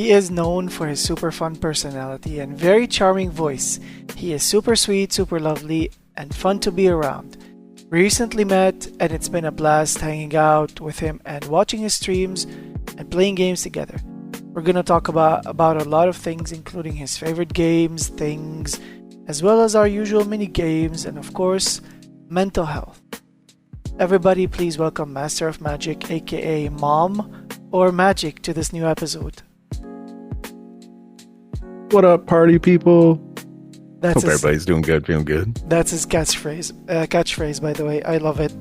He is known for his super fun personality and very charming voice. He is super sweet, super lovely, and fun to be around. We recently met, and it's been a blast hanging out with him and watching his streams and playing games together. We're gonna talk about a lot of things, including his favorite games, things, as well as our usual mini games, and of course, mental health. Everybody, please welcome Master of Magic, aka Mom or Magic, to this new episode. What up, party people? That's Hope everybody's doing good, feeling good. That's his catchphrase, by the way. I love it.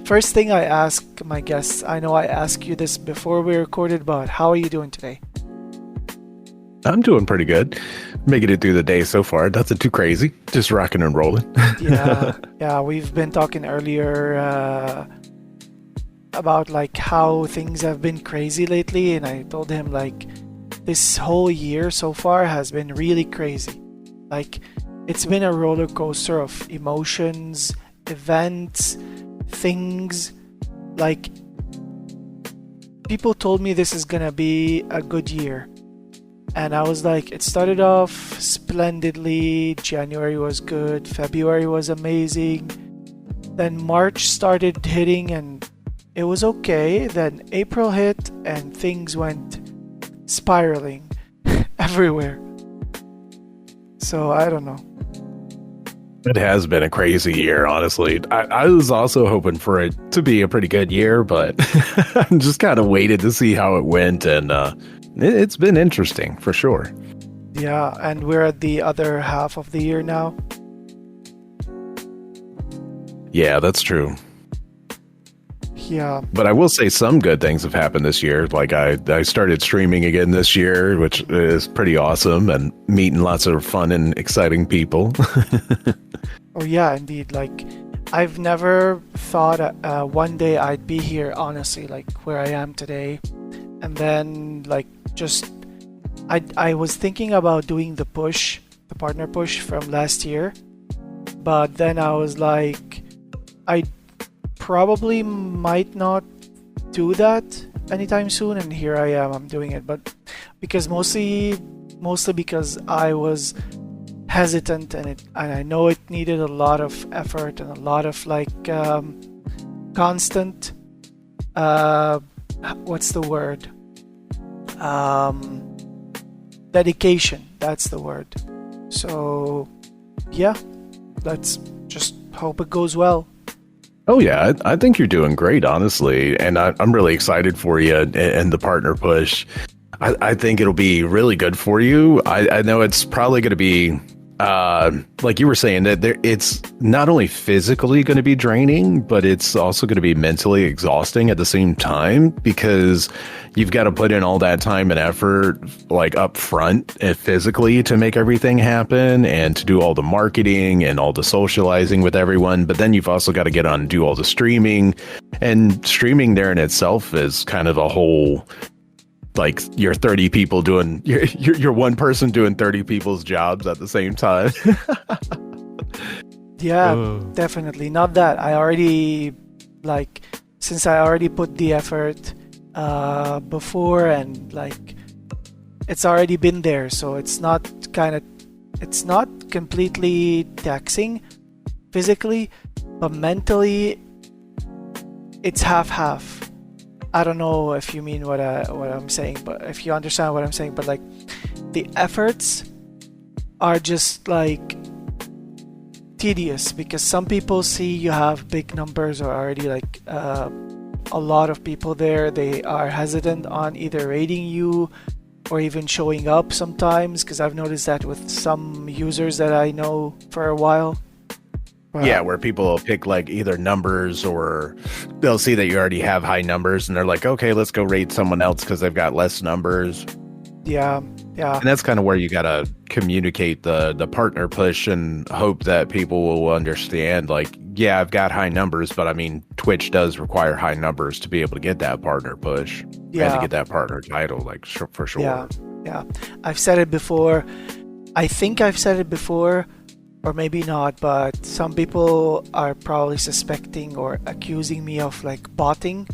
First thing I ask my guests, I know I asked you this before we recorded, but how are you doing today? I'm doing pretty good. Making it through the day so far. Nothing too crazy. Just rocking and rolling. Yeah. We've been talking earlier about like how things have been crazy lately, and I told him like this whole year so far has been really crazy. Like it's been a roller coaster of emotions, events, things. Like people told me this is gonna be a good year, and I was like, it started off splendidly. January was good, February was amazing, then March started hitting and it was okay, then April hit and things went spiraling everywhere. So I don't know. It has been a crazy year, honestly. I was also hoping for it to be a pretty good year, but I'm just kind of waited to see how it went, and it's been interesting for sure. Yeah, and we're at the other half of the year now. Yeah, that's true. Yeah. But I will say some good things have happened this year. Like I started streaming again this year, which is pretty awesome, and meeting lots of fun and exciting people. Oh yeah, indeed. Like I've never thought one day I'd be here, honestly, like where I am today. And then like just I was thinking about doing the partner push from last year. But then I was like, I probably might not do that anytime soon, and here I am, I'm doing it, but because mostly because I was hesitant, and I know it needed a lot of effort and a lot of like constant what's the word, dedication, that's the word. So yeah, let's just hope it goes well. Oh, yeah, I think you're doing great, honestly. And I'm really excited for you and the partner push. I think it'll be really good for you. I know it's probably going to be, like you were saying, that it's not only physically going to be draining, but it's also going to be mentally exhausting at the same time, because you've got to put in all that time and effort, like up front and physically, to make everything happen and to do all the marketing and all the socializing with everyone. But then you've also got to get on and do all the streaming, and streaming there in itself is kind of a whole, like you're 30 people doing, you're one person doing 30 people's jobs at the same time. Yeah, definitely. Not that I already, like, since I already put the effort before, and like it's already been there, so it's not completely taxing physically, but mentally it's half. I don't know if you mean what I'm saying, but if you understand what I'm saying, but like the efforts are just like tedious, because some people see you have big numbers or already like a lot of people there. They are hesitant on either rating you or even showing up sometimes, because I've noticed that with some users that I know for a while. Yeah, where people will pick like either numbers, or they'll see that you already have high numbers and they're like, okay, let's go rate someone else because they've got less numbers. Yeah. And that's kind of where you got to communicate the partner push and hope that people will understand, like, yeah, I've got high numbers, but I mean, Twitch does require high numbers to be able to get that partner push and to get that partner title, like, for sure. Yeah. I've said it before. I think I've said it before, or maybe not, but some people are probably suspecting or accusing me of like botting.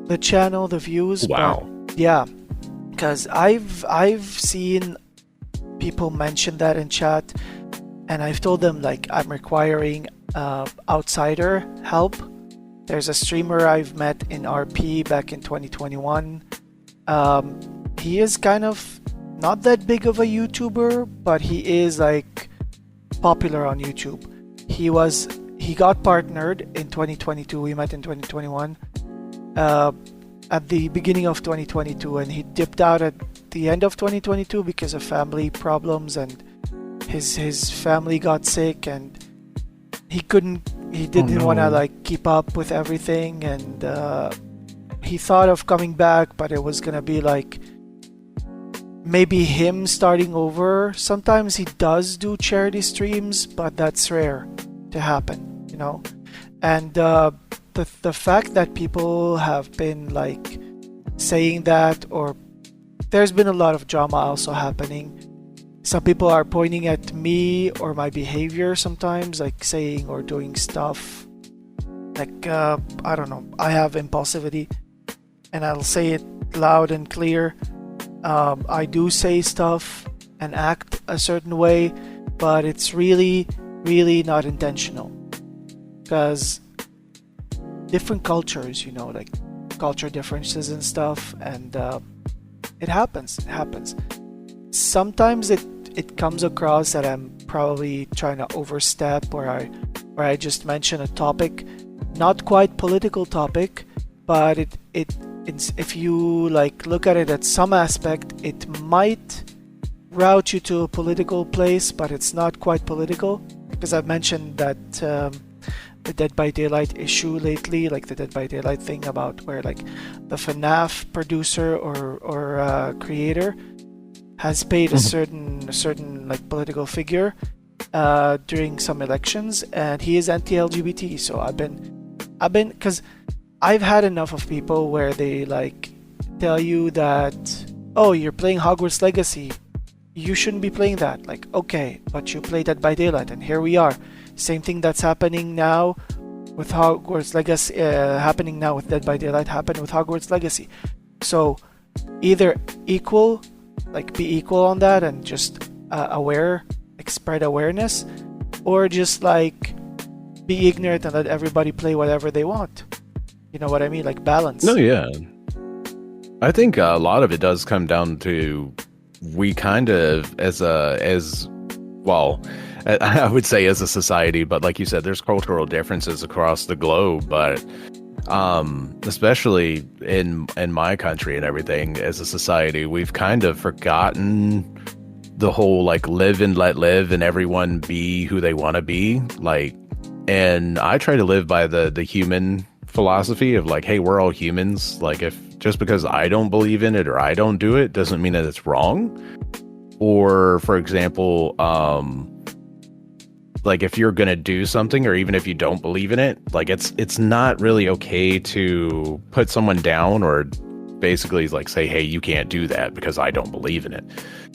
the channel, the views. Wow. But yeah, because I've seen people mention that in chat, and I've told them like I'm requiring outsider help. There's a streamer I've met in RP back in 2021. He is kind of not that big of a YouTuber, but he is like popular on YouTube. He got partnered in 2022. We met in 2021 at the beginning of 2022, and he dipped out at the end of 2022 because of family problems, and his family got sick, and he didn't want to like keep up with everything, and he thought of coming back, but it was gonna be like maybe him starting over. Sometimes he does do charity streams, but that's rare to happen, you know. And the fact that people have been like saying that, or there's been a lot of drama also happening. Some people are pointing at me or my behavior sometimes, like saying or doing stuff like I don't know, I have impulsivity, and I'll say it loud and clear. I do say stuff and act a certain way, but it's really not intentional, because different cultures, you know, like culture differences and stuff, and it happens. Sometimes it comes across that I'm probably trying to overstep, or I just mention a topic, not quite political topic, but it's, if you like look at it at some aspect, it might route you to a political place, but it's not quite political, because I've mentioned that the Dead by Daylight issue lately, like the Dead by Daylight thing about where like the FNAF producer or creator has paid a certain like political figure during some elections, and he is anti-LGBT. So I've been because I've had enough of people where they like tell you that, oh, you're playing Hogwarts Legacy, you shouldn't be playing that. Like, okay, but you play Dead by Daylight, and here we are. Same thing that's happening now with Hogwarts Legacy, happening now with Dead by Daylight, happened with Hogwarts Legacy. So either equal, like be equal on that and just aware, like spread awareness, or just like be ignorant and let everybody play whatever they want. You know what I mean? Like balance. No, yeah. I think a lot of it does come down to we kind of as well, I would say as a society, but like you said, there's cultural differences across the globe, but especially in my country and everything, as a society, we've kind of forgotten the whole like live and let live and everyone be who they want to be. Like, and I try to live by the human philosophy of like, hey, we're all humans. Like, if just because I don't believe in it or I don't do it doesn't mean that it's wrong. Or for example, like if you're gonna do something, or even if you don't believe in it, like it's not really okay to put someone down or basically like say, hey, you can't do that because I don't believe in it.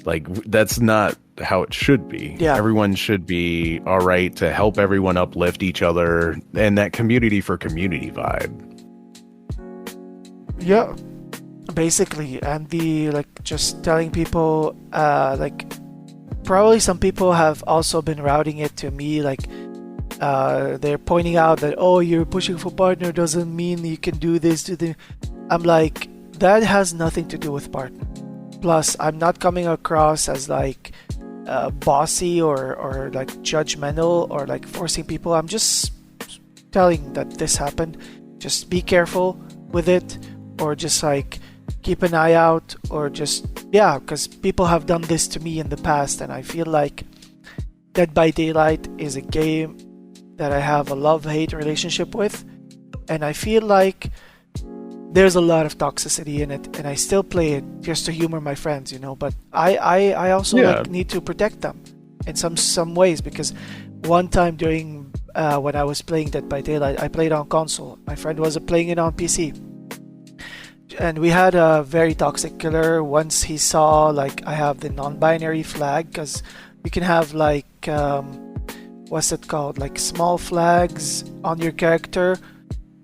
Like, that's not how it should be. Yeah. Everyone should be all right to help everyone uplift each other, and that community for community vibe. Yeah, basically. And the like just telling people like probably some people have also been routing it to me, like they're pointing out that, oh, you're pushing for partner doesn't mean you can do this to the. I'm like, that has nothing to do with partner. Plus, I'm not coming across as like bossy or like judgmental or like forcing people. I'm just telling that this happened. Just be careful with it, or just like keep an eye out, or just, yeah, because people have done this to me in the past, and I feel like Dead by Daylight is a game that I have a love-hate relationship with, and I feel like there's a lot of toxicity in it, and I still play it just to humor my friends, you know, but I also like need to protect them in some ways, because one time during when I was playing Dead by Daylight, I played on console. My friend was playing it on PC. And we had a very toxic killer. Once he saw like I have the non-binary flag, because you can have like what's it called, like small flags on your character,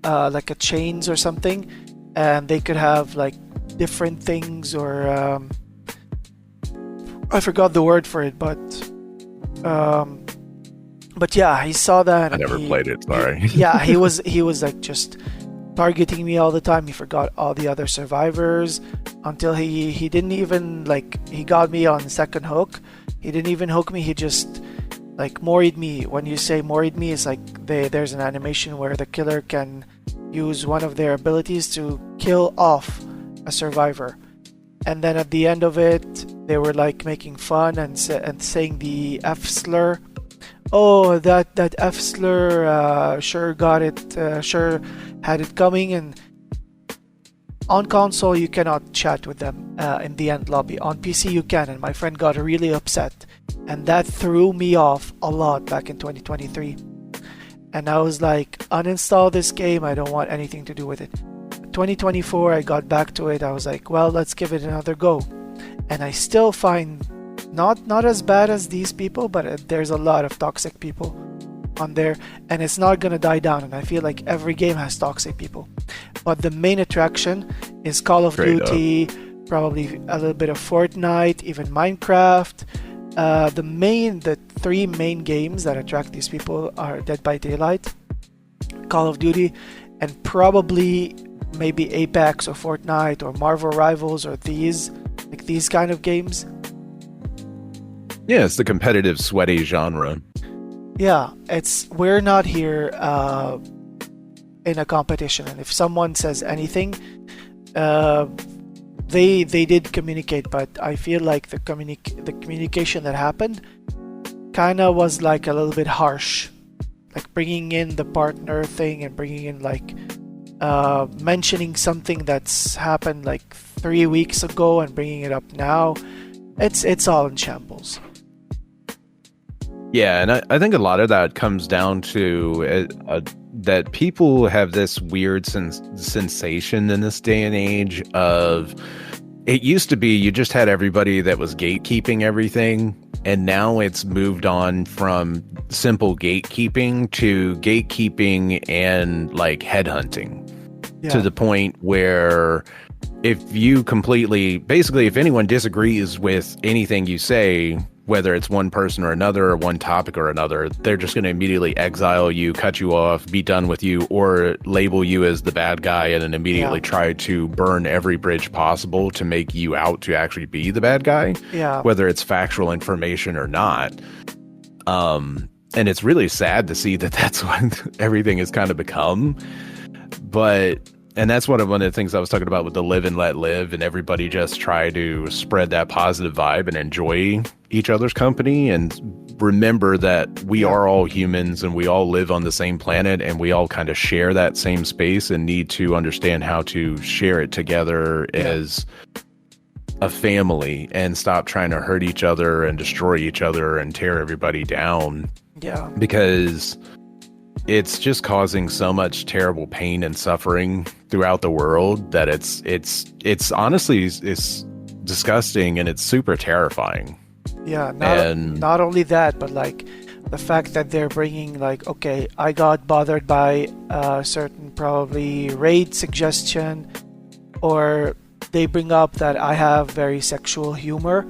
like a chains or something, and they could have like different things, or I forgot the word for it, but yeah, he saw that. I never played it. Sorry. He was like just targeting me all the time. He forgot all the other survivors until he didn't even like, he got me on second hook. He didn't even hook me. He just like moried me. When you say moried me, it's like there's an animation where the killer can use one of their abilities to kill off a survivor. And then at the end of it, they were like making fun and saying the F slur. Oh, that F slur sure got it, sure had it coming. And on console, you cannot chat with them in the end lobby. On PC, you can, and my friend got really upset. And that threw me off a lot back in 2023. And I was like, uninstall this game, I don't want anything to do with it. 2024, I got back to it. I was like, well, let's give it another go. And I still find not as bad as these people, but there's a lot of toxic people on there, and it's not gonna die down. And I feel like every game has toxic people, but the main attraction is Call of Duty, probably a little bit of Fortnite, even Minecraft. The three main games that attract these people are Dead by Daylight, Call of Duty, and probably maybe Apex or Fortnite or Marvel Rivals, or these kind of games. Yeah, it's the competitive, sweaty genre. Yeah, we're not here in a competition, and if someone says anything, they did communicate, but I feel like the communication that happened kind of was like a little bit harsh, like bringing in the partner thing and bringing in like mentioning something that's happened like 3 weeks ago and bringing it up now. It's all in shambles. Yeah, and I think a lot of that comes down to that people have this weird sensation in this day and age of, it used to be you just had everybody that was gatekeeping everything, and now it's moved on from simple gatekeeping to gatekeeping and like headhunting, to the point where if anyone disagrees with anything you say, whether it's one person or another, or one topic or another, they're just going to immediately exile you, cut you off, be done with you, or label you as the bad guy and then immediately try to burn every bridge possible to make you out to actually be the bad guy, whether it's factual information or not. And it's really sad to see that that's what everything has kind of become. And that's one of the things I was talking about with the live and let live, and everybody just try to spread that positive vibe and enjoy each other's company, and remember that we are all humans and we all live on the same planet, and we all kind of share that same space and need to understand how to share it together as a family, and stop trying to hurt each other and destroy each other and tear everybody down. Yeah. Because it's just causing so much terrible pain and suffering throughout the world that it's honestly it's disgusting, and it's super terrifying. Yeah, not only that, but like the fact that they're bringing like, okay, I got bothered by a certain probably raid suggestion, or they bring up that I have very sexual humor,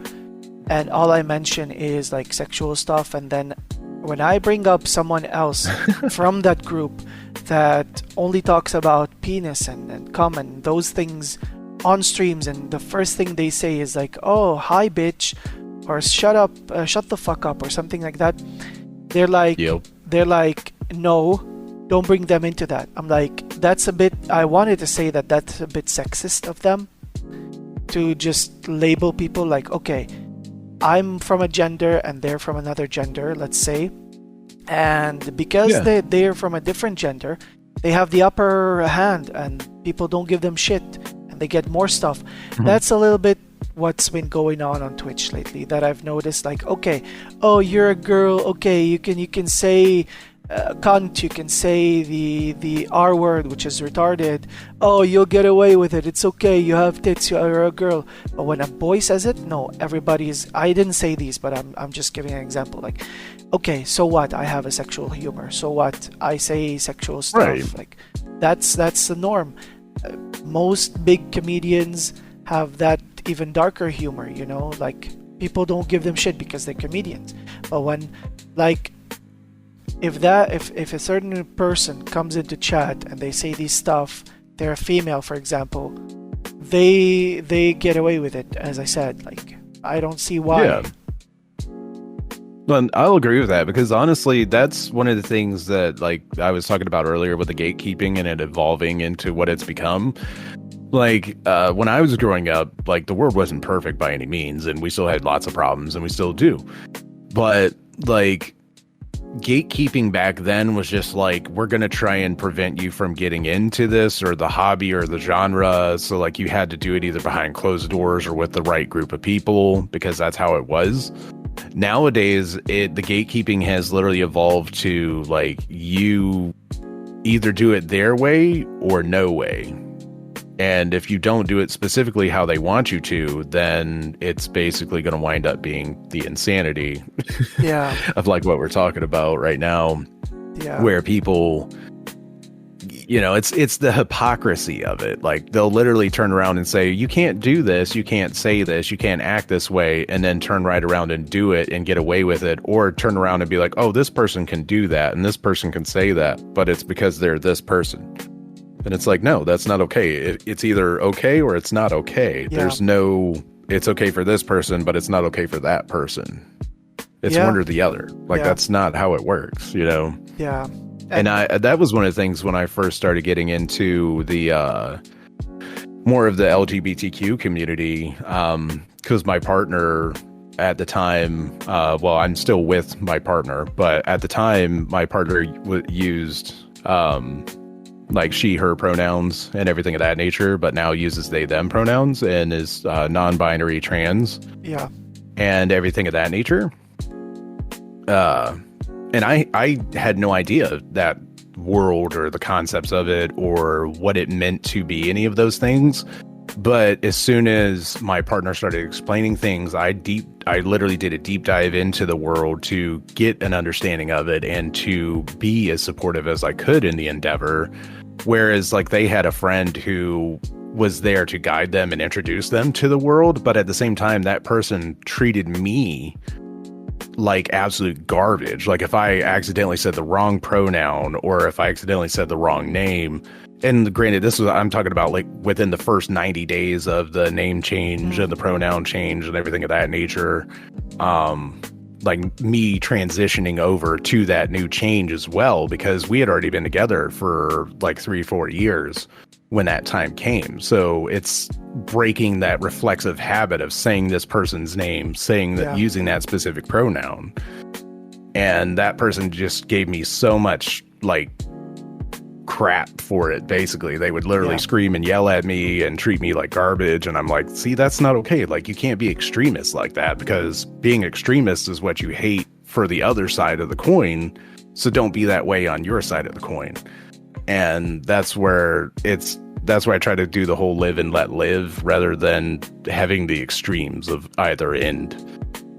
and all I mention is like sexual stuff, and then when I bring up someone else from that group that only talks about penis and cum and those things on streams, and the first thing they say is like, oh, hi bitch, or shut up, shut the fuck up, or something like that, they're like, no, don't bring them into that. I'm like, I wanted to say that's a bit sexist of them to just label people like, okay, I'm from a gender and they're from another gender, let's say, and because they're from a different gender, they have the upper hand and people don't give them shit and they get more stuff. That's a little bit what's been going on Twitch lately, that I've noticed. Like, okay, oh, you're a girl, okay, you can say cunt, you can say the R word, which is retarded. Oh, you'll get away with it. It's okay. You have tits. You're a girl. But when a boy says it, no, everybody's. I didn't say these, but I'm just giving an example. Like, okay, so what? I have a sexual humor. So what? I say sexual stuff. Right. Like, that's the norm. most big comedians have that even darker humor, like people don't give them shit because they're comedians. But when, like, if a certain person comes into chat and they say these stuff, they're a female, for example, they get away with it. As I said, like, I don't see why. Yeah. Well, I'll agree with that, because honestly, that's one of the things that, like, I was talking about earlier with the gatekeeping and it evolving into what it's become. Like, when I was growing up, like, the world wasn't perfect by any means, and we still had lots of problems, and we still do. But, like, gatekeeping back then was just like, we're going to try and prevent you from getting into this or the hobby or the genre. So, like, you had to do it either behind closed doors or with the right group of people, because that's how it was. Nowadays, the gatekeeping has literally evolved to, like, you either do it their way or no way. And if you don't do it specifically how they want you to, then it's basically going to wind up being the insanity of, like, what we're talking about right now, where people, it's the hypocrisy of it. Like, they'll literally turn around and say, you can't do this, you can't say this, you can't act this way, and then turn right around and do it and get away with it, or turn around and be like, oh, this person can do that and this person can say that, but it's because they're this person. And it's like, no, that's not okay. It's either okay or it's not okay. There's no, it's okay for this person, but it's not okay for that person. It's one or the other. Like, that's not how it works, Yeah. And that was one of the things when I first started getting into the more of the LGBTQ community, because my partner at the time, well, I'm still with my partner, but at the time, my partner used like she, her pronouns and everything of that nature, but now uses they, them pronouns and is non-binary trans. Yeah. And everything of that nature. And I had no idea that world or the concepts of it or what it meant to be any of those things. But as soon as my partner started explaining things, I literally did a deep dive into the world to get an understanding of it and to be as supportive as I could in the endeavor. Whereas, like, they had a friend who was there to guide them and introduce them to the world. But at the same time, that person treated me like absolute garbage. Like, if I accidentally said the wrong pronoun or if I accidentally said the wrong name, and granted, I'm talking about, like, within the first 90 days of the name change and the pronoun change and everything of that nature, like, me transitioning over to that new change as well, because we had already been together for like 3-4 years when that time came. So it's breaking that reflexive habit of saying this person's name, saying that, using that specific pronoun. And that person just gave me so much, like, crap for it. Basically, they would literally scream and yell at me and treat me like garbage, and I'm like, see, that's not okay. Like, you can't be extremist like that, because being extremist is what you hate for the other side of the coin, so don't be that way on your side of the coin. And that's where I try to do the whole live and let live rather than having the extremes of either end.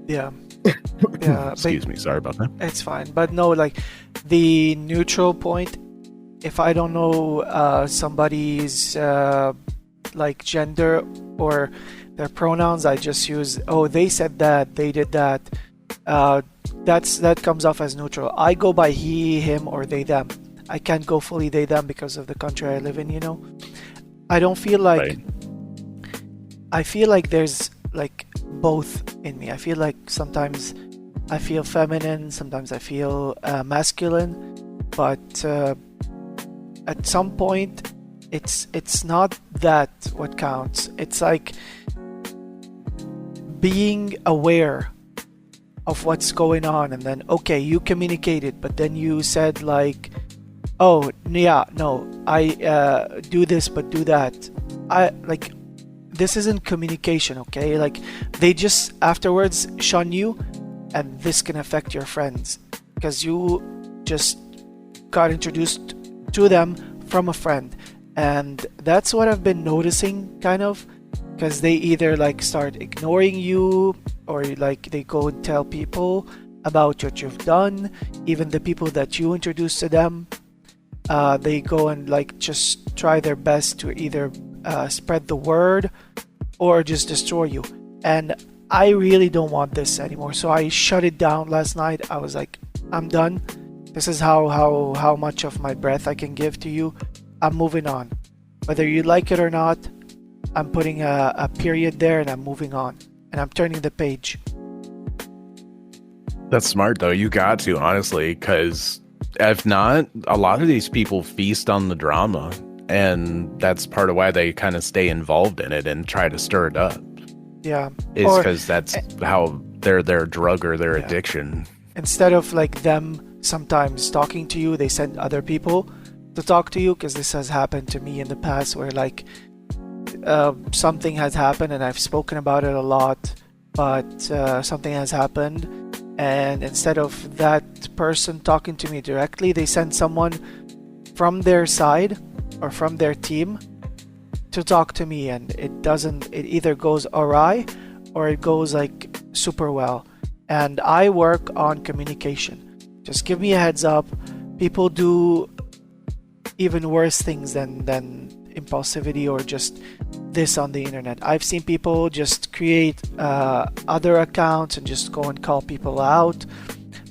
Excuse me, sorry about that. It's fine. But no, like, the neutral point, if I don't know somebody's like gender or their pronouns, I just use, oh, they said that, they did that. That comes off as neutral. I go by he, him, or they, them. I can't go fully they, them because of the country I live in, I don't feel like, I feel like there's, like, both in me. I feel like sometimes I feel feminine, sometimes I feel masculine, but at some point it's not that what counts. It's like being aware of what's going on, and then, okay, you communicated, but then you said, like, oh yeah, no, I do this but do that. I, like, this isn't communication, okay? Like, they just afterwards shun you, and this can affect your friends because you just got introduced to them from a friend. And that's what I've been noticing, kind of, because they either, like, start ignoring you, or, like, they go and tell people about what you've done, even the people that you introduced to them. They go and, like, just try their best to either spread the word or just destroy you. And I really don't want this anymore. So I shut it down last night. I was like, I'm done. This is how much of my breath I can give to you. I'm moving on. Whether you like it or not, I'm putting a period there and I'm moving on. And I'm turning the page. That's smart, though. You got to, honestly, because if not, a lot of these people feast on the drama. And that's part of why they kind of stay involved in it and try to stir it up. Yeah. It's because that's how their drug or their addiction. Instead of like them sometimes talking to you, they send other people to talk to you, because this has happened to me in the past where like something has happened and I've spoken about it a lot, but something has happened, and instead of that person talking to me directly, they send someone from their side or from their team to talk to me, and it either goes awry or it goes like super well. And I work on communication. Just give me a heads up. People do even worse things than impulsivity or just this on the internet. I've seen people just create other accounts and just go and call people out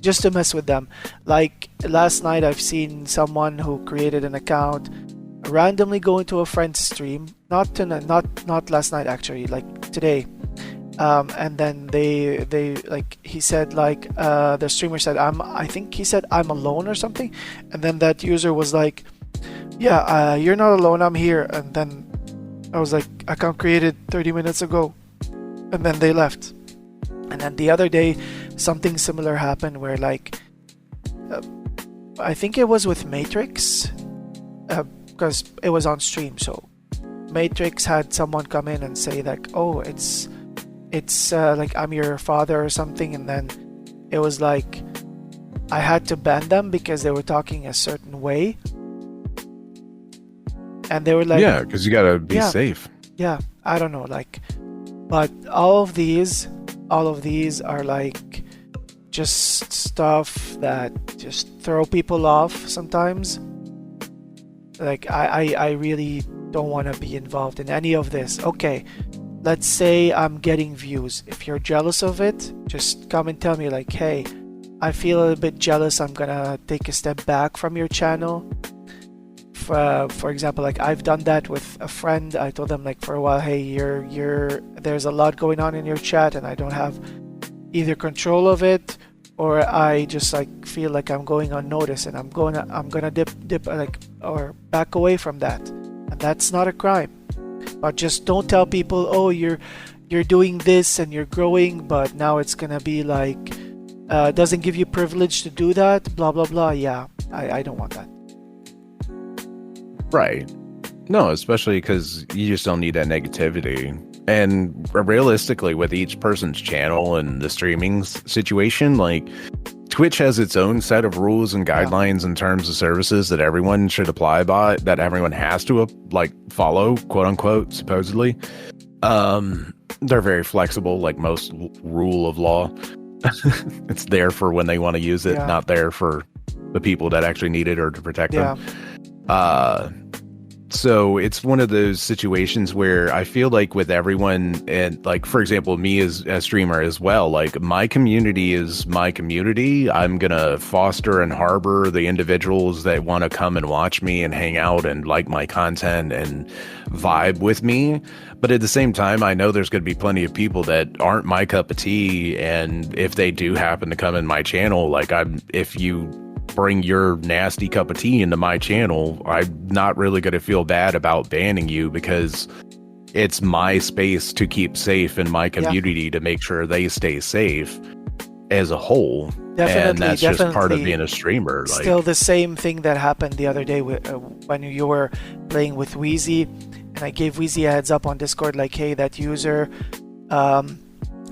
just to mess with them. Like last night, I've seen someone who created an account randomly go into a friend's stream, not last night actually, like today, and then they like, he said like the streamer said I think he said I'm alone or something, and then that user was like, yeah, you're not alone, I'm here. And then I was like, account created 30 minutes ago, and then they left. And then the other day something similar happened where like I think it was with Matrix, because it was on stream. So Matrix had someone come in and say like, oh, it's like I'm your father or something, and then it was like I had to ban them because they were talking a certain way, and they were like, yeah, because you gotta be safe. Yeah, I don't know, like, but all of these are like just stuff that just throw people off sometimes. Like I really don't want to be involved in any of this. Okay, let's say I'm getting views. If you're jealous of it, just come and tell me like, hey, I feel a little bit jealous, I'm gonna take a step back from your channel. For example, like I've done that with a friend. I told them like for a while, hey, there's a lot going on in your chat and I don't have either control of it, or I just like feel like I'm going unnoticed, and I'm gonna dip like, or back away from that. And that's not a crime. But just don't tell people, oh, you're doing this and you're growing, but now it's gonna be like doesn't give you privilege to do that, blah blah blah. Yeah, I don't want that. Right. No, especially because you just don't need that negativity. And realistically, with each person's channel and the streaming situation, like Twitch has its own set of rules and guidelines and terms of services that everyone should apply by, that everyone has to like follow, quote unquote, supposedly. They're very flexible, like most rule of law. It's there for when they want to use it, not there for the people that actually need it or to protect them. So it's one of those situations where I feel like with everyone, and like, for example, me as a streamer as well, like my community is my community. I'm going to foster and harbor the individuals that want to come and watch me and hang out and like my content and vibe with me. But at the same time, I know there's going to be plenty of people that aren't my cup of tea. And if they do happen to come in my channel, like if you bring your nasty cup of tea into my channel, I'm not really going to feel bad about banning you, because it's my space to keep safe in my community to make sure they stay safe as a whole. Definitely, and that's just part of being a streamer. Still like, the same thing that happened the other day when you were playing with Wheezy, and I gave Wheezy a heads up on Discord like, hey, that user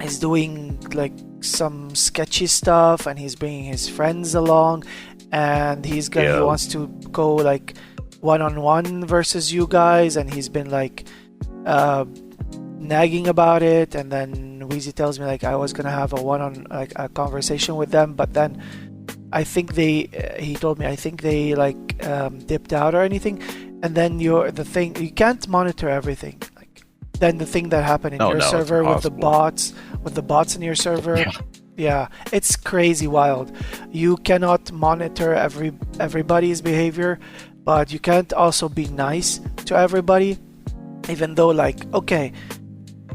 is doing like some sketchy stuff and he's bringing his friends along, and he wants to go like one-on-one versus you guys, and he's been like nagging about it. And then Wheezy tells me like I was gonna have a conversation with them, but then I think he told me I think they like dipped out or anything. and then you can't monitor everything. Like then the thing that happened in your No, it's server impossible. with the bots in your server. Yeah. Yeah, it's crazy wild. You cannot monitor everybody's behavior, but you can't also be nice to everybody, even though like okay,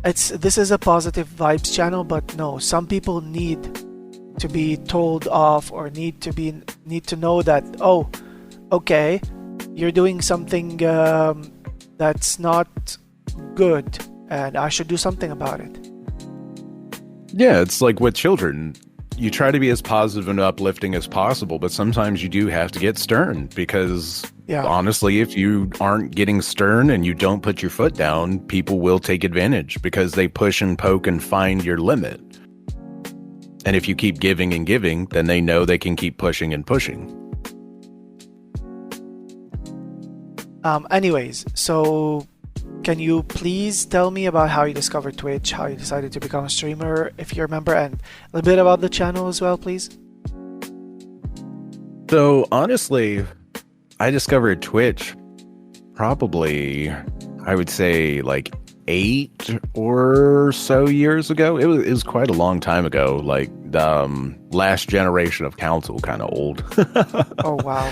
this is a positive vibes channel, but no, some people need to be told off or need to know that, oh, okay, you're doing something that's not good, and I should do something about it. Yeah, it's like with children. You try to be as positive and uplifting as possible, but sometimes you do have to get stern because Yeah. honestly, if you aren't getting stern and you don't put your foot down, people will take advantage because they push and poke and find your limit. And if you keep giving and giving, then they know they can keep pushing and pushing. Anyways, so can you please tell me about how you discovered Twitch, how you decided to become a streamer, if you remember, and a little bit about the channel as well, please? So honestly, I discovered Twitch probably, I would say like 8 or so years ago. It was quite a long time ago, like last generation of console, kind of old. Oh wow.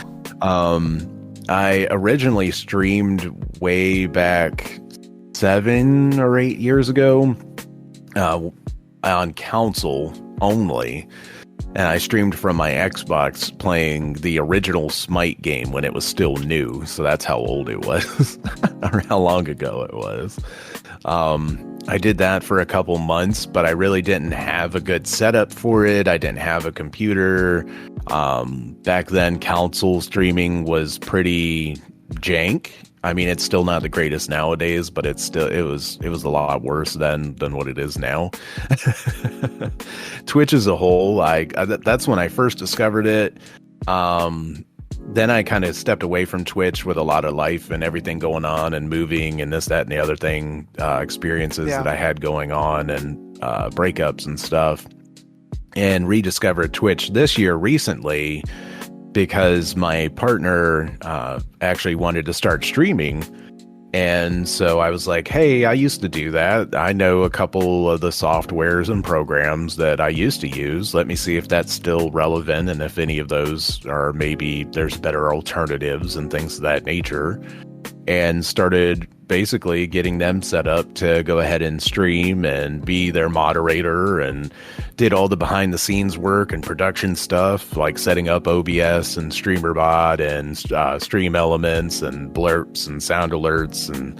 I originally streamed way back 7 or 8 years ago on console only. And I streamed from my Xbox playing the original Smite game when it was still new. So that's how old it was, or how long ago it was. I did that for a couple months, but I really didn't have a good setup for it. I didn't have a computer. Back then, console streaming was pretty jank. I mean, it's still not the greatest nowadays, but it was a lot worse than what it is now. Twitch as a whole, that's when I first discovered it. Then I kind of stepped away from Twitch with a lot of life and everything going on and moving and this, that, and the other thing, experiences that I had going on and breakups and stuff, and rediscovered Twitch this year recently because my partner actually wanted to start streaming. And so I was like, hey, I used to do that. I know a couple of the softwares and programs that I used to use. Let me see if that's still relevant and if any of those are, maybe there's better alternatives and things of that nature. And started basically getting them set up to go ahead and stream and be their moderator, and did all the behind the scenes work and production stuff, like setting up OBS and StreamerBot and Stream Elements and blurps and sound alerts and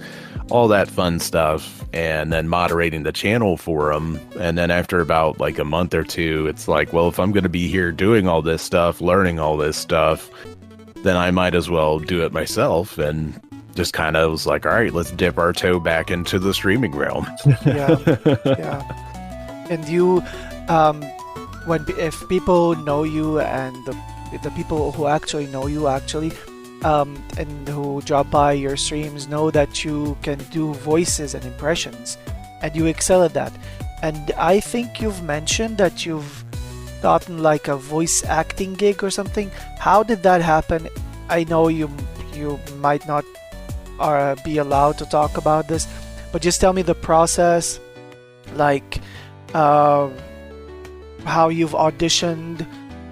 all that fun stuff, and then moderating the channel for them. And then after about like a month or two, it's like, well, if I'm going to be here doing all this stuff, learning all this stuff, then I might as well do it myself. And just kind of was like, all right, let's dip our toe back into the streaming realm. Yeah. And you, if people know you, and the people who actually know you and who drop by your streams know that you can do voices and impressions, and you excel at that. And I think you've mentioned that you've gotten like a voice acting gig or something. How did that happen? I know you might not be allowed to talk about this, but just tell me the process, like how you've auditioned,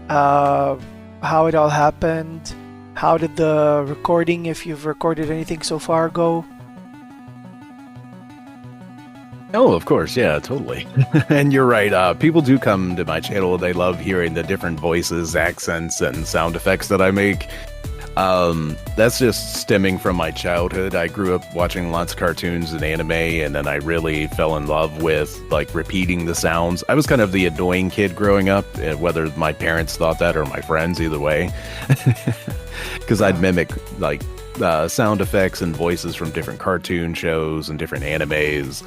how it all happened, how did the recording, if you've recorded anything so far, go? Oh, of course. Yeah, totally. And you're right. People do come to my channel. They love hearing the different voices, accents, and sound effects that I make. That's just stemming from my childhood. I grew up watching lots of cartoons and anime, and then I really fell in love with like repeating the sounds. I was kind of the annoying kid growing up, whether my parents thought that or my friends, either way, because I'd mimic like sound effects and voices from different cartoon shows and different animes.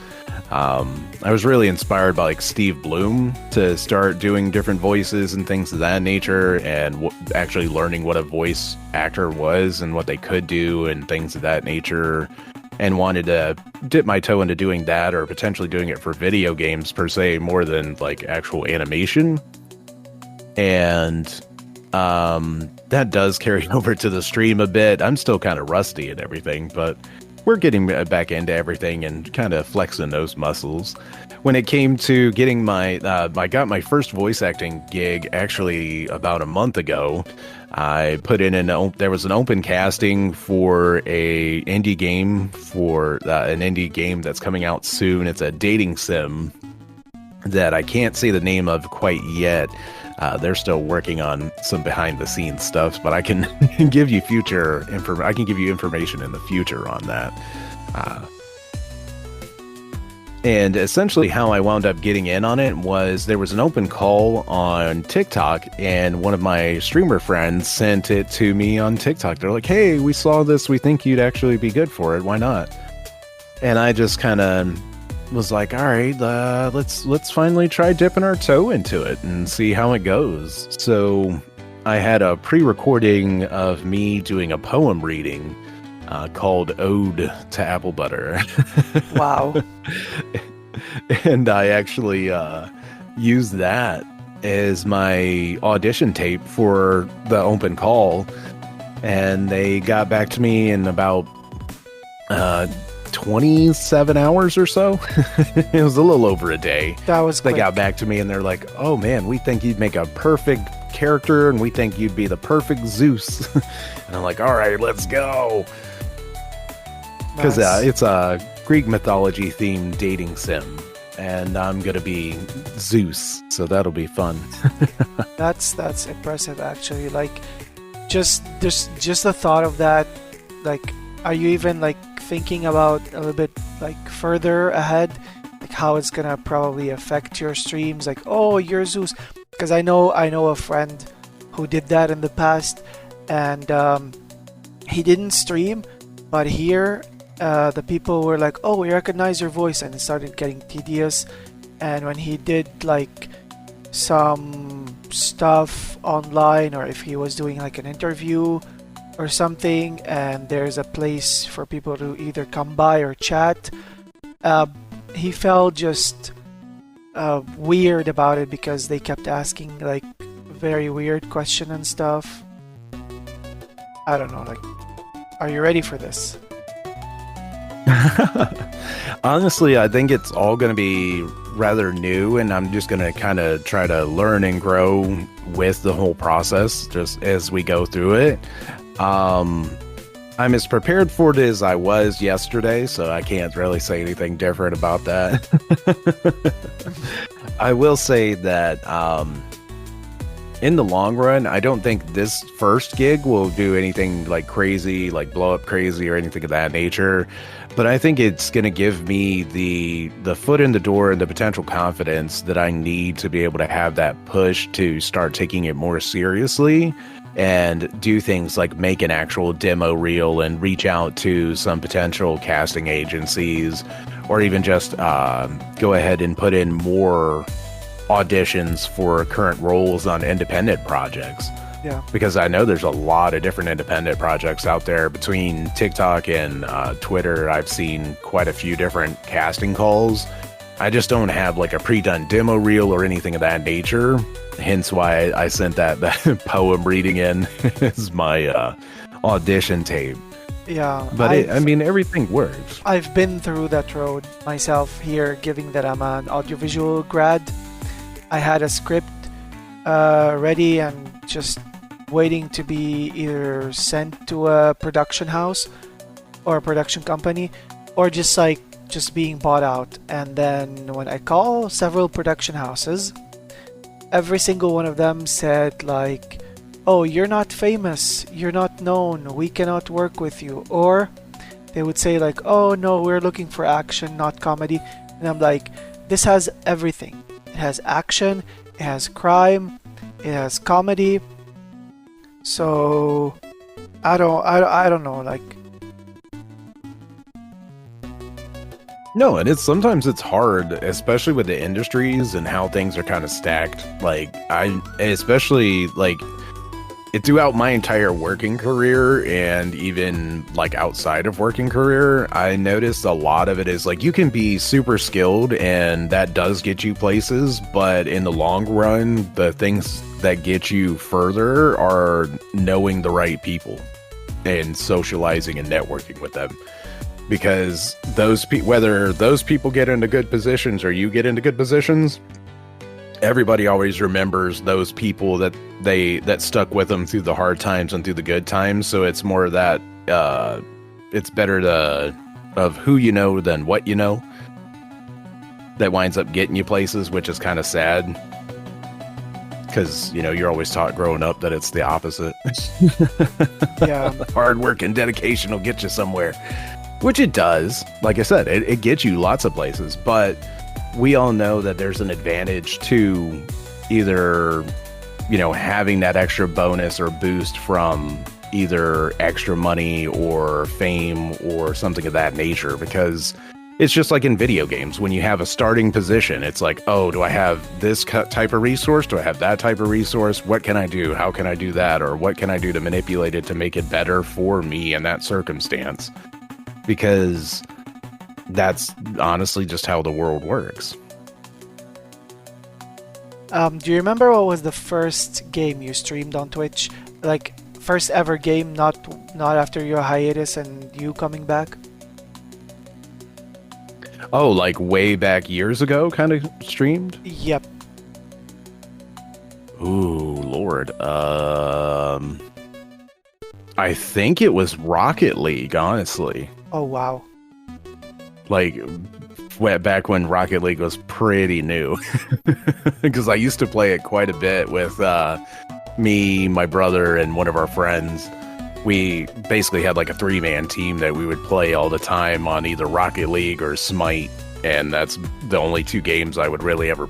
I was really inspired by like Steve Bloom to start doing different voices and things of that nature, and actually learning what a voice actor was and what they could do and things of that nature, and wanted to dip my toe into doing that, or potentially doing it for video games per se, more than like actual animation. And That does carry over to the stream a bit. I'm still kind of rusty and everything, but we're getting back into everything and kind of flexing those muscles. When it came to getting I got my first voice acting gig actually about a month ago. I put in there was an open casting for an indie game that's coming out soon. It's a dating sim that I can't say the name of quite yet. They're still working on some behind the scenes stuff, but I can give you information in the future on that. And essentially how I wound up getting in on it was there was an open call on TikTok, and one of my streamer friends sent it to me on TikTok. They're like, hey, we saw this. We think you'd actually be good for it. Why not? And I just kind of was like, all right, let's finally try dipping our toe into it and see how it goes. So I had a pre-recording of me doing a poem reading called Ode to Apple Butter. Wow. And I actually used that as my audition tape for the open call, and they got back to me in about 27 hours or so. It was a little over a day. That was quick. They got back to me and they're like, oh man, we think you'd make a perfect character and we think you'd be the perfect Zeus. And I'm like, all right, let's go. Because it's a Greek mythology themed dating sim, and I'm gonna be Zeus, so that'll be fun. That's impressive, actually. Like, just the thought of that. Like, are you even like thinking about a little bit like further ahead, like how it's gonna probably affect your streams? Like, oh, you're Zeus, because I know a friend who did that in the past, and he didn't stream, but here. The people were like, oh, we recognize your voice, and it started getting tedious. And when he did like some stuff online, or if he was doing like an interview or something, and there's a place for people to either come by or chat, he felt just weird about it because they kept asking like very weird question and stuff. I don't know, like, are you ready for this? Honestly, I think it's all going to be rather new, and I'm just going to kind of try to learn and grow with the whole process just as we go through it. I'm as prepared for it as I was yesterday, so I can't really say anything different about that. I will say that in the long run, I don't think this first gig will do anything like crazy, like blow up crazy or anything of that nature. But I think it's going to give me the foot in the door and the potential confidence that I need to be able to have that push to start taking it more seriously and do things like make an actual demo reel and reach out to some potential casting agencies, or even just go ahead and put in more auditions for current roles on independent projects. Yeah. Because I know there's a lot of different independent projects out there. Between TikTok and Twitter, I've seen quite a few different casting calls. I just don't have like a pre-done demo reel or anything of that nature. Hence why I sent that poem reading in as my audition tape. Yeah. But I mean, everything works. I've been through that road myself here, given that I'm an audiovisual grad. I had a script ready and just waiting to be either sent to a production house or a production company, or just being bought out. And then when I call several production houses, every single one of them said like, oh, you're not famous, you're not known, we cannot work with you. Or they would say like, oh no, we're looking for action, not comedy. And I'm like, this has everything. It has action, it has crime, it has comedy. So I don't know, like. No, and sometimes it's hard, especially with the industries and how things are kind of stacked. Like especially like throughout my entire working career and even like outside of working career, I noticed a lot of it is like you can be super skilled and that does get you places, but in the long run, the things that get you further are knowing the right people and socializing and networking with them. Because whether those people get into good positions or you get into good positions, everybody always remembers those people that stuck with them through the hard times and through the good times. So it's more that it's better of who you know than what you know that winds up getting you places, which is kind of sad because you're always taught growing up that it's the opposite. Yeah. Hard work and dedication will get you somewhere, which it does. Like I said, it gets you lots of places, but we all know that there's an advantage to either, having that extra bonus or boost from either extra money or fame or something of that nature, because it's just like in video games. When you have a starting position, it's like, oh, do I have this type of resource? Do I have that type of resource? What can I do? How can I do that? Or what can I do to manipulate it to make it better for me in that circumstance? Because that's honestly just how the world works. Do you remember what was the first game you streamed on Twitch? Like, first ever game, not after your hiatus and you coming back? Oh, like way back years ago kind of streamed? Yep. Ooh, Lord. I think it was Rocket League, honestly. Oh, wow. Like, back when Rocket League was pretty new. Because I used to play it quite a bit with me, my brother, and one of our friends. We basically had like a 3-man team that we would play all the time on either Rocket League or Smite. And that's the only 2 games I would really ever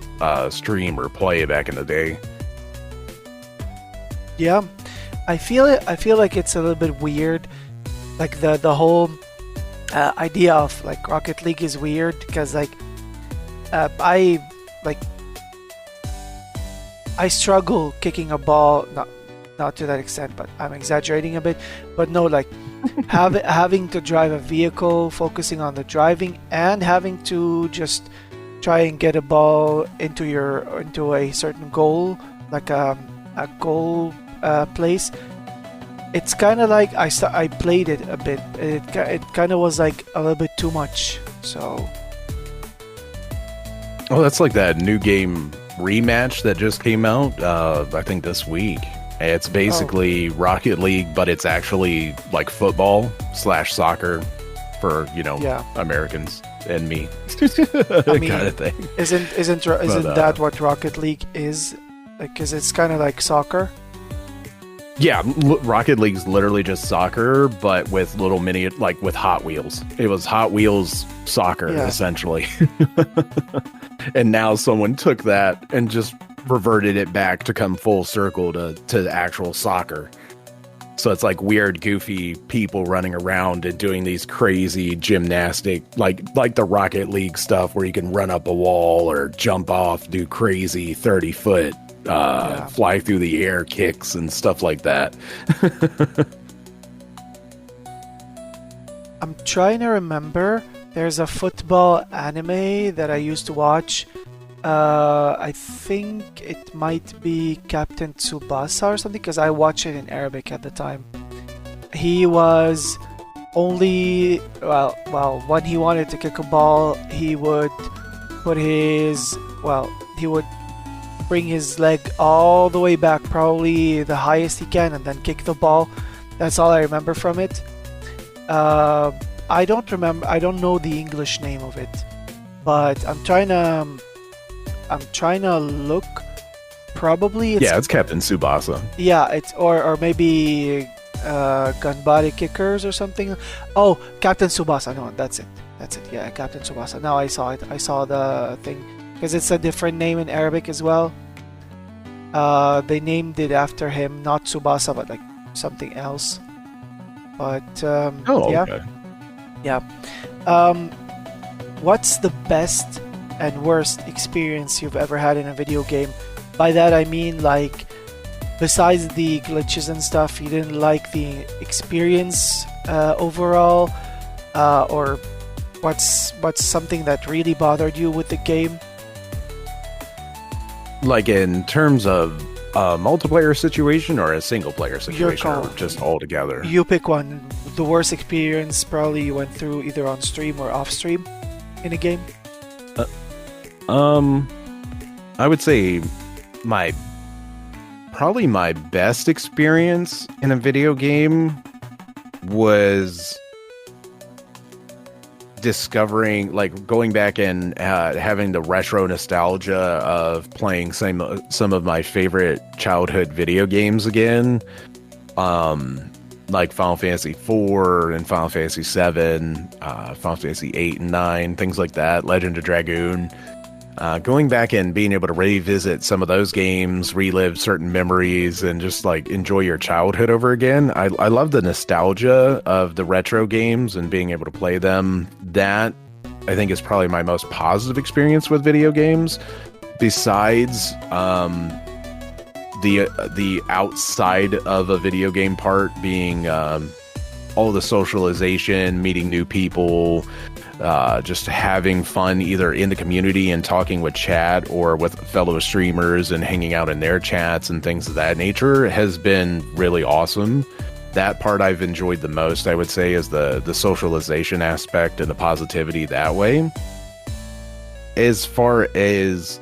stream or play back in the day. Yeah. I feel like it's a little bit weird. Like the whole idea of like Rocket League is weird because I struggle kicking a ball, not to that extent, but I'm exaggerating a bit. But no, like having to drive a vehicle, focusing on the driving, and having to just try and get a ball into a certain goal, like a goal place. It's kind of like I played it a bit. It kind of was like a little bit too much. So. Oh, that's like that new game Rematch that just came out. I think this week. It's basically Rocket League, but it's actually like football / soccer for Americans and me. I mean, kind of thing. Isn't that what Rocket League is? Like, 'cause it's kind of like soccer. Yeah, Rocket League's literally just soccer, but with little with Hot Wheels. It was Hot Wheels soccer, essentially. And now someone took that and just reverted it back to come full circle to the actual soccer. So it's like weird, goofy people running around and doing these crazy gymnastic, like the Rocket League stuff where you can run up a wall or jump off, do crazy 30-foot fly through the air kicks and stuff like that. I'm trying to remember. There's a football anime that I used to watch. I think it might be Captain Tsubasa or something, because I watched it in Arabic at the time. He was only when he wanted to kick a ball, he would bring his leg all the way back, probably the highest he can, and then kick the ball. That's all I remember from it. I don't know the English name of it, but I'm trying to look. Probably it's Captain Tsubasa. Yeah, it's or maybe Gunbody Kickers or something. Oh, Captain Tsubasa. No, that's it. Yeah, Captain Tsubasa. Now I saw it. I saw the thing because it's a different name in Arabic as well. They named it after him, not Tsubasa, but like something else. But okay. Yeah. What's the best and worst experience you've ever had in a video game? By that I mean like besides the glitches and stuff, you didn't like the experience overall, or what's something that really bothered you with the game? Like in terms of a multiplayer situation or a single player situation, or just all together? You pick one. The worst experience probably you went through either on stream or off stream in a game. I would say probably my best experience in a video game was discovering, like, going back and having the retro nostalgia of playing some of my favorite childhood video games again, like Final Fantasy 4 and Final Fantasy 7, Final Fantasy 8 and 9, things like that, Legend of Dragoon. Going back and being able to revisit some of those games, relive certain memories, and just like enjoy your childhood over again. I love the nostalgia of the retro games and being able to play them. That, I think, is probably my most positive experience with video games. Besides the outside of a video game part being all the socialization, meeting new people, just having fun either in the community and talking with chat or with fellow streamers and hanging out in their chats and things of that nature has been really awesome. That part I've enjoyed the most, I would say, is the socialization aspect and the positivity that way. As far as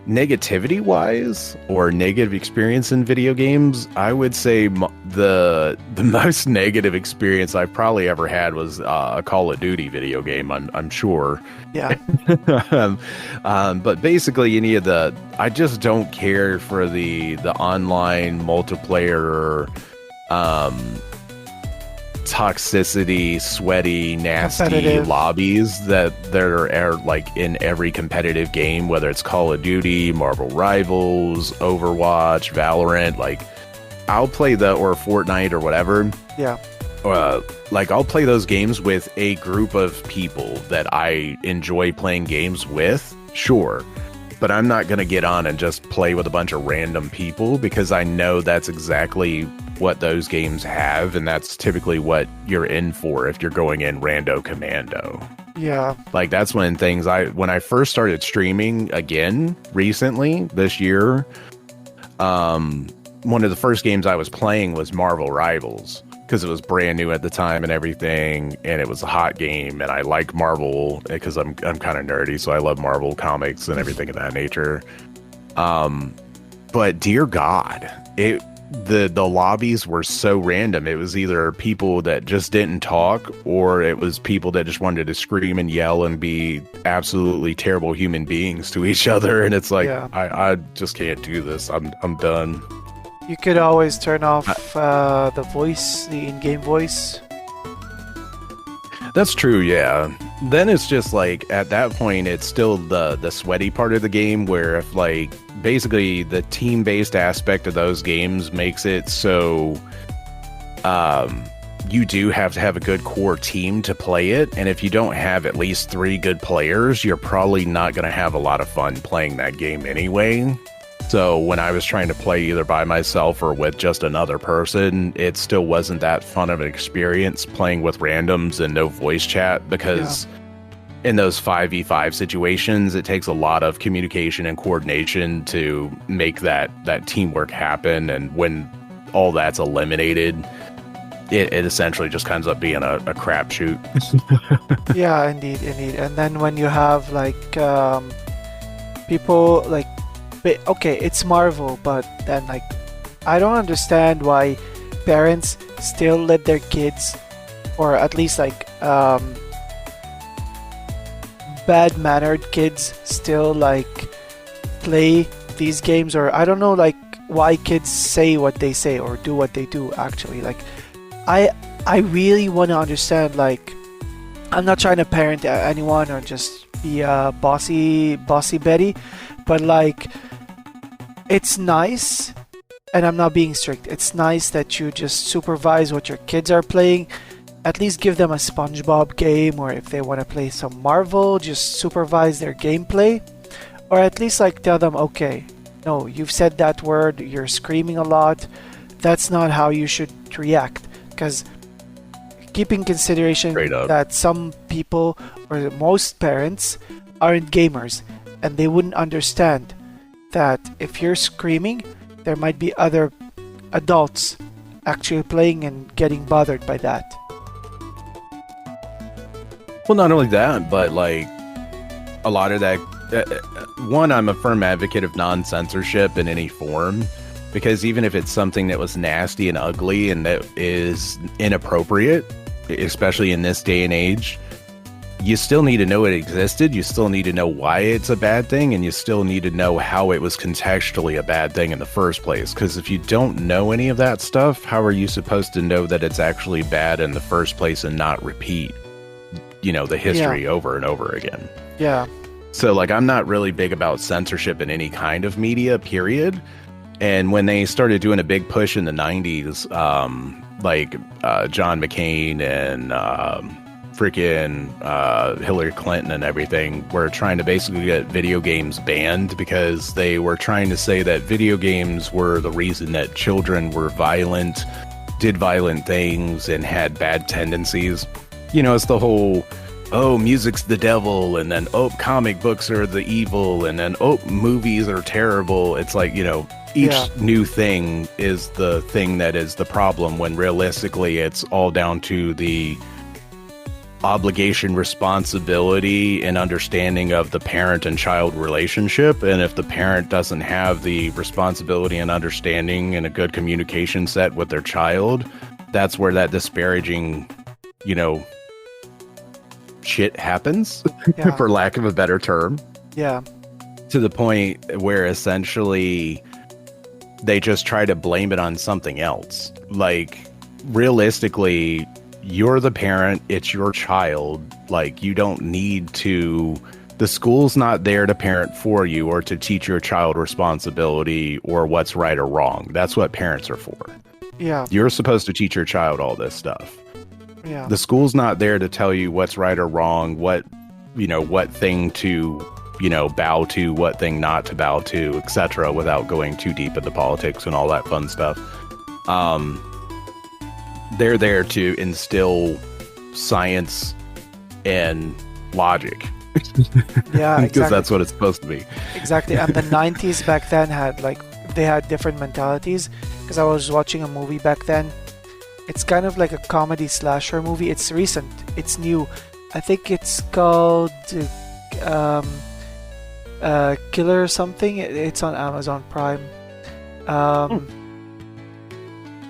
negativity wise or negative experience in video games, I would say the most negative experience I've probably ever had was a Call of Duty video game. I'm sure. Yeah. But basically, I just don't care for the online multiplayer, toxicity, sweaty, nasty lobbies that there are like in every competitive game, whether it's Call of Duty, Marvel Rivals, Overwatch, Valorant. Like, I'll play or Fortnite or whatever. Yeah. Like, I'll play those games with a group of people that I enjoy playing games with, sure. But I'm not going to get on and just play with a bunch of random people, because I know that's exactly what those games have, and that's typically what you're in for if you're going in rando commando. Yeah. Like, that's when when I first started streaming again recently this year, one of the first games I was playing was Marvel Rivals, because it was brand new at the time and everything, and it was a hot game, and I like Marvel because I'm kind of nerdy, so I love Marvel comics and everything of that nature. But dear God, the lobbies were so random. It was either people that just didn't talk, or it was people that just wanted to scream and yell and be absolutely terrible human beings to each other, and it's like, yeah. I just can't do this. I'm done. You could always turn off the voice, the in-game voice. That's true, yeah. Then it's just like, at that point, it's still the sweaty part of the game, where if, like, basically the team-based aspect of those games makes it so you do have to have a good core team to play it, and if you don't have at least 3 good players, you're probably not going to have a lot of fun playing that game anyway. So when I was trying to play either by myself or with just another person, it still wasn't that fun of an experience playing with randoms and no voice chat, because in those 5v5 situations, it takes a lot of communication and coordination to make that teamwork happen. And when all that's eliminated, it essentially just ends up being a crapshoot. Yeah, indeed. And then when you have like people like, okay, it's Marvel, but then, like, I don't understand why parents still let their kids, or at least like bad-mannered kids, still like play these games. Or I don't know, like, why kids say what they say or do what they do. Actually, like, I really want to understand. Like, I'm not trying to parent anyone or just be a bossy Betty, but like, it's nice, and I'm not being strict, it's nice that you just supervise what your kids are playing. At least give them a SpongeBob game, or if they want to play some Marvel, just supervise their gameplay. Or at least, like, tell them, okay, no, you've said that word, you're screaming a lot. That's not how you should react. Because keep in consideration Straight up. that some people, or most parents, aren't gamers, and they wouldn't understand that if you're screaming, there might be other adults actually playing and getting bothered by that. Well, not only that, but like a lot of that. One, I'm a firm advocate of non-censorship in any form, because even if it's something that was nasty and ugly and that is inappropriate, especially in this day and age, you still need to know it existed. You still need to know why it's a bad thing, and you still need to know how it was contextually a bad thing in the first place. Because if you don't know any of that stuff, how are you supposed to know that it's actually bad in the first place and not repeat, the history over and over again? Yeah. So, like, I'm not really big about censorship in any kind of media, period. And when they started doing a big push in the 90s, John McCain and Hillary Clinton and everything were trying to basically get video games banned, because they were trying to say that video games were the reason that children were violent, did violent things, and had bad tendencies. It's the whole, oh, music's the devil, and then, oh, comic books are the evil, and then, oh, movies are terrible. It's like, each new thing is the thing that is the problem, when realistically it's all down to the obligation, responsibility, and understanding of the parent and child relationship. And if the parent doesn't have the responsibility and understanding and a good communication set with their child, that's where that disparaging, shit happens, for lack of a better term. Yeah. To the point where essentially they just try to blame it on something else. Like, realistically, you're the parent, it's your child. Like, you don't need to, the school's not there to parent for you or to teach your child responsibility or what's right or wrong. That's what parents are for. Yeah. You're supposed to teach your child all this stuff. Yeah. The school's not there to tell you what's right or wrong, what thing to, bow to, what thing not to bow to, etc., without going too deep into politics and all that fun stuff. They're there to instill science and logic. Yeah, exactly. Because that's what it's supposed to be. Exactly. And the 90s back then they had different mentalities, because I was watching a movie back then. It's kind of like a comedy slasher movie. It's recent. It's new. I think it's called Killer something. It's on Amazon Prime.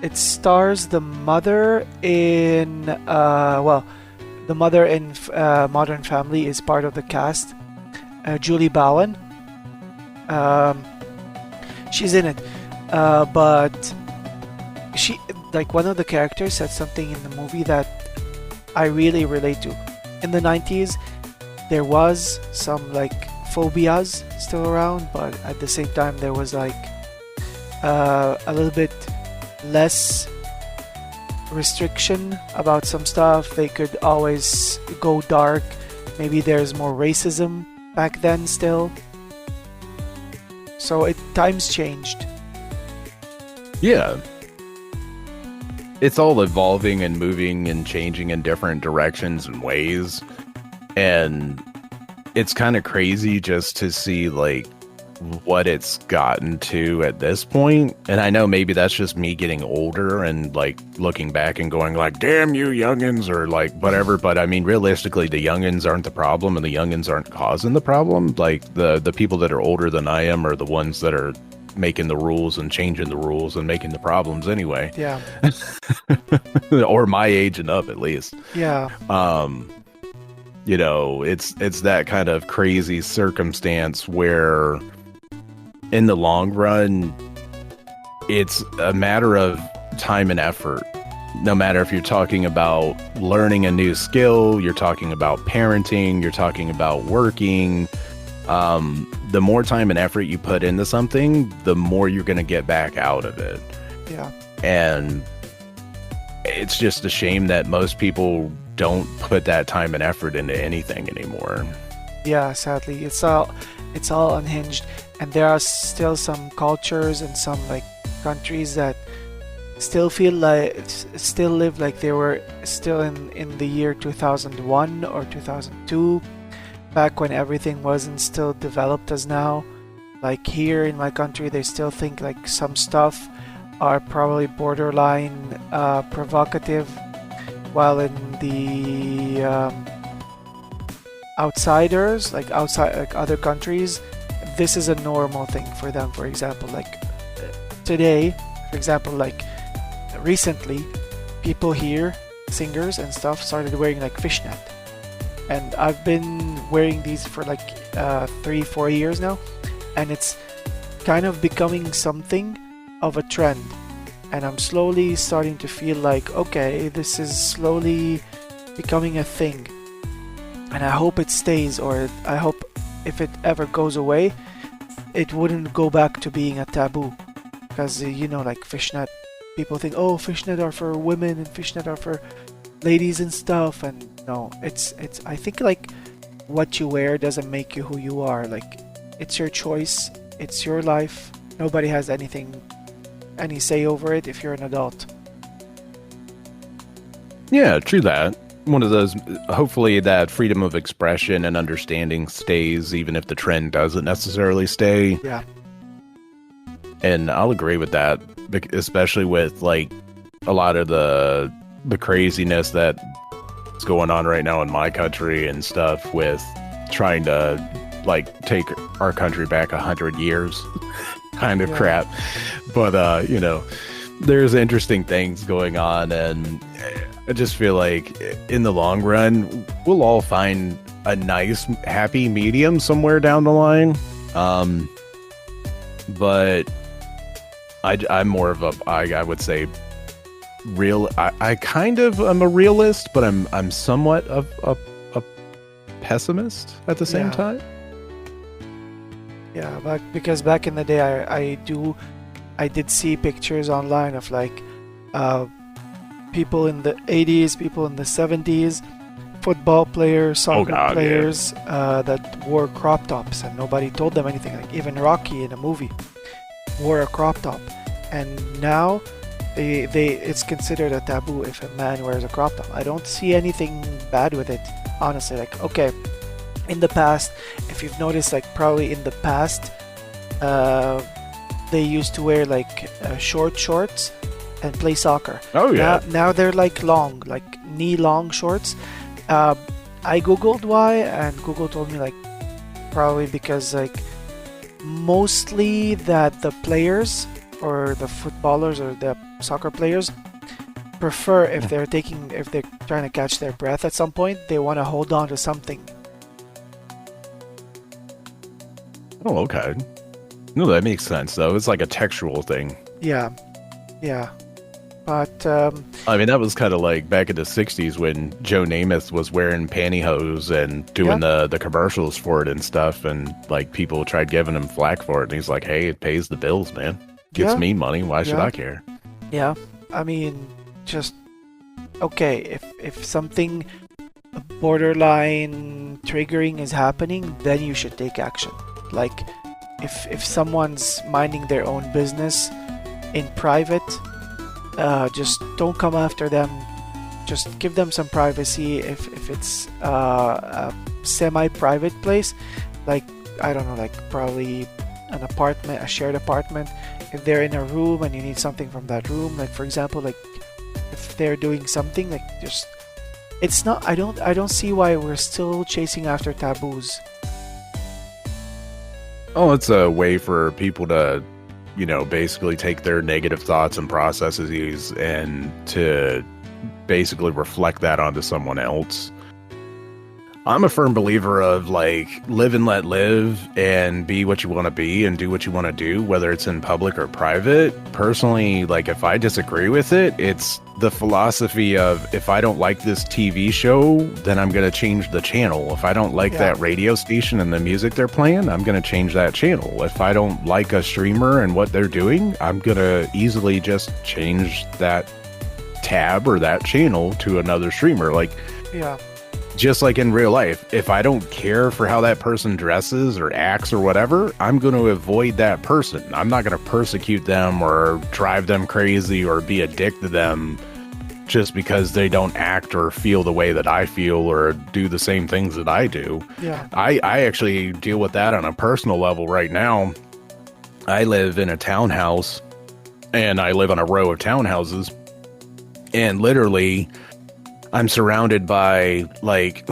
It stars the mother in the mother in Modern Family is part of the cast. Julie Bowen. She's in it, but she, like, one of the characters said something in the movie that I really relate to. In the 90s, there was some phobias still around, but at the same time there was a little bit less restriction about some stuff. They could always go dark. Maybe there's more racism back then still. So times changed. Yeah. It's all evolving and moving and changing in different directions and ways. And it's kind of crazy just to see what it's gotten to at this point. And I know maybe that's just me getting older and looking back and going damn you youngins, or whatever. But I mean, realistically, the youngins aren't the problem, and the youngins aren't causing the problem. The people that are older than I am are the ones that are making the rules and changing the rules and making the problems anyway. Yeah. Or my age and up, at least. Yeah. It's that kind of crazy circumstance where in the long run, it's a matter of time and effort. No matter if you're talking about learning a new skill, you're talking about parenting, you're talking about working, the more time and effort you put into something, the more you're going to get back out of it. Yeah. And it's just a shame that most people don't put that time and effort into anything anymore. Yeah, sadly, it's all unhinged. And there are still some cultures and some like countries that still feel like still live like they were still in the year 2001 or 2002, back when everything wasn't still developed as now. Like here in my country, they still think like some stuff are probably borderline provocative, while in the outsiders, like outside, like other countries, this is a normal thing for them. For example, like today, for example, like recently, people here, singers and stuff, started wearing like fishnet, and I've been wearing these for like 3-4 years now, and it's kind of becoming something of a trend, and I'm slowly starting to feel like, okay, this is slowly becoming a thing, and I hope it stays, or I hope if it ever goes away, it wouldn't go back to being a taboo, because you know, like fishnet, people think, oh, fishnet are for women and fishnet are for ladies and stuff, and no, it's I think like what you wear doesn't make you who you are. Like, it's your choice, it's your life, nobody has any say over it if you're an adult. Yeah, true that. One of those, hopefully that freedom of expression and understanding stays, even if the trend doesn't necessarily stay. Yeah. And I'll agree with that, especially with like a lot of the craziness that's going on right now in my country and stuff, with trying to like take our country back 100 years kind of crap. But you know, there's interesting things going on, and I just feel like in the long run we'll all find a nice happy medium somewhere down the line. But I'm more of a, I would say, I kind of am a realist, but I'm somewhat of a pessimist at the same time. Yeah, but because back in the day, I did see pictures online of like people in the 80s, people in the 70s, football players, soccer players that wore crop tops, and nobody told them anything. Like even Rocky in a movie wore a crop top, and now it's considered a taboo if a man wears a crop top. I don't see anything bad with it, honestly. Like, okay, in the past, if you've noticed, like probably in the past, they used to wear like short shorts and play soccer. Oh yeah. Now they're like long, like knee-long shorts. I googled why, and Google told me like probably because like mostly that the players or the footballers or the soccer players prefer, if they're trying to catch their breath at some point, they want to hold on to something. Oh, okay. No, that makes sense though. It's like a textual thing. Yeah. But I mean, that was kind of like back in the 60s when Joe Namath was wearing pantyhose and doing the commercials for it and stuff, and like people tried giving him flack for it, and he's like, hey, it pays the bills, man. Gives me money. Why should I care? Yeah. I mean, just okay, if something borderline triggering is happening, then you should take action. Like if someone's minding their own business in private, just don't come after them. Just give them some privacy. If it's a semi-private place, like, I don't know, like probably an apartment, a shared apartment, if they're in a room and you need something from that room, like for example, like if they're doing something, like just, it's not, I don't see why we're still chasing after taboos. Oh, it's a way for people to, you know, basically take their negative thoughts and processes and to basically reflect that onto someone else. I'm a firm believer of like live and let live and be what you want to be and do what you want to do, whether it's in public or private. Personally, like if I disagree with it, it's the philosophy of if I don't like this TV show, then I'm going to change the channel. If I don't like that radio station and the music they're playing, I'm going to change that channel. If I don't like a streamer and what they're doing, I'm going to easily just change that tab or that channel to another streamer. Like, just like in real life, if I don't care for how that person dresses or acts or whatever, I'm going to avoid that person. I'm not going to persecute them or drive them crazy or be a dick to them just because they don't act or feel the way that I feel or do the same things that I do. Yeah. I actually deal with that on a personal level right now. I live in a townhouse, and I live on a row of townhouses, and literally I'm surrounded by like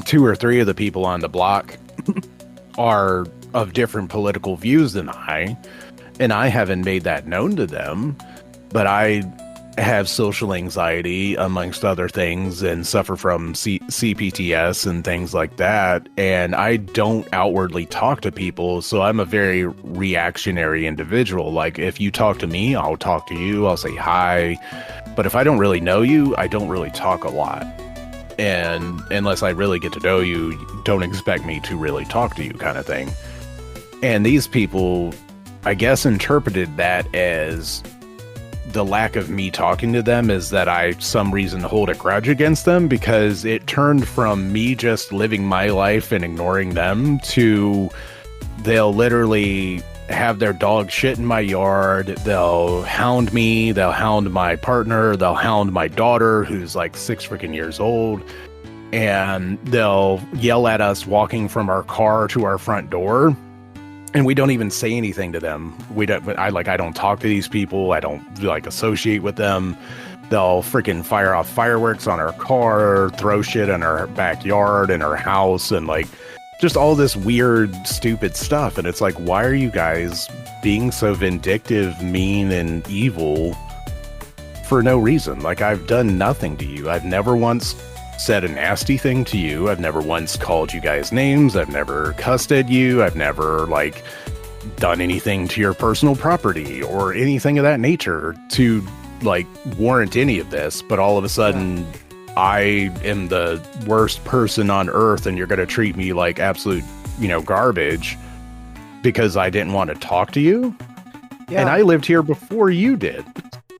2 or 3 of the people on the block are of different political views than I, and I haven't made that known to them, but I have social anxiety amongst other things and suffer from CPTS and things like that, and I don't outwardly talk to people, so I'm a very reactionary individual. Like, if you talk to me, I'll talk to you, I'll say hi, but if I don't really know you, I don't really talk a lot. And unless I really get to know you, don't expect me to really talk to you, kind of thing. And these people, I guess, interpreted that as the lack of me talking to them is that I some reason hold a grudge against them, because it turned from me just living my life and ignoring them to they'll literally have their dog shit in my yard, they'll hound me, they'll hound my partner, they'll hound my daughter who's like 6 freaking years old, and they'll yell at us walking from our car to our front door. And we don't even say anything to them. I don't talk to these people. I don't like associate with them. They'll freaking fire off fireworks on our car, throw shit in our backyard and our house, and like just all this weird, stupid stuff. And it's like, why are you guys being so vindictive, mean, and evil for no reason? Like, I've done nothing to you. I've never once said a nasty thing to you. I've never once called you guys names. I've never cussed at you. I've never like done anything to your personal property or anything of that nature to like warrant any of this. But all of a sudden, I am the worst person on earth, and you're going to treat me like absolute, garbage because I didn't want to talk to you. Yeah. And I lived here before you did.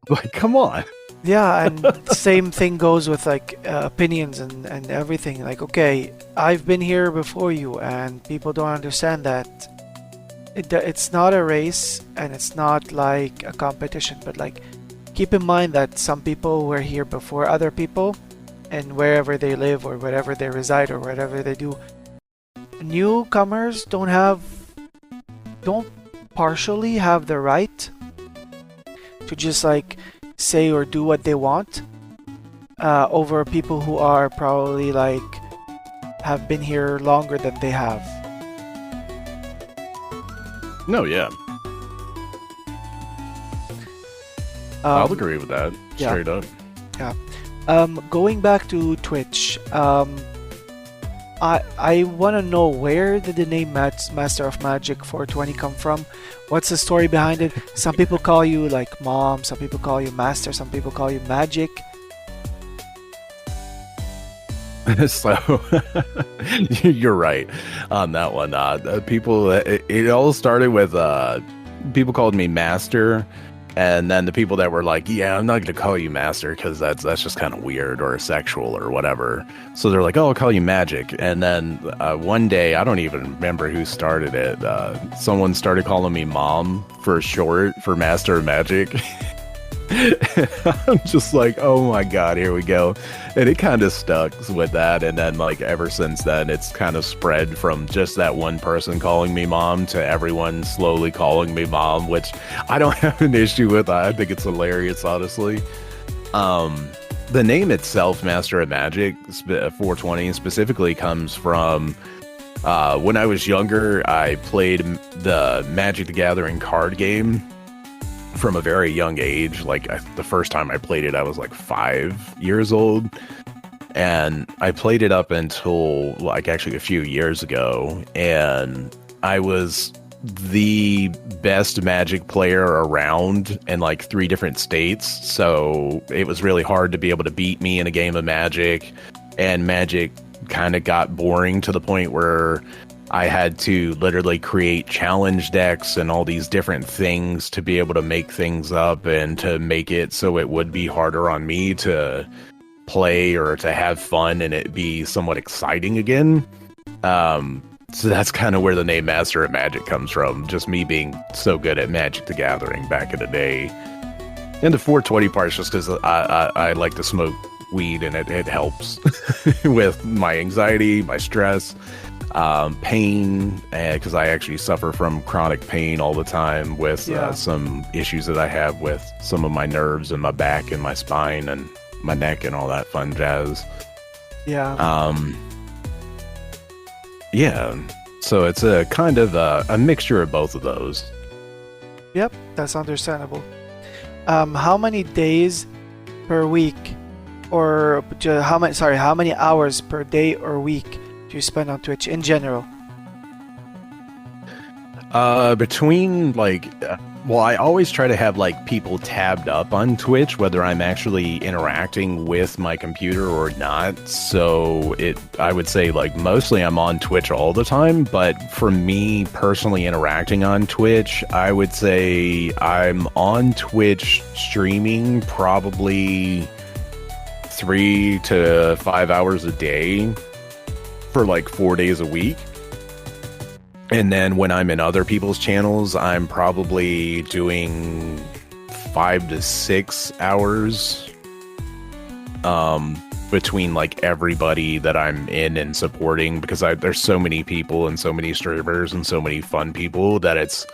Like, come on. Yeah, and same thing goes with like opinions and everything. Like, okay, I've been here before you, and people don't understand that it's not a race and it's not like a competition, but like keep in mind that some people were here before other people, and wherever they live or wherever they reside or whatever they do, newcomers don't partially have the right to just like say or do what they want over people who are probably like have been here longer than they have. No, yeah. I'll agree with that. Straight up. Yeah. Going back to Twitch, I want to know, where did the name Master of Magic 420 come from? What's the story behind it? Some people call you like Mom, some people call you Master, some people call you Magic. So you're right on that one. It all started with people called me Master. And then the people that were like, yeah, I'm not going to call you Master because that's just kind of weird or sexual or whatever. So they're like, oh, I'll call you Magic. And then one day, I don't even remember who started it. Someone started calling me Mom for short for Master of Magic. I'm just like, oh my God, here we go. And it kind of stuck with that. And then like ever since then, it's kind of spread from just that one person calling me Mom to everyone slowly calling me Mom, which I don't have an issue with. I think it's hilarious, honestly. The name itself, Master of Magic 420, specifically comes from when I was younger. I played the Magic the Gathering card game from a very young age. Like the first time I played it, I was like 5 years old, and I played it up until like actually a few years ago, and I was the best Magic player around in like 3 different states. So it was really hard to be able to beat me in a game of Magic, and Magic kind of got boring to the point where I had to literally create challenge decks and all these different things to be able to make things up and to make it so it would be harder on me to play or to have fun and it be somewhat exciting again. So that's kind of where the name Master of Magic comes from. Just me being so good at Magic the Gathering back in the day. And the 420 part's just because I like to smoke weed and it helps with my anxiety, my stress, pain, because I actually suffer from chronic pain all the time with some issues that I have with some of my nerves and my back and my spine and my neck and all that fun jazz. Yeah. Yeah, so it's a kind of a mixture of both of those. Yep, that's understandable. How many days per week, or how many hours per day or week do you spend on Twitch in general? Between I always try to have like people tabbed up on Twitch, whether I'm actually interacting with my computer or not. So I would say like mostly I'm on Twitch all the time, but for me personally interacting on Twitch, I would say I'm on Twitch streaming probably 3 to 5 hours a day for like 4 days a week. And then when I'm in other people's channels, I'm probably doing 5 to 6 hours between like everybody that I'm in and supporting, because there's so many people and so many streamers and so many fun people that it's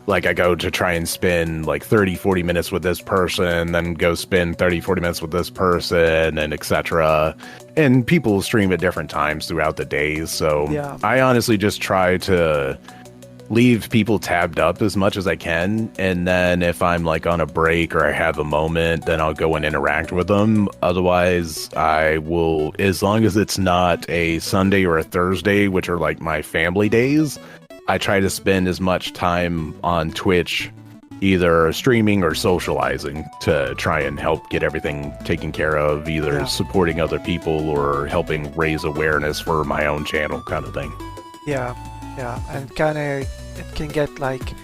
like I go to try and spend like 30-40 minutes with this person, then go spend 30-40 minutes with this person, and etc. And people stream at different times throughout the days, so I honestly just try to leave people tabbed up as much as I can, and then if I'm like on a break or I have a moment, then I'll go and interact with them. Otherwise, I will, as long as it's not a Sunday or a Thursday, which are like my family days, I try to spend as much time on Twitch either streaming or socializing to try and help get everything taken care of, either supporting other people or helping raise awareness for my own channel kind of thing. Yeah, and kind of it can get like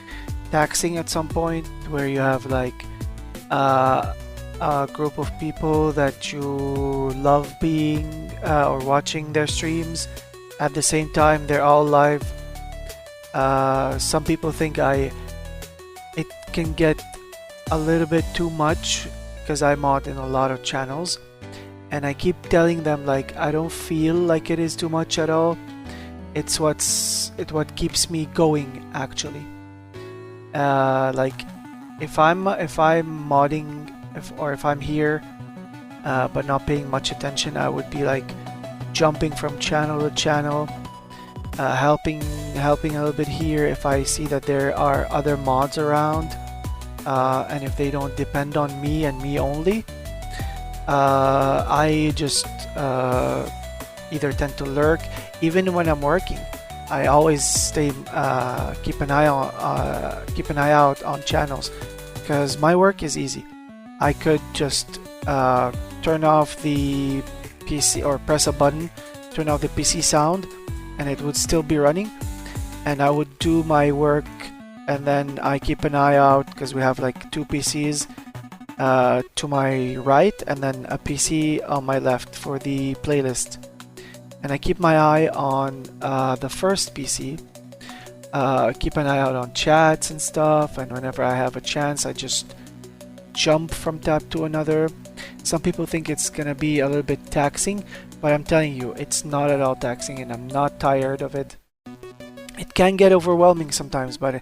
taxing at some point where you have like a group of people that you love being or watching their streams. At the same time, they're all live. Some people think it can get a little bit too much because I mod in a lot of channels, and I keep telling them like I don't feel like it is too much at all. It's what keeps me going actually. Like if I'm modding if I'm here but not paying much attention, I would be like jumping from channel to channel, helping a little bit here if I see that there are other mods around, and if they don't depend on me and me only, I just either tend to lurk. Even when I'm working, I always keep an eye out on channels, because my work is easy. I could just turn off the PC or press a button, turn off the PC sound, and it would still be running, and I would do my work, and then I keep an eye out because we have like 2 PCs to my right and then a PC on my left for the playlist, and I keep my eye on the first PC, keep an eye out on chats and stuff, and whenever I have a chance I just jump from tab to another. Some people think it's gonna be a little bit taxing, but I'm telling you, it's not at all taxing, and I'm not tired of it. It can get overwhelming sometimes, but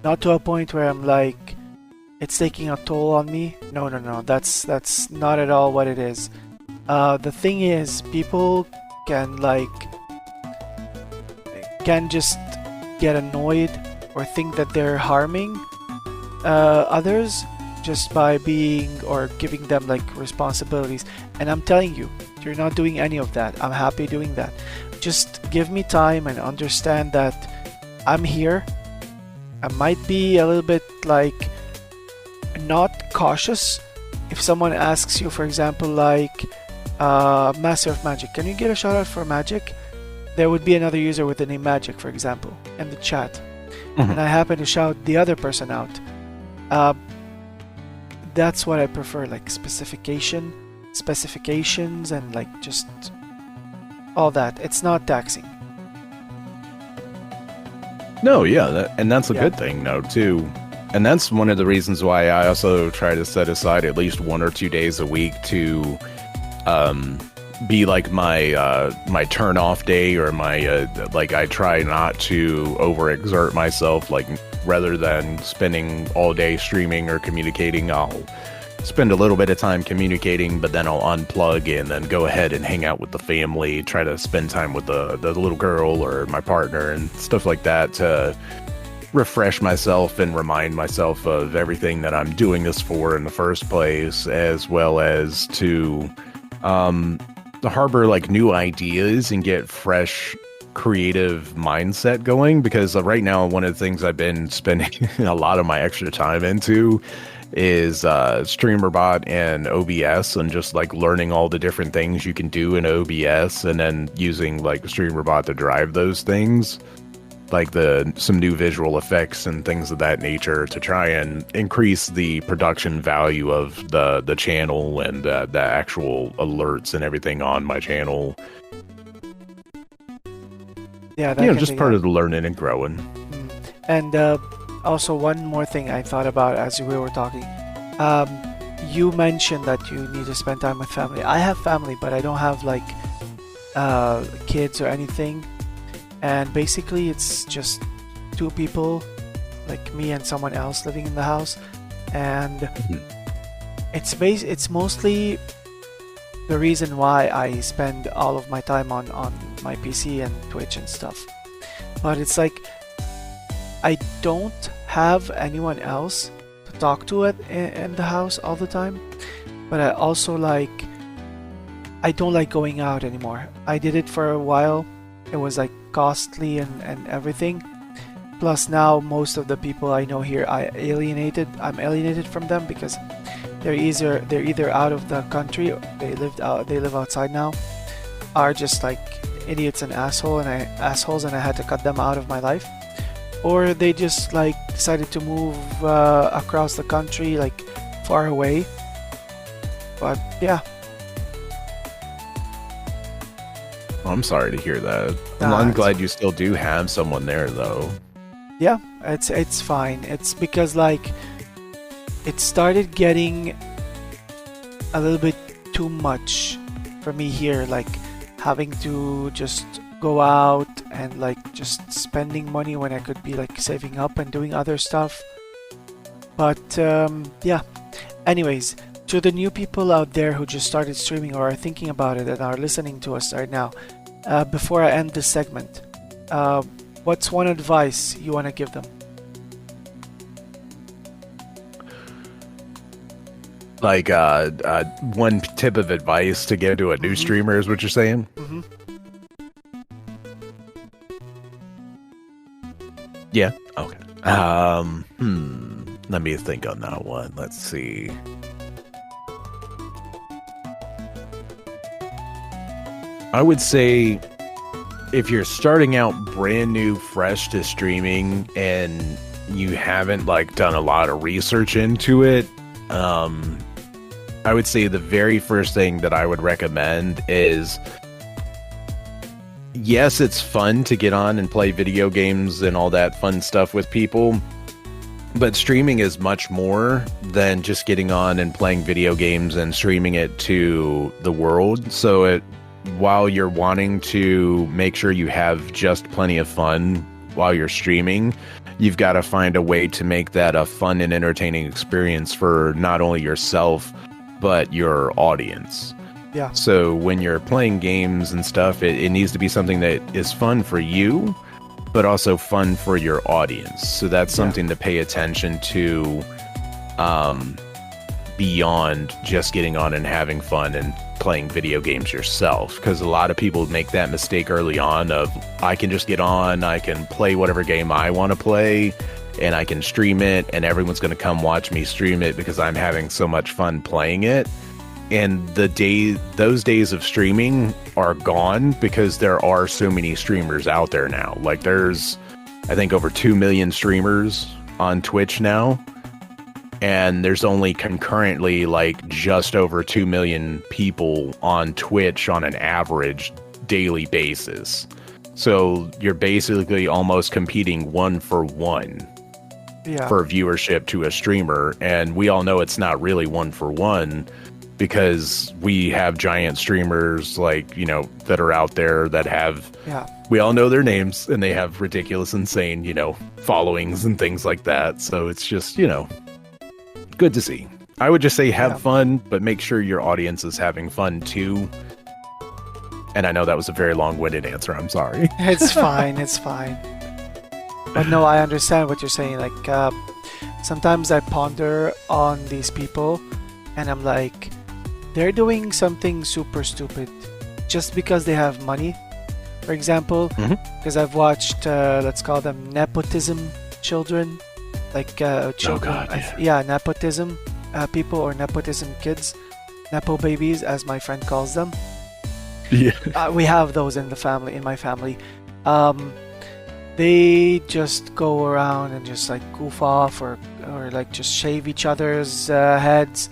not to a point where I'm like, it's taking a toll on me. No, that's not at all what it is. The thing is, people can just get annoyed or think that they're harming others just by being or giving them like responsibilities, and I'm telling you, you're not doing any of that. I'm happy doing that. Just give me time and understand that I'm here. I might be a little bit like not cautious. If someone asks you, for example, like Master of Magic, can you get a shout out for Magic? There would be another user with the name Magic, for example, in the chat, and I happen to shout the other person out. That's what I prefer, like specification. specifications and like just all that. It's not taxing. No, yeah, and that's a Yeah. good thing, though, too. And that's one of the reasons why I also try to set aside at least 1 or 2 days a week to be like my turn off day, or my like I try not to overexert myself. Like rather than spending all day streaming or communicating, I'll spend a little bit of time communicating, but then I'll unplug and then go ahead and hang out with the family, try to spend time with the little girl or my partner and stuff like that to refresh myself and remind myself of everything that I'm doing this for in the first place, as well as to harbor like new ideas and get fresh creative mindset going. Because right now, one of the things I've been spending a lot of my extra time into is StreamerBot and OBS, and just like learning all the different things you can do in OBS, and then using like StreamerBot to drive those things, like some new visual effects and things of that nature, to try and increase the production value of the channel and the actual alerts and everything on my channel. Yeah, that Just part of the learning and growing. And also, one more thing I thought about as we were talking. You mentioned that you need to spend time with family. I have family, but I don't have like kids or anything. And basically, it's just 2 people, like me and someone else living in the house. And it's mostly the reason why I spend all of my time on my PC and Twitch and stuff. But it's like I don't have anyone else to talk to in the house all the time. But I also I don't like going out anymore. I did it for a while. It was like costly and everything. Plus now most of the people I know here I'm alienated from them, because they're either out of the country, they live outside now, are just like idiots and assholes, and I had to cut them out of my life. Or they just like decided to move across the country, like far away. But yeah. I'm sorry to hear that. Nah, I'm glad you still do have someone there, though. Yeah, it's fine. It's because like it started getting a little bit too much for me here, like having to just go out and like just spending money when I could be like saving up and doing other stuff. But yeah. Anyways, to the new people out there who just started streaming or are thinking about it and are listening to us right now, before I end this segment, what's one advice you want to give them? Like one tip of advice to give to a new streamer is what you're saying? Mm-hmm. Yeah. Okay. Let me think on that one. Let's see. I would say if you're starting out brand new, fresh to streaming, and you haven't like done a lot of research into it, I would say the very first thing that I would recommend is, yes, it's fun to get on and play video games and all that fun stuff with people, but streaming is much more than just getting on and playing video games and streaming it to the world. So while you're wanting to make sure you have just plenty of fun while you're streaming, you've got to find a way to make that a fun and entertaining experience for not only yourself, but your audience. Yeah. So when you're playing games and stuff, it needs to be something that is fun for you, but also fun for your audience. So that's something to pay attention to, beyond just getting on and having fun and playing video games yourself. Because a lot of people make that mistake early on of, I can just get on, I can play whatever game I want to play, and I can stream it, and everyone's going to come watch me stream it because I'm having so much fun playing it. And those days of streaming are gone, because there are so many streamers out there now. Like there's, I think, over 2 million streamers on Twitch now. and there's only concurrently like just over 2 million people on Twitch on an average daily basis. So you're basically almost competing 1-for-1 for viewership to a streamer. And we all know it's not really 1-for-1 because we have giant streamers like, you know, that are out there that have, we all know their names and they have ridiculous, insane, you know, followings and things like that. So it's just, you know, good to see. I would just say have fun, but make sure your audience is having fun too. And I know that was a very long-winded answer. I'm sorry. It's fine. It's fine. But no, I understand what you're saying. Like, sometimes I ponder on these people and I'm like, they're doing something super stupid just because they have money. For example, because I've watched, let's call them nepotism children. Like children, oh God, nepotism people or nepotism kids, nepo babies, as my friend calls them. Yeah, we have those in the family, in my family. They just go around and just like goof off, or like just shave each other's heads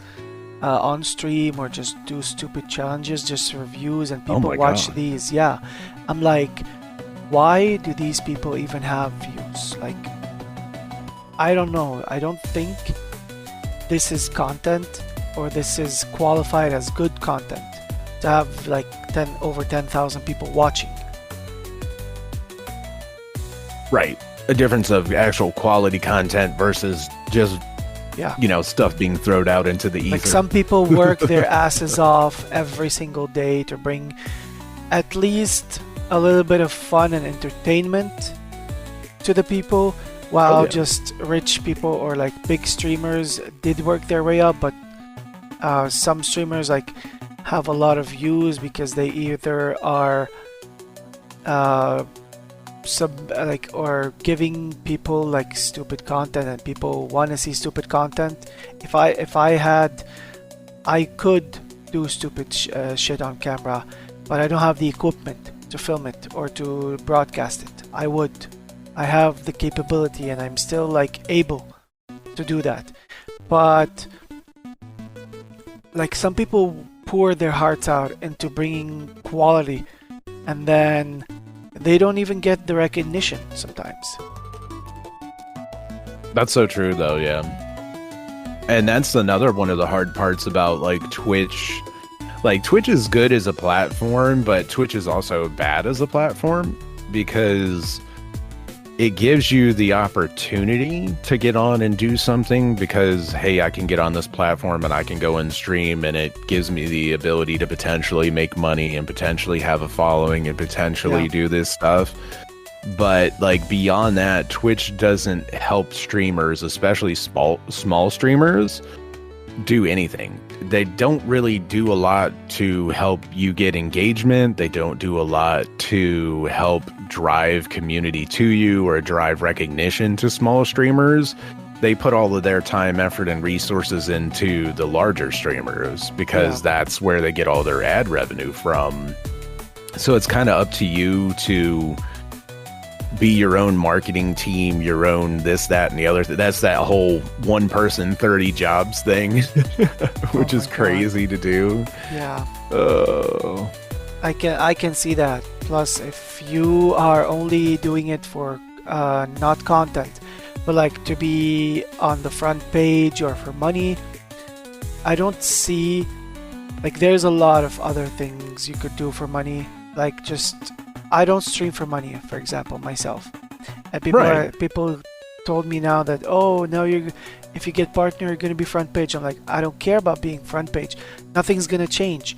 on stream, or just do stupid challenges just for views, and people watch these. Yeah, I'm like, why do these people even have views? Like, I don't know. I don't think this is content, or this is qualified as good content to have like over 10,000 people watching. Right. A difference of actual quality content versus just, you know, stuff being thrown out into the ether. Like, some people work their asses off every single day to bring at least a little bit of fun and entertainment to the people. While just rich people or like big streamers did work their way up, but some streamers like have a lot of views because they either are or giving people like stupid content, and people want to see stupid content. If I could do stupid shit on camera, but I don't have the equipment to film it or to broadcast it. I have the capability, and I'm still like able to do that. But like, some people pour their hearts out into bringing quality, and then they don't even get the recognition sometimes. That's so true though, yeah. And that's another one of the hard parts about like Twitch. Like, Twitch is good as a platform, but Twitch is also bad as a platform because it gives you the opportunity to get on and do something because, hey, I can get on this platform and I can go and stream, and it gives me the ability to potentially make money and potentially have a following and potentially do this stuff. But like, beyond that, Twitch doesn't help streamers, especially small streamers, do anything. They don't really do a lot to help you get engagement. They don't do a lot to help drive community to you or drive recognition to small streamers. They put all of their time, effort, and resources into the larger streamers because that's where they get all their ad revenue from. So it's kind of up to you to be your own marketing team, your own this, that, and the other. That's that whole 1 person, 30 jobs thing, which is crazy to do. Yeah. I can see that. Plus, if you are only doing it for not content, but like to be on the front page or for money, I don't see, like, there's a lot of other things you could do for money. Like, just, I don't stream for money, for example, myself. And people told me now that, oh, now if you get partner, you're going to be front page. I'm like, I don't care about being front page. Nothing's going to change.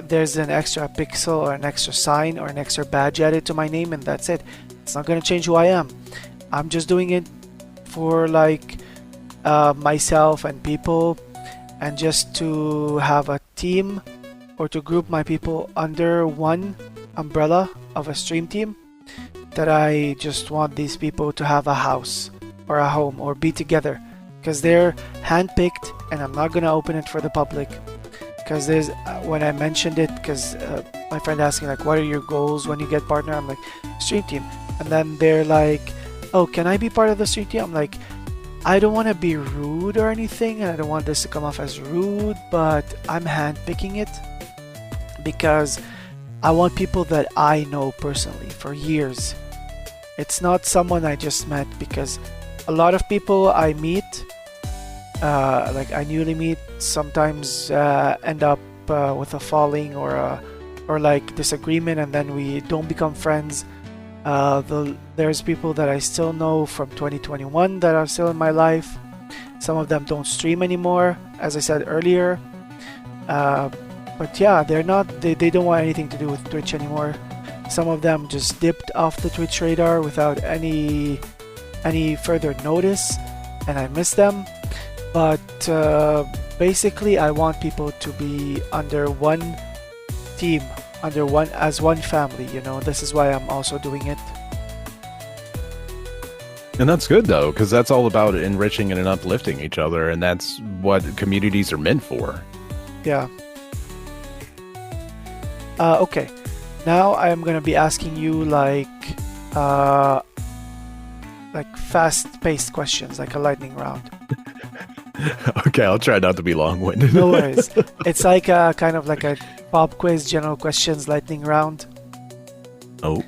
There's an extra pixel or an extra sign or an extra badge added to my name, and that's it. It's not going to change who I am. I'm just doing it for like myself and people, and just to have a team or to group my people under one umbrella of a stream team, that I just want these people to have a house or a home or be together, because they're handpicked, and I'm not gonna open it for the public. Because there's when I mentioned it, because my friend asked me like, what are your goals when you get partner? I'm like, stream team. And then they're like, oh, can I be part of the stream team? I'm like, I don't want to be rude or anything, and I don't want this to come off as rude, but I'm handpicking it because I want people that I know personally for years. It's not someone I just met, because a lot of people I meet, like I newly meet, sometimes end up with a falling or like disagreement, and then we don't become friends. There's people that I still know from 2021 that are still in my life. Some of them don't stream anymore, as I said earlier. But yeah, they don't want anything to do with Twitch anymore. Some of them just dipped off the Twitch radar without any further notice, and I miss them. But basically, I want people to be under one team, as one family. This is why I'm also doing it. And that's good, though, because that's all about enriching and uplifting each other, and that's what communities are meant for. Yeah. Okay. Now I'm gonna be asking you like fast-paced questions, like a lightning round. Okay, I'll try not to be long-winded. No worries. It's like kind of like a pop quiz, general questions, lightning round. Oh.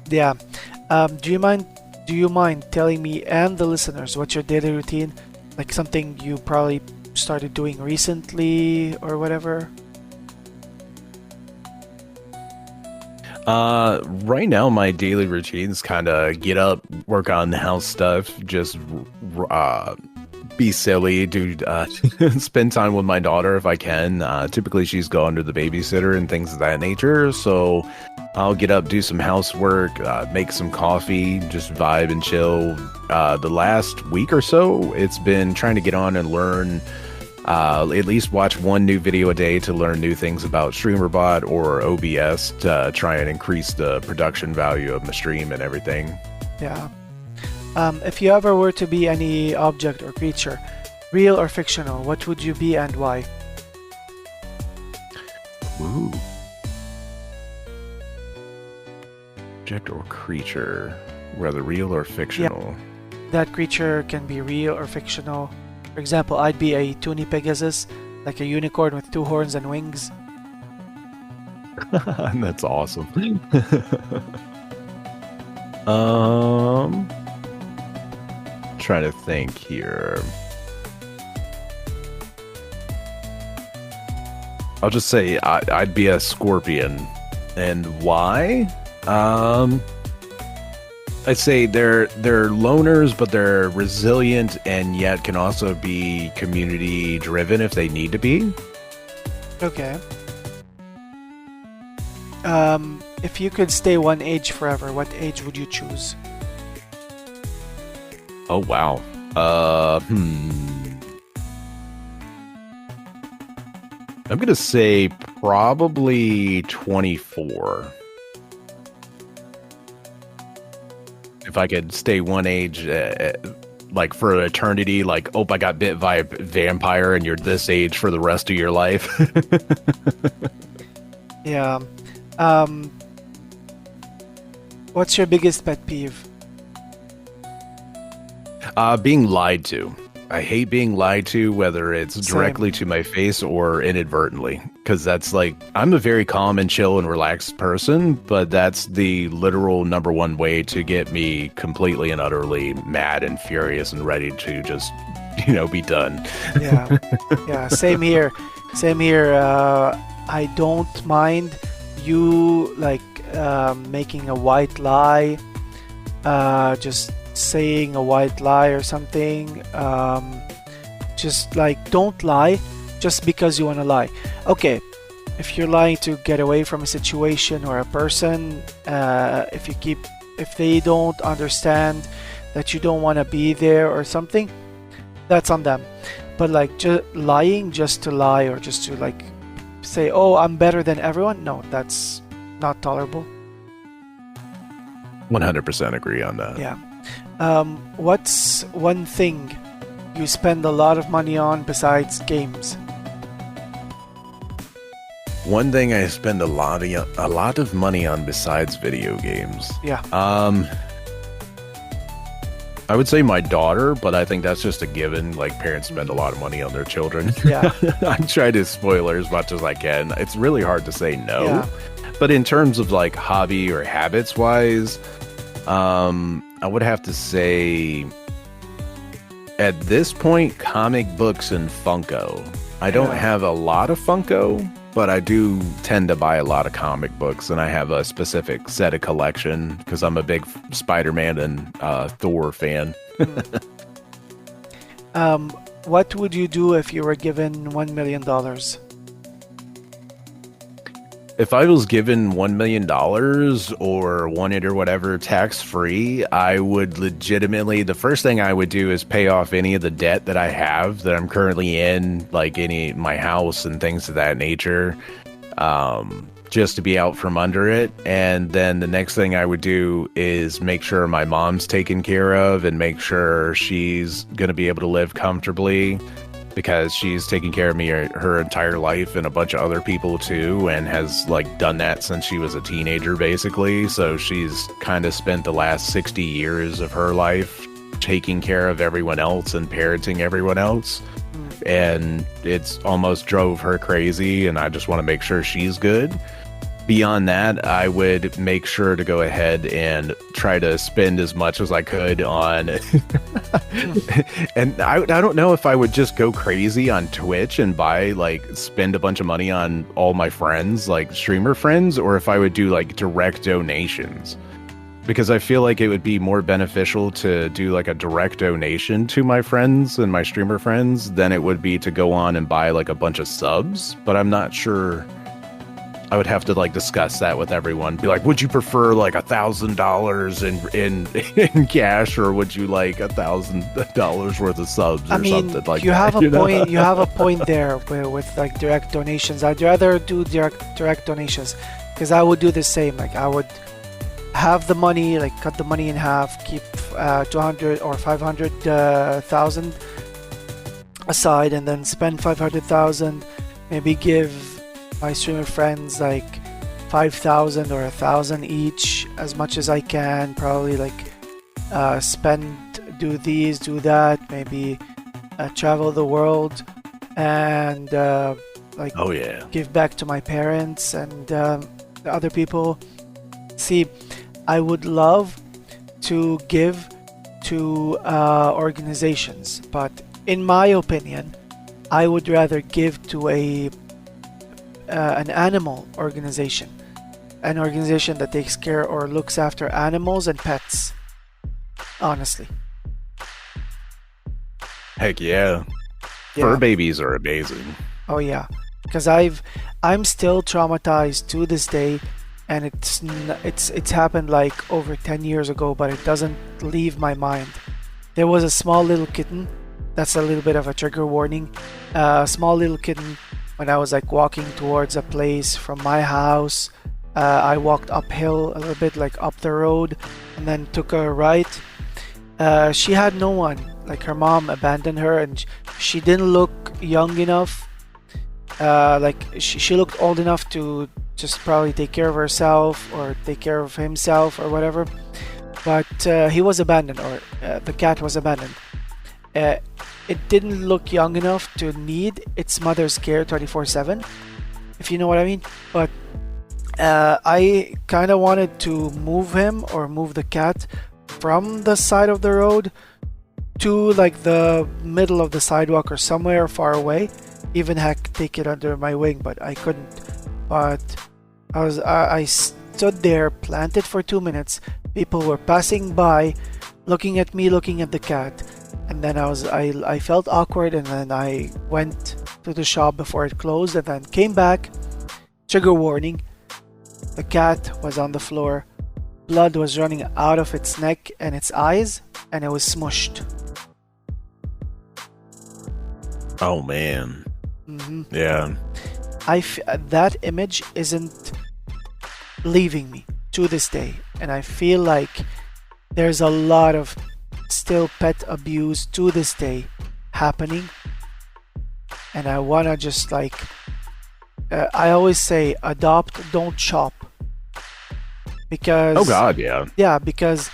Yeah. Do you mind telling me and the listeners what's your daily routine? Like something you probably started doing recently or whatever? Right now my daily routines kind of get up, work on the house stuff, just be silly, spend time with my daughter if I can. Typically she's go under the babysitter and things of that nature, so I'll get up, do some housework, make some coffee, just vibe and chill. The last week or so, it's been trying to get on and learn, at least watch one new video a day to learn new things about StreamerBot or OBS to try and increase the production value of my stream and everything. Yeah. If you ever were to be any object or creature, real or fictional, what would you be and why? Ooh. Object or creature, whether real or fictional. Yeah. That creature can be real or fictional. For example, I'd be a Toonie Pegasus, like a unicorn with 2 horns and wings. That's awesome. Trying to think here. I'll just say I'd be a scorpion. And why? I'd say they're loners, but they're resilient and yet can also be community driven if they need to be. Okay. If you could stay one age forever, what age would you choose? Oh wow. I'm gonna say probably 24. If I could stay one age, like for eternity, like, oh, I got bit by a vampire and you're this age for the rest of your life. Yeah. What's your biggest pet peeve? Being lied to. I hate being lied to, whether it's directly to my face or inadvertently, because that's like, I'm a very calm and chill and relaxed person, but that's the literal number one way to get me completely and utterly mad and furious and ready to just, be done. Yeah. Yeah. Same here. I don't mind you making a white lie, just saying a white lie or something. Just don't lie just because you want to lie. Okay, if you're lying to get away from a situation or a person, if they don't understand that you don't want to be there or something, that's on them. But just lying just to lie, or just to say, oh, I'm better than everyone, no, that's not tolerable. 100% agree on that. Yeah. What's one thing you spend a lot of money on besides games? One thing I spend a lot of money on besides video games. Yeah. I would say my daughter, but I think that's just a given. Like, parents spend a lot of money on their children. Yeah. I try to spoil her as much as I can. It's really hard to say no. Yeah. But in terms of like hobby or habits wise, I would have to say at this point, comic books and Funko. I don't have a lot of Funko, but I do tend to buy a lot of comic books, and I have a specific set of collection because I'm a big Spider-Man and Thor fan. What would you do if you were given $1 million? If I was given $1 million or wanted or whatever tax-free, I would legitimately, the first thing I would do is pay off any of the debt that I have that I'm currently in, like my house and things of that nature, just to be out from under it. And then the next thing I would do is make sure my mom's taken care of and make sure she's going to be able to live comfortably, because she's taken care of me her entire life, and a bunch of other people too, and has like done that since she was a teenager basically. So she's kind of spent the last 60 years of her life taking care of everyone else and parenting everyone else, and it's almost drove her crazy, and I just want to make sure she's good. Beyond that, I would make sure to go ahead and try to spend as much as I could on and I don't know if I would just go crazy on Twitch and spend a bunch of money on all my friends, like streamer friends, or if I would do like direct donations, because I feel like it would be more beneficial to do like a direct donation to my friends and my streamer friends than it would be to go on and buy like a bunch of subs. But I'm not sure. I would have to like discuss that with everyone. Be like, would you prefer like $1,000 in cash, or would you like $1,000 worth of subs or something like you that? Have a point. You have a point there with like direct donations. I'd rather do direct donations, because I would do the same. Like, I would have the money, like cut the money in half, keep 200 or 500,000 aside, and then spend 500,000. Maybe give my streamer friends like 5,000 or 1,000 each, as much as I can. Probably like do these, do that, maybe travel the world, and give back to my parents and the other people. See, I would love to give to organizations, but in my opinion, I would rather give to an animal organization, an organization that takes care or looks after animals and pets. Honestly. Heck yeah. Fur babies are amazing. Oh yeah, because I'm still traumatized to this day, and it's happened like over 10 years ago, but it doesn't leave my mind. There was a small little kitten. That's a little bit of a trigger warning. A small little kitten. When I was like walking towards a place from my house, I walked uphill a little bit, like up the road, and then took a right. She had no one. Like, her mom abandoned her, and she didn't look young enough. Like, she looked old enough to just probably take care of herself or take care of himself or whatever. But he was abandoned, or the cat was abandoned. It didn't look young enough to need its mother's care 24/7, if you know what I mean. But I kind of wanted to move him, or move the cat, from the side of the road to like the middle of the sidewalk or somewhere far away. Even take it under my wing, but I couldn't. But I stood there planted for 2 minutes. People were passing by, looking at me, looking at the cat. And then I felt awkward, and then I went to the shop before it closed, and then came back. Trigger warning. The cat was on the floor. Blood was running out of its neck and its eyes, and it was smushed. Oh man. Yeah. That image isn't leaving me to this day, and I feel like there's a lot of still pet abuse to this day happening, and I wanna just like I always say, adopt, don't shop, because oh god, yeah, because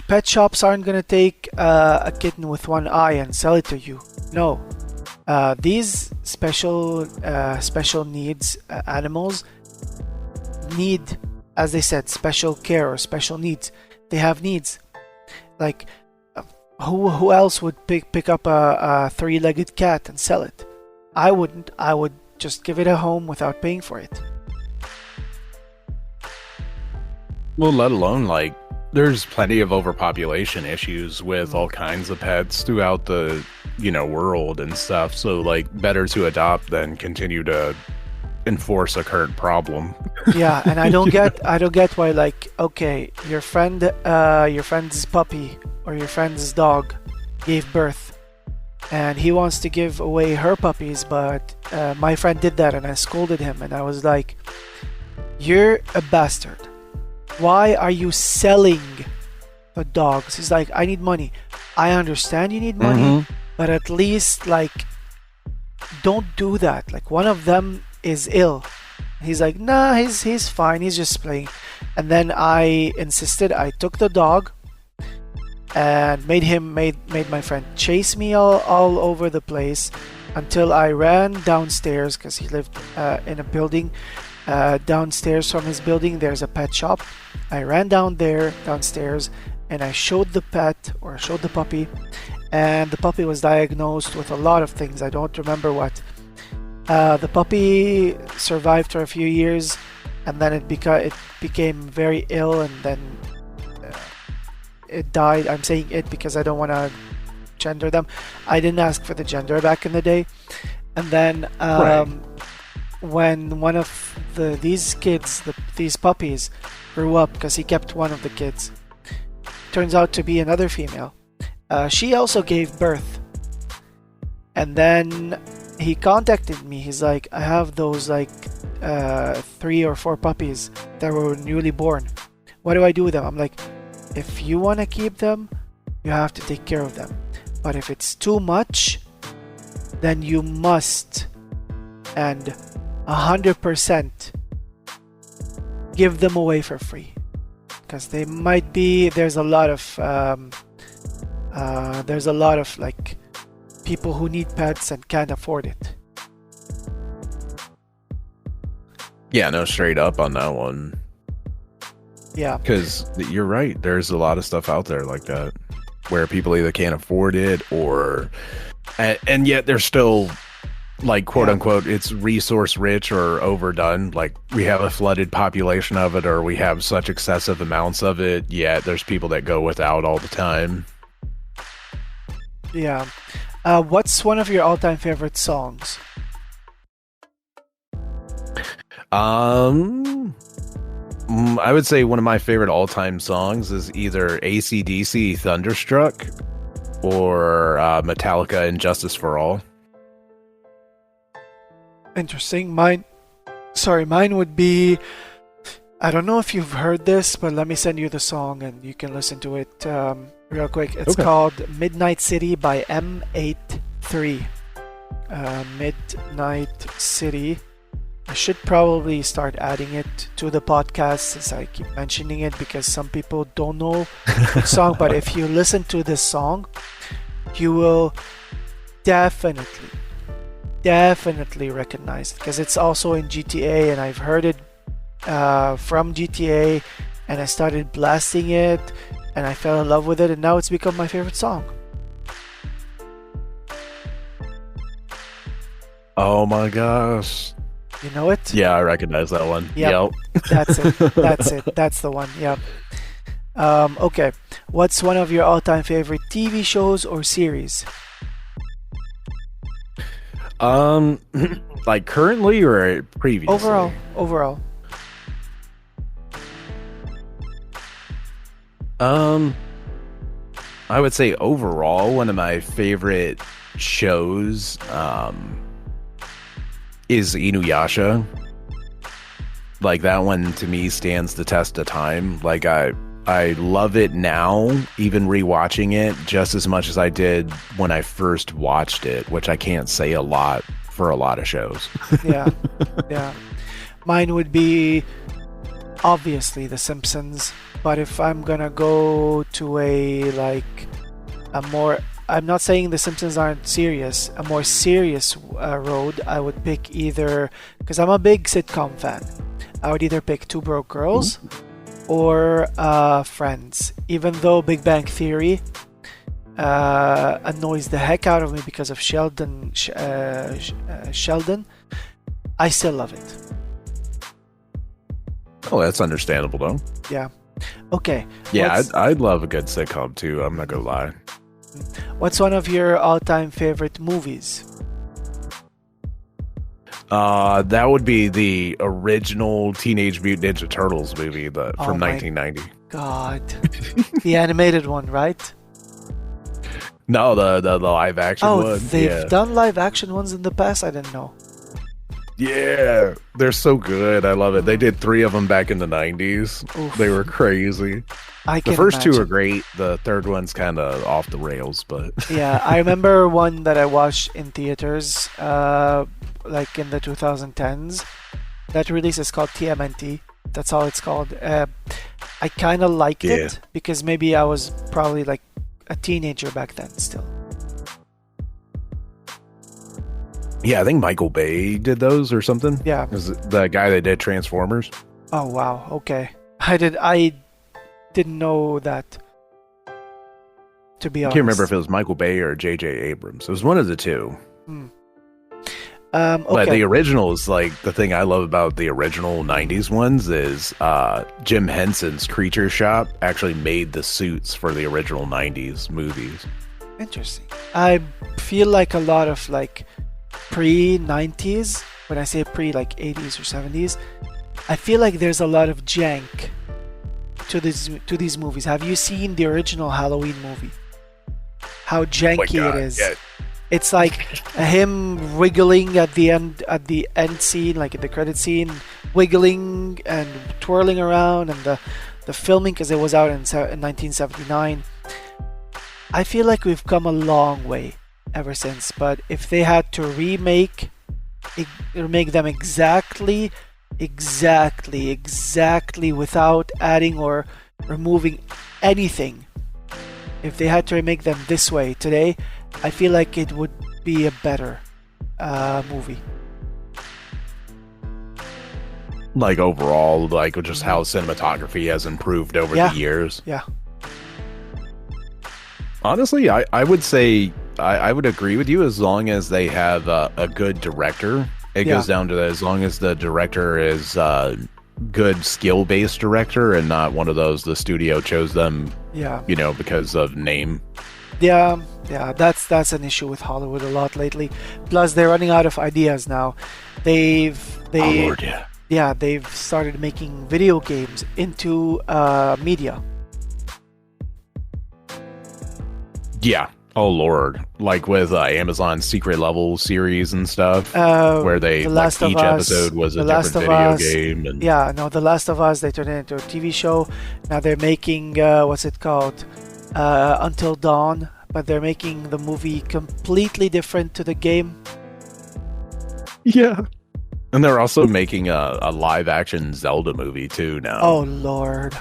pet shops aren't gonna take a kitten with one eye and sell it to you. No. These special needs animals need, as they said, special care or special needs. They have needs. Like, who else would pick up a three-legged cat and sell it? I wouldn't. I would just give it a home without paying for it. Well, let alone, like, there's plenty of overpopulation issues with all kinds of pets throughout the, world and stuff. So, like, better to adopt than continue to enforce a current problem. Yeah, and I don't get why, like, okay, your friend's puppy or your friend's dog gave birth, and he wants to give away her puppies, but my friend did that, and I scolded him, and I was like, "You're a bastard. Why are you selling the dogs?" He's like, "I need money." I understand you need money, but at least, like, don't do that. Like, one of them is ill. He's like, "Nah, he's fine. He's just playing." And then I insisted. I took the dog and made my friend chase me all over the place until I ran downstairs, because he lived in a building. Downstairs from his building, there's a pet shop. I ran downstairs, and I showed the puppy, and the puppy was diagnosed with a lot of things. I don't remember what. The puppy survived for a few years, and then it became very ill, and then it died. I'm saying it because I don't want to gender them. I didn't ask for the gender back in the day. And then when one of these puppies grew up, because he kept one of the kids, turns out to be another female. She also gave birth, and then he contacted me. He's like, "I have those 3 or 4 puppies that were newly born. What do I do with them?" I'm like, "If you want to keep them, you have to take care of them. But if it's too much, then you must, and 100%, give them away for free, because they might be. There's a lot of like people who need pets and can't afford it." Yeah, no, straight up on that one. Yeah, because you're right. There's a lot of stuff out there like that where people either can't afford it and yet they're still, like, quote unquote, it's resource rich or overdone. Like, we have a flooded population of it, or we have such excessive amounts of it, yet there's people that go without all the time. Yeah. What's one of your all-time favorite songs? I would say one of my favorite all-time songs is either AC/DC Thunderstruck or Metallica and Justice for All. Interesting. Mine would be, I don't know if you've heard this, but let me send you the song and you can listen to it real quick. It's called Midnight City by M83. Midnight City. I should probably start adding it to the podcast, since I keep mentioning it, because some people don't know the song. But if you listen to this song, you will definitely recognize it, because it's also in GTA, and I've heard it from GTA, and I started blasting it, and I fell in love with it, and now it's become my favorite song. Oh my gosh. You know it? Yeah, I recognize that one. Yep. That's it. That's the one. Yep. Okay. What's one of your all-time favorite TV shows or series? Like currently or previously? Overall. I would say overall, one of my favorite shows, is Inuyasha. Like, that one to me stands the test of time. Like, I love it now, even rewatching it, just as much as I did when I first watched it, which I can't say a lot for a lot of shows. Yeah. Mine would be obviously The Simpsons, but if I'm gonna go to a more, I'm not saying The Simpsons aren't serious, a more serious road, I would pick either, because I'm a big sitcom fan, I would either pick Two Broke Girls or Friends, even though Big Bang Theory annoys the heck out of me because of Sheldon, I still love it. Oh, that's understandable, though. Yeah. Okay. Yeah, I'd love a good sitcom, too. I'm not going to lie. What's one of your all-time favorite movies? That would be the original Teenage Mutant Ninja Turtles movie from 1990. God. The animated one, right? No, the live action one. Oh, they've done live action ones in the past? I didn't know. Yeah, they're so good. I love it. They did 3 of them back in the 90s. Oof. They were crazy. The first 2 are great. The third one's kind of off the rails, but... Yeah, I remember one that I watched in theaters, like in the 2010s. That release is called TMNT. That's all it's called. I kind of liked it because maybe I was probably like a teenager back then still. Yeah, I think Michael Bay did those or something. Yeah. Is the guy that did Transformers. Oh, wow. Okay. I didn't know that, to be honest. I can't remember if it was Michael Bay or J.J. Abrams. It was one of the two. Okay. But the originals, like, the thing I love about the original 90s ones is Jim Henson's Creature Shop actually made the suits for the original 90s movies. Interesting. I feel like a lot of, like, pre-90s, when I say pre, like 80s or 70s, I feel like there's a lot of jank to these movies. Have you seen the original Halloween movie? How janky it is. Yeah. It's like him wiggling at the end scene, like in the credit scene, wiggling and twirling around, and the filming, because it was out in 1979. I feel like we've come a long way ever since, but if they had to remake them exactly without adding or removing anything, if they had to remake them this way today, I feel like it would be a better movie. Like overall, like just how cinematography has improved over the years. Yeah. Honestly, I would say I would agree with you as long as they have a good director. It goes down to that, as long as the director is good skill-based director and not one of those the studio chose them, because of name. Yeah, that's an issue with Hollywood a lot lately. Plus, they're running out of ideas now. They've started making video games into media. Yeah. Oh Lord! Like with Amazon's Secret Level series and stuff, where they each episode was a different video game. And... The Last of Us, they turned it into a TV show. Now they're making what's it called, Until Dawn, but they're making the movie completely different to the game. Yeah, and they're also making a live-action Zelda movie too now. Oh Lord!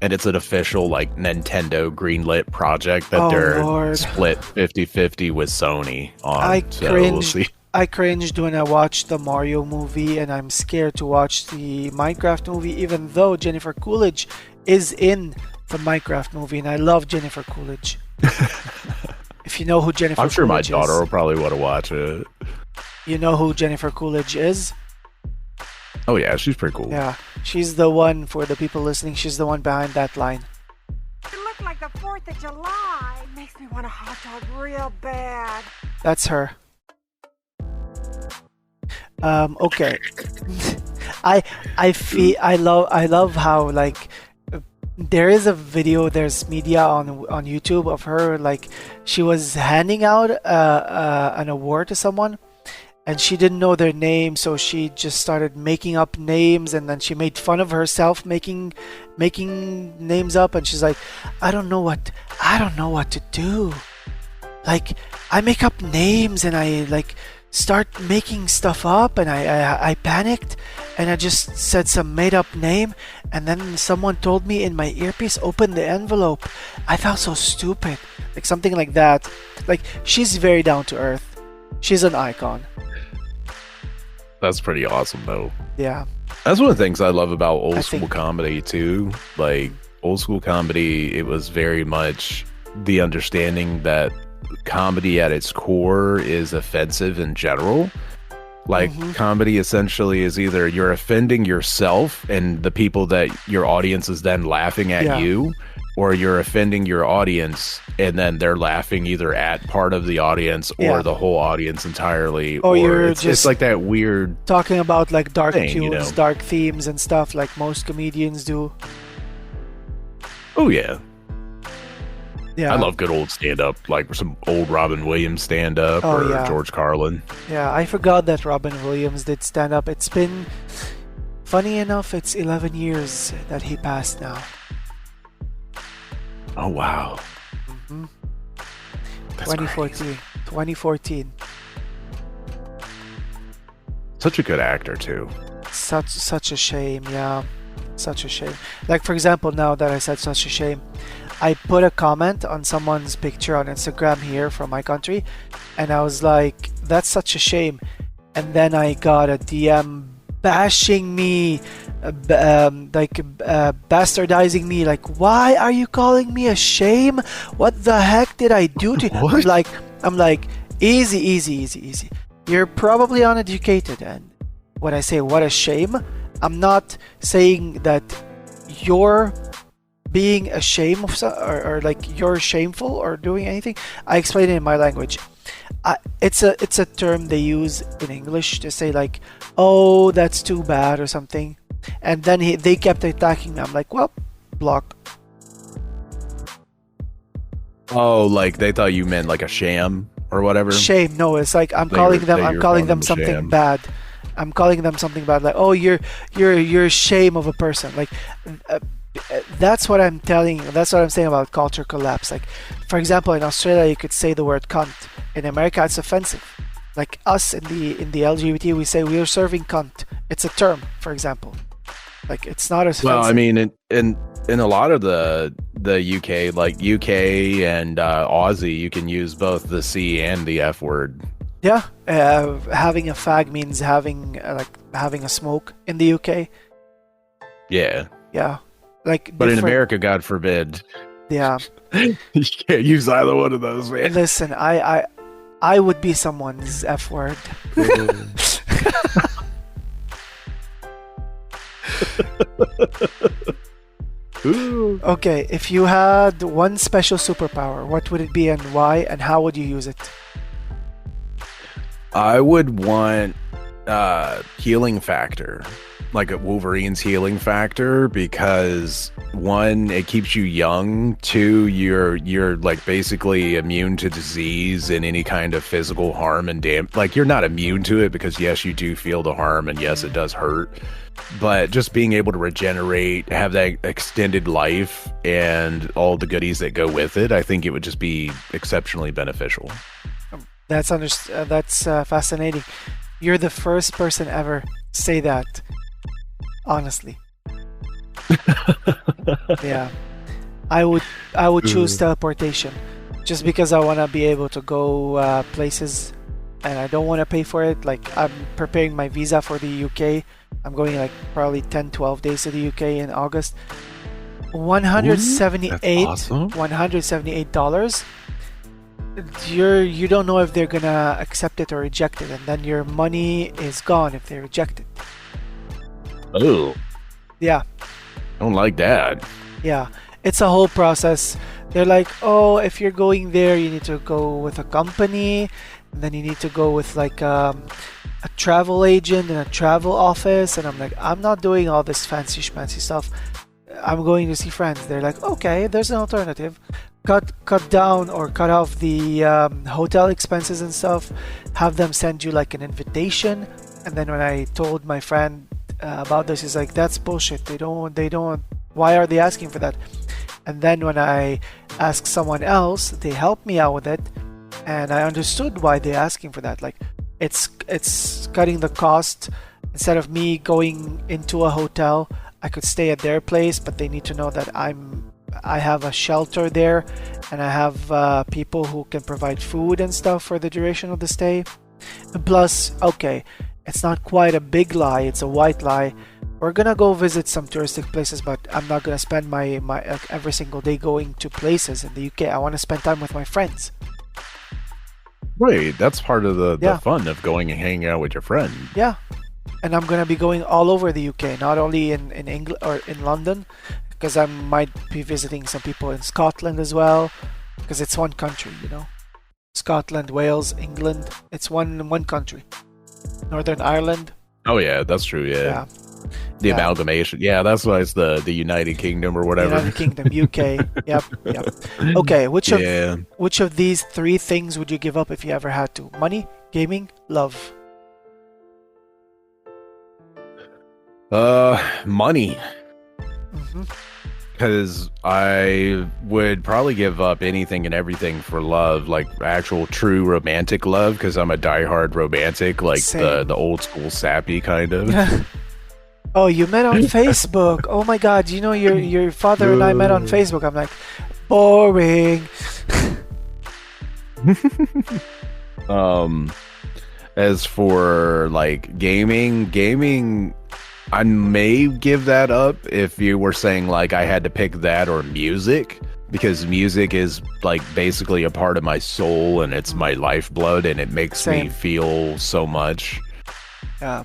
And it's an official, like, Nintendo greenlit project that they're split 50-50 with Sony on. I cringed when I watched the Mario movie, and I'm scared to watch the Minecraft movie, even though Jennifer Coolidge is in the Minecraft movie, and I love Jennifer Coolidge. If you know who Jennifer Coolidge is... I'm sure my daughter will probably want to watch it. You know who Jennifer Coolidge is? Oh yeah, she's pretty cool. Yeah, she's the one, for the people listening, she's the one behind that line. It looked like the 4th of July. Makes me want a hot dog real bad. That's her. Okay. I love how, like, there is a video, there's media on YouTube of her, like, she was handing out an award to someone, and she didn't know their name, so she just started making up names, and then she made fun of herself making names up, and she's like, I don't know what to do. Like, I make up names and I like start making stuff up, and I panicked, and I just said some made up name, and then someone told me in my earpiece, open the envelope. I felt so stupid. Like something like that. Like, she's very down to earth. She's an icon. That's pretty awesome, though. Yeah. That's one of the things I love about old I school think- comedy, too. Like, old school comedy, it was very much the understanding that comedy at its core is offensive in general. Like, comedy essentially is either you're offending yourself and the people that your audience is then laughing at you, or you're offending your audience and then they're laughing either at part of the audience or the whole audience entirely. Or you're it's just like that weird talking about like dark thing, tunes, you know? dark themes and stuff like most comedians do. Oh yeah. Yeah. I love good old stand-up, like some old Robin Williams stand-up or George Carlin. Yeah, I forgot that Robin Williams did stand up. It's been, funny enough, it's 11 years that he passed now. Oh wow. 2014. 2014. Such a good actor too. Such a shame, yeah. Such a shame. Like, for example, now that I said such a shame, I put a comment on someone's picture on Instagram here from my country, and I was like, that's such a shame. And then I got a DM bashing me, bastardizing me, like, why are you calling me a shame? What the heck did I do to you? I'm like, easy. You're probably uneducated, and when I say what a shame, I'm not saying that you're being ashamed of or like you're shameful or doing anything. I explain it in my language. It's a term they use in English to say like, oh, that's too bad or something, and then they kept attacking me. I'm like, well, block. Oh, like they thought you meant like a sham or whatever. Shame? No, it's like I'm They calling were- them. they I'm were calling calling them them something sham. bad. I'm calling them something bad. Like, oh, you're a shame of a person. Like, that's what I'm telling. That's what I'm saying about culture collapse. Like, for example, in Australia, you could say the word cunt. In America, it's offensive. Like us in the LGBT, we say we are serving cunt. It's a term, for example. Like, it's not as offensive. Well, I mean, in a lot of the UK, like UK and Aussie, you can use both the C and the F word. Yeah, having a fag means having a smoke in the UK. Yeah, Yeah, like. but in different- America, God forbid, yeah. you can't use either one of those, man. Listen, I would be someone's F word. Ooh. Okay, if you had one special superpower, what would it be and why, and how would you use it? I would want healing factor, like a Wolverine's healing factor, because one, it keeps you young. Two, you're like basically immune to disease and any kind of physical harm and like you're not immune to it because yes, you do feel the harm and yes, it does hurt. But just being able to regenerate, have that extended life and all the goodies that go with it, I think it would just be exceptionally beneficial. That's fascinating. You're the first person ever to say that. Honestly. Yeah. I would choose teleportation just because I want to be able to go places and I don't want to pay for it. Like, I'm preparing my visa for the UK. I'm going like probably 10-12 days to the UK in August. $178 That's awesome. $178. You don't know if they're gonna accept it or reject it, and then your money is gone if they reject it. Oh, Yeah. I don't like that. Yeah, it's a whole process. They're like, oh, if you're going there, you need to go with a company, and then you need to go with like a travel agent and a travel office. And I'm like, I'm not doing all this fancy schmancy stuff. I'm going to see friends. They're like, okay, there's an alternative. Cut down or cut off the hotel expenses and stuff. Have them send you like an invitation. And then when I told my friend about this, he's like, that's bullshit. They don't. Why are they asking for that? And then when I asked someone else, they helped me out with it, and I understood why they're asking for that. Like, it's cutting the cost. Instead of me going into a hotel, I could stay at their place, but they need to know that I have a shelter there, and I have people who can provide food and stuff for the duration of the stay. And plus, okay, it's not quite a big lie, it's a white lie. We're gonna go visit some touristic places, but I'm not gonna spend my like, every single day going to places in the UK. I want to spend time with my friends. Right, that's part of the Yeah. fun of going and hanging out with your friend. Yeah, and I'm gonna be going all over the UK, not only in England or in London, because I might be visiting some people in Scotland as well, because it's one country, you know. Scotland, Wales, England, it's one country. Northern Ireland, Oh yeah, that's true. Yeah, yeah. the yeah. amalgamation. Yeah, that's why it's the United Kingdom or whatever. United Kingdom, UK. Yep, yep. Okay, which of Yeah. which of these three things would you give up if you ever had to? Money, gaming, love. Money. Hmm. Because I would probably give up anything and everything for love, like actual true romantic love, because I'm a diehard romantic, like Same. the old school sappy kind of. Oh, you met on Facebook. Oh my God, you know your father and I met on Facebook. I'm like, boring. As for like gaming, I may give that up if you were saying like I had to pick that or music, because music is like basically a part of my soul and it's my lifeblood and it makes me Same. feel so much. Yeah.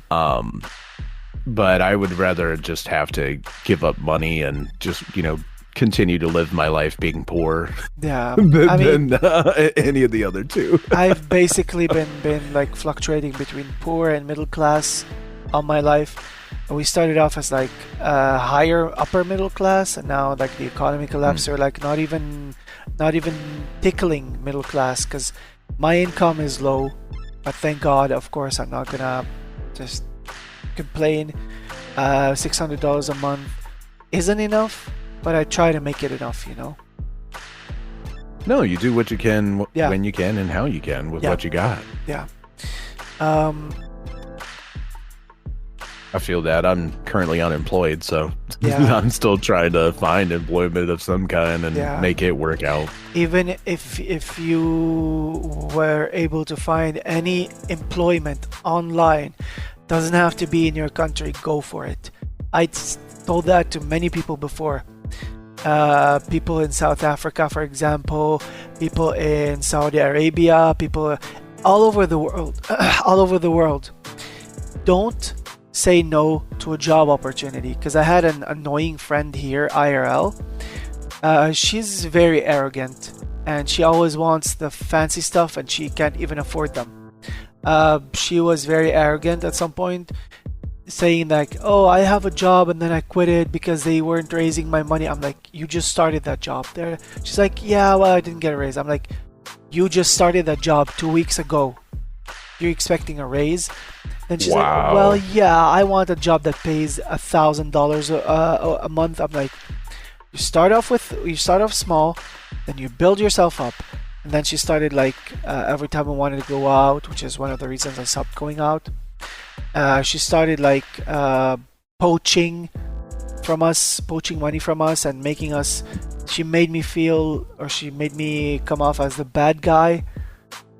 But I would rather just have to give up money and just, continue to live my life being poor Yeah. than, I mean, any of the other two. I've basically been like fluctuating between poor and middle class all my life. We started off as like higher upper middle class, and now like the economy collapsed. We're like not even tickling middle class because my income is low. But thank God, of course, I'm not gonna just complain. $600 a month isn't enough, but I try to make it enough, you know. No, you do what you can Yeah. when you can and how you can with Yeah. what you got. Yeah. I feel that I'm currently unemployed, so Yeah. I'm still trying to find employment of some kind and Yeah. make it work out. Even if you were able to find any employment online, doesn't have to be in your country, go for it. Told that to many people before. People in South Africa, for example, people in Saudi Arabia, people all over the world, all over the world. Don't say no to a job opportunity, because I had an annoying friend here, IRL. She's very arrogant and she always wants the fancy stuff and she can't even afford them. She was very arrogant at some point, saying like, oh, I have a job and then I quit it because they weren't raising my money. I'm like, you just started that job there. She's like, yeah, well, I didn't get a raise. I'm like, you just started that job 2 weeks ago. You're expecting a raise? Then she's like, Wow. well, yeah, I want a job that pays $1,000 a month. I'm like, you start off small, then you build yourself up. And then she started like, every time I wanted to go out, which is one of the reasons I stopped going out, she started like poaching money from us and making us. She made me come off as the bad guy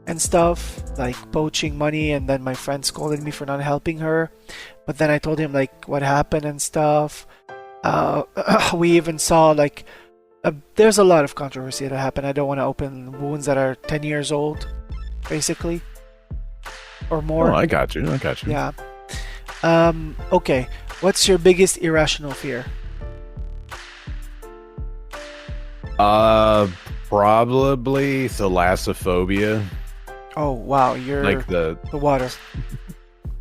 and stuff, like poaching money. And then my friend scolded me for not helping her, but then I told him like what happened and stuff. We even saw like there's a lot of controversy that happened. I don't want to open wounds that are 10 years old, basically, or more. Oh, I got you. Yeah. Okay. What's your biggest irrational fear? Probably thalassophobia. Oh wow, you're Like the water.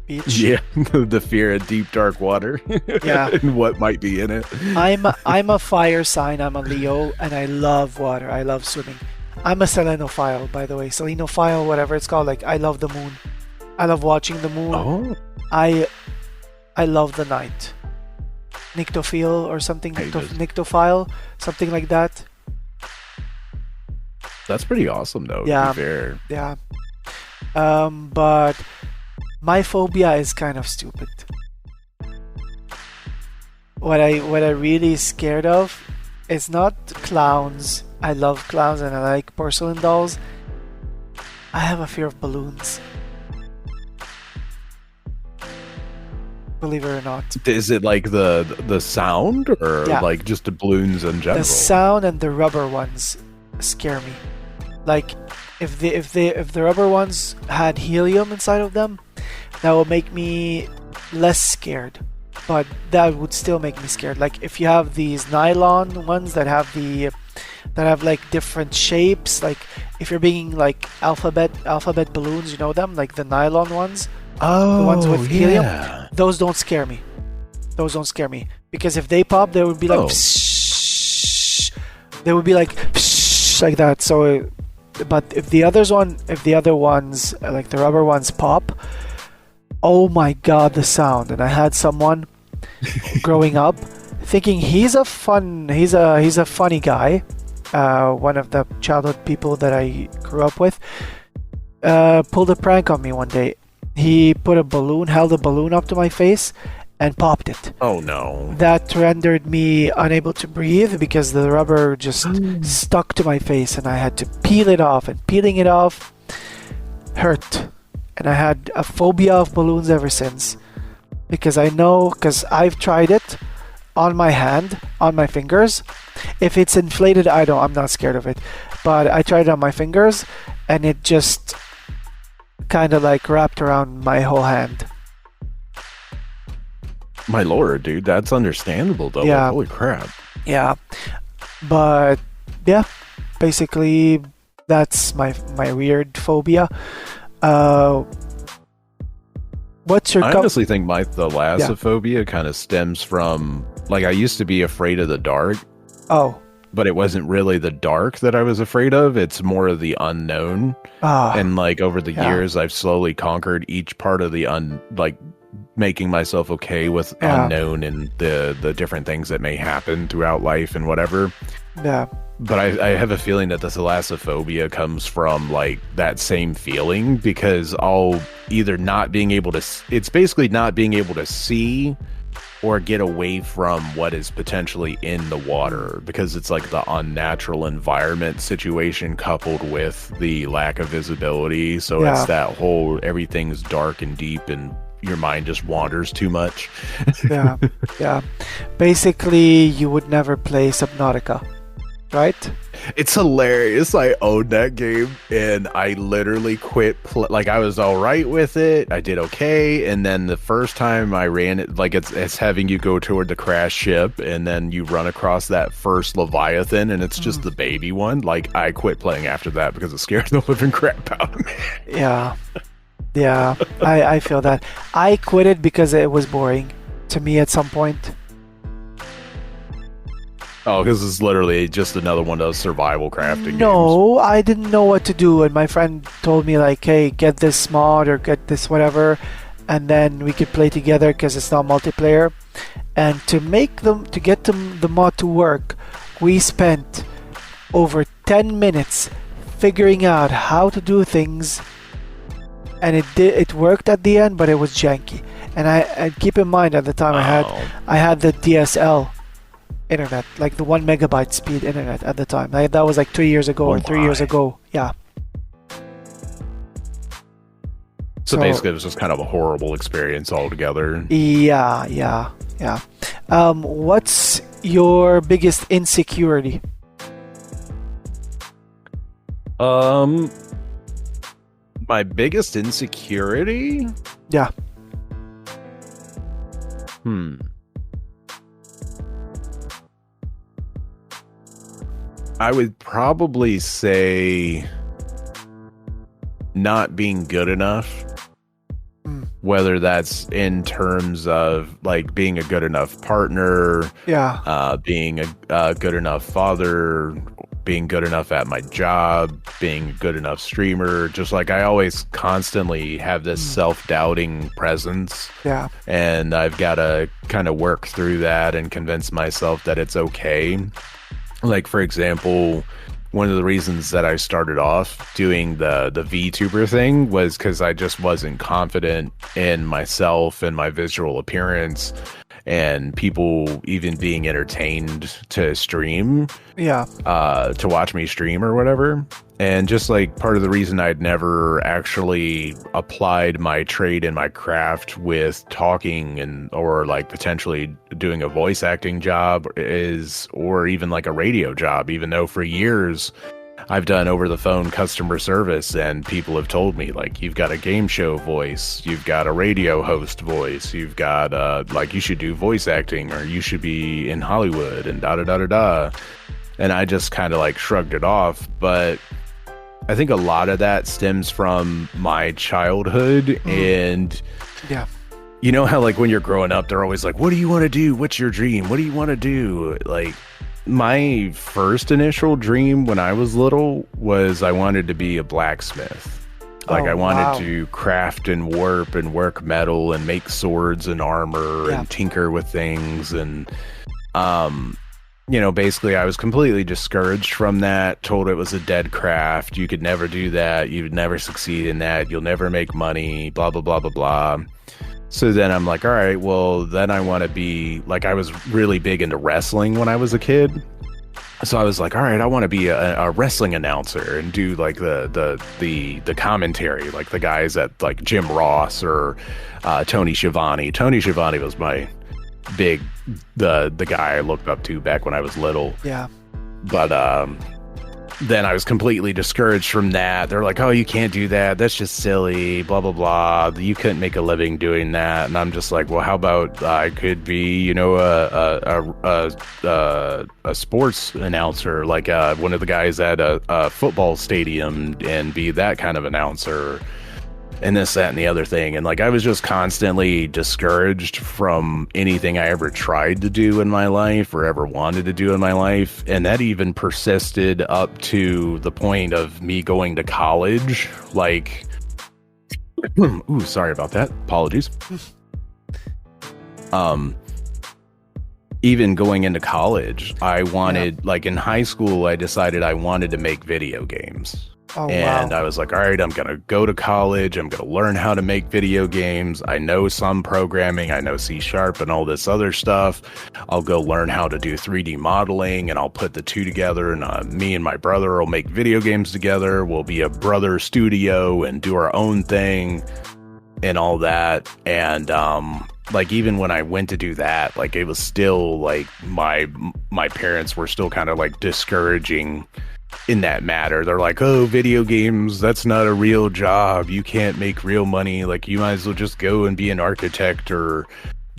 Beach. yeah, the fear of deep dark water. Yeah. And what might be in it. I'm a fire sign. I'm a Leo, and I love water. I love swimming. I'm a selenophile, by the way. Selenophile, whatever it's called. Like I love the moon. I love watching the moon. Oh, I love the night. Nyctophile or something. Hey, just- Nyctophile, something like that. that's pretty awesome though. Yeah. To be fair. Yeah. But My phobia is kind of stupid. What I really scared of is not clowns. I love clowns and I like porcelain dolls. I have a fear of balloons. Believe it or not. Is it like the sound or Yeah. like just the balloons in general? The sound and the rubber ones scare me. Like if the rubber ones had helium inside of them, that would make me less scared. But that would still make me scared. Like if you have these nylon ones that have like different shapes, like if you're being like alphabet balloons, you know them, like the nylon ones, the ones with helium, those don't scare me. Those don't scare me because if they pop, they would be like, psh, they would be like, psh, like that. So, but if the other ones, like the rubber ones, pop, oh my god, the sound! And I had someone growing up thinking he's a funny guy, one of the childhood people that I grew up with, pulled a prank on me one day. He held a balloon up to my face and popped it. Oh no. That rendered me unable to breathe because the rubber just stuck to my face and I had to peel it off, and peeling it off hurt. And I had a phobia of balloons ever since. Because I've tried it on my hand, on my fingers. If it's inflated, I'm not scared of it. But I tried it on my fingers and it just kind of like wrapped around my whole hand. My lord, dude, that's understandable though. Yeah. Like, holy crap. Yeah. But yeah, basically that's my weird phobia. What's your I honestly think my thalassophobia kind of stems from, like, I used to be afraid of the dark. Oh. But it wasn't really the dark that I was afraid of. It's more of the unknown. And like over the years, I've slowly conquered each part of the making myself okay with unknown and the different things that may happen throughout life and whatever. Yeah. But I have a feeling that the thalassophobia comes from like that same feeling, because I'll either not being able to, it's basically not being able to see or get away from what is potentially in the water, because it's like the unnatural environment situation coupled with the lack of visibility. So it's that whole, everything's dark and deep and your mind just wanders too much. Yeah. Basically, you would never play Subnautica, right? It's hilarious. I owned that game and I literally quit. Like, I was all right with it. I did okay. And then the first time I ran it, like it's having you go toward the crash ship and then you run across that first Leviathan and it's just the baby one. Like, I quit playing after that because it scared the living crap out of me. Yeah, I feel that. I quit it because it was boring to me at some point. Oh, because it's literally just another one of those survival crafting games. No, I didn't know what to do, and my friend told me like, "Hey, get this mod or get this whatever, and then we could play together because it's not multiplayer." And to get the mod to work, we spent over 10 minutes figuring out how to do things, and it worked at the end, but it was janky. And I keep in mind at the time I had the DSL internet, like the 1 megabyte speed internet at the time. That was like 2 years ago or 3 years ago. Yeah. So basically it was just kind of a horrible experience altogether. Yeah. What's your biggest insecurity? My biggest insecurity? Yeah. I would probably say not being good enough. Whether that's in terms of like being a good enough partner, being a good enough father, being good enough at my job, being a good enough streamer. Just like I always constantly have this self-doubting presence. Yeah. And I've got to kind of work through that and convince myself that it's okay. Like, for example, one of the reasons that I started off doing the VTuber thing was because I just wasn't confident in myself and my visual appearance, and people even being entertained to stream, to watch me stream or whatever. And just like part of the reason I'd never actually applied my trade and my craft with talking or like potentially doing a voice acting job or even like a radio job, even though for years I've done over the phone customer service, and people have told me, like, you've got a game show voice, you've got a radio host voice, you've got like, you should do voice acting, or you should be in Hollywood, and da da da da da. And I just kind of like shrugged it off. But I think a lot of that stems from my childhood. And you know how like when you're growing up, they're always like, what do you want to do? What's your dream? What do you want to do? Like, my first initial dream when I was little was I wanted to be a blacksmith. Like, I wanted to craft and warp and work metal and make swords and armor and tinker with things. And, you know, basically I was completely discouraged from that, told it was a dead craft. You could never do that. You would never succeed in that. You'll never make money, blah, blah, blah, blah, blah. So then I'm like, all right, well, then I want to be, like, I was really big into wrestling when I was a kid. So I was like, all right, I want to be a wrestling announcer and do like the commentary, like the guys at like Jim Ross or Tony Schiavone. Tony Schiavone was my big, the guy I looked up to back when I was little. Yeah. But then I was completely discouraged from that. They're like, oh, you can't do that. That's just silly, blah, blah, blah. You couldn't make a living doing that. And I'm just like, well, how about I could be, you know, a sports announcer, like one of the guys at a football stadium, and be that kind of announcer, and this, that, and the other thing. And like, I was just constantly discouraged from anything I ever tried to do in my life or ever wanted to do in my life. And that even persisted up to the point of me going to college. Like, ooh, sorry about that. Apologies. Even going into college, I wanted, like in high school, I decided I wanted to make video games. I was like, all right, I'm going to go to college. I'm going to learn how to make video games. I know some programming. I know C# and all this other stuff. I'll go learn how to do 3D modeling, and I'll put the two together. And me and my brother will make video games together. We'll be a brother studio and do our own thing and all that. And like, even when I went to do that, like, it was still like my parents were still kind of like discouraging in that matter. They're like, oh, video games, that's not a real job. You can't make real money. Like, you might as well just go and be an architect or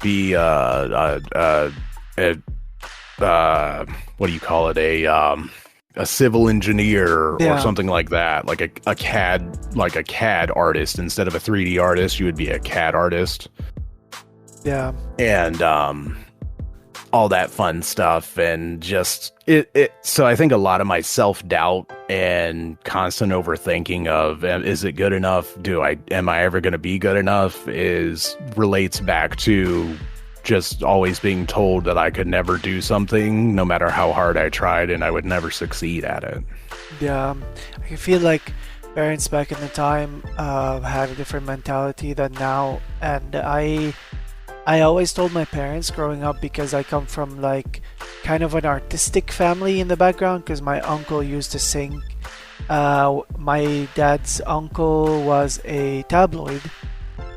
be what do you call it? A civil engineer or something like that. Like a CAD artist. Instead of a 3D artist, you would be a CAD artist. Yeah. And all that fun stuff, and just so I think a lot of my self-doubt and constant overthinking of, is it good enough, am I ever going to be good enough, relates back to just always being told that I could never do something no matter how hard I tried, and I would never succeed at it. Yeah, I feel like parents back in the time had a different mentality than now. And I always told my parents growing up, because I come from like kind of an artistic family in the background, because my uncle used to sing. My dad's uncle was a tabloid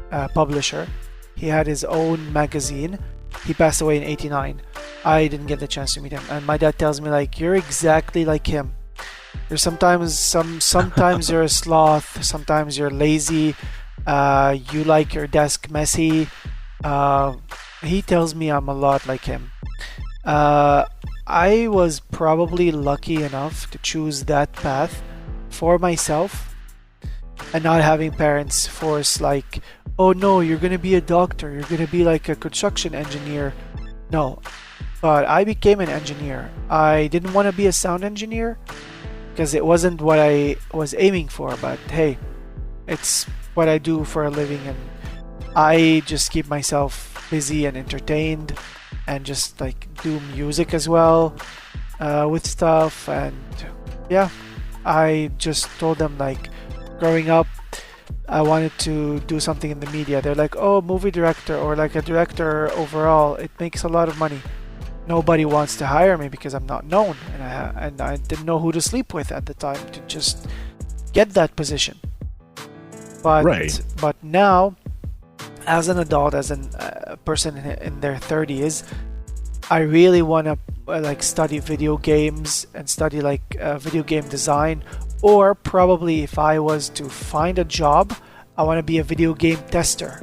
publisher. He had his own magazine. He passed away in '89. I didn't get the chance to meet him. And my dad tells me, like, you're exactly like him. You're sometimes you're a sloth, sometimes you're lazy, you like your desk messy. He tells me I'm a lot like him. I was probably lucky enough to choose that path for myself, and not having parents force, like, oh no, you're gonna be a doctor, you're gonna be like a construction engineer. No, but I became an engineer. I didn't want to be a sound engineer because it wasn't what I was aiming for, but hey, it's what I do for a living, and I just keep myself busy and entertained, and just like do music as well with stuff. And yeah, I just told them like, growing up, I wanted to do something in the media. They're like, oh, movie director or like a director overall, it makes a lot of money. Nobody wants to hire me because I'm not known, and I didn't know who to sleep with at the time to just get that position. But Right. but now, as an adult, as a person in their 30s, I really want to like study video games and study like video game design, or probably if I was to find a job, I want to be a video game tester,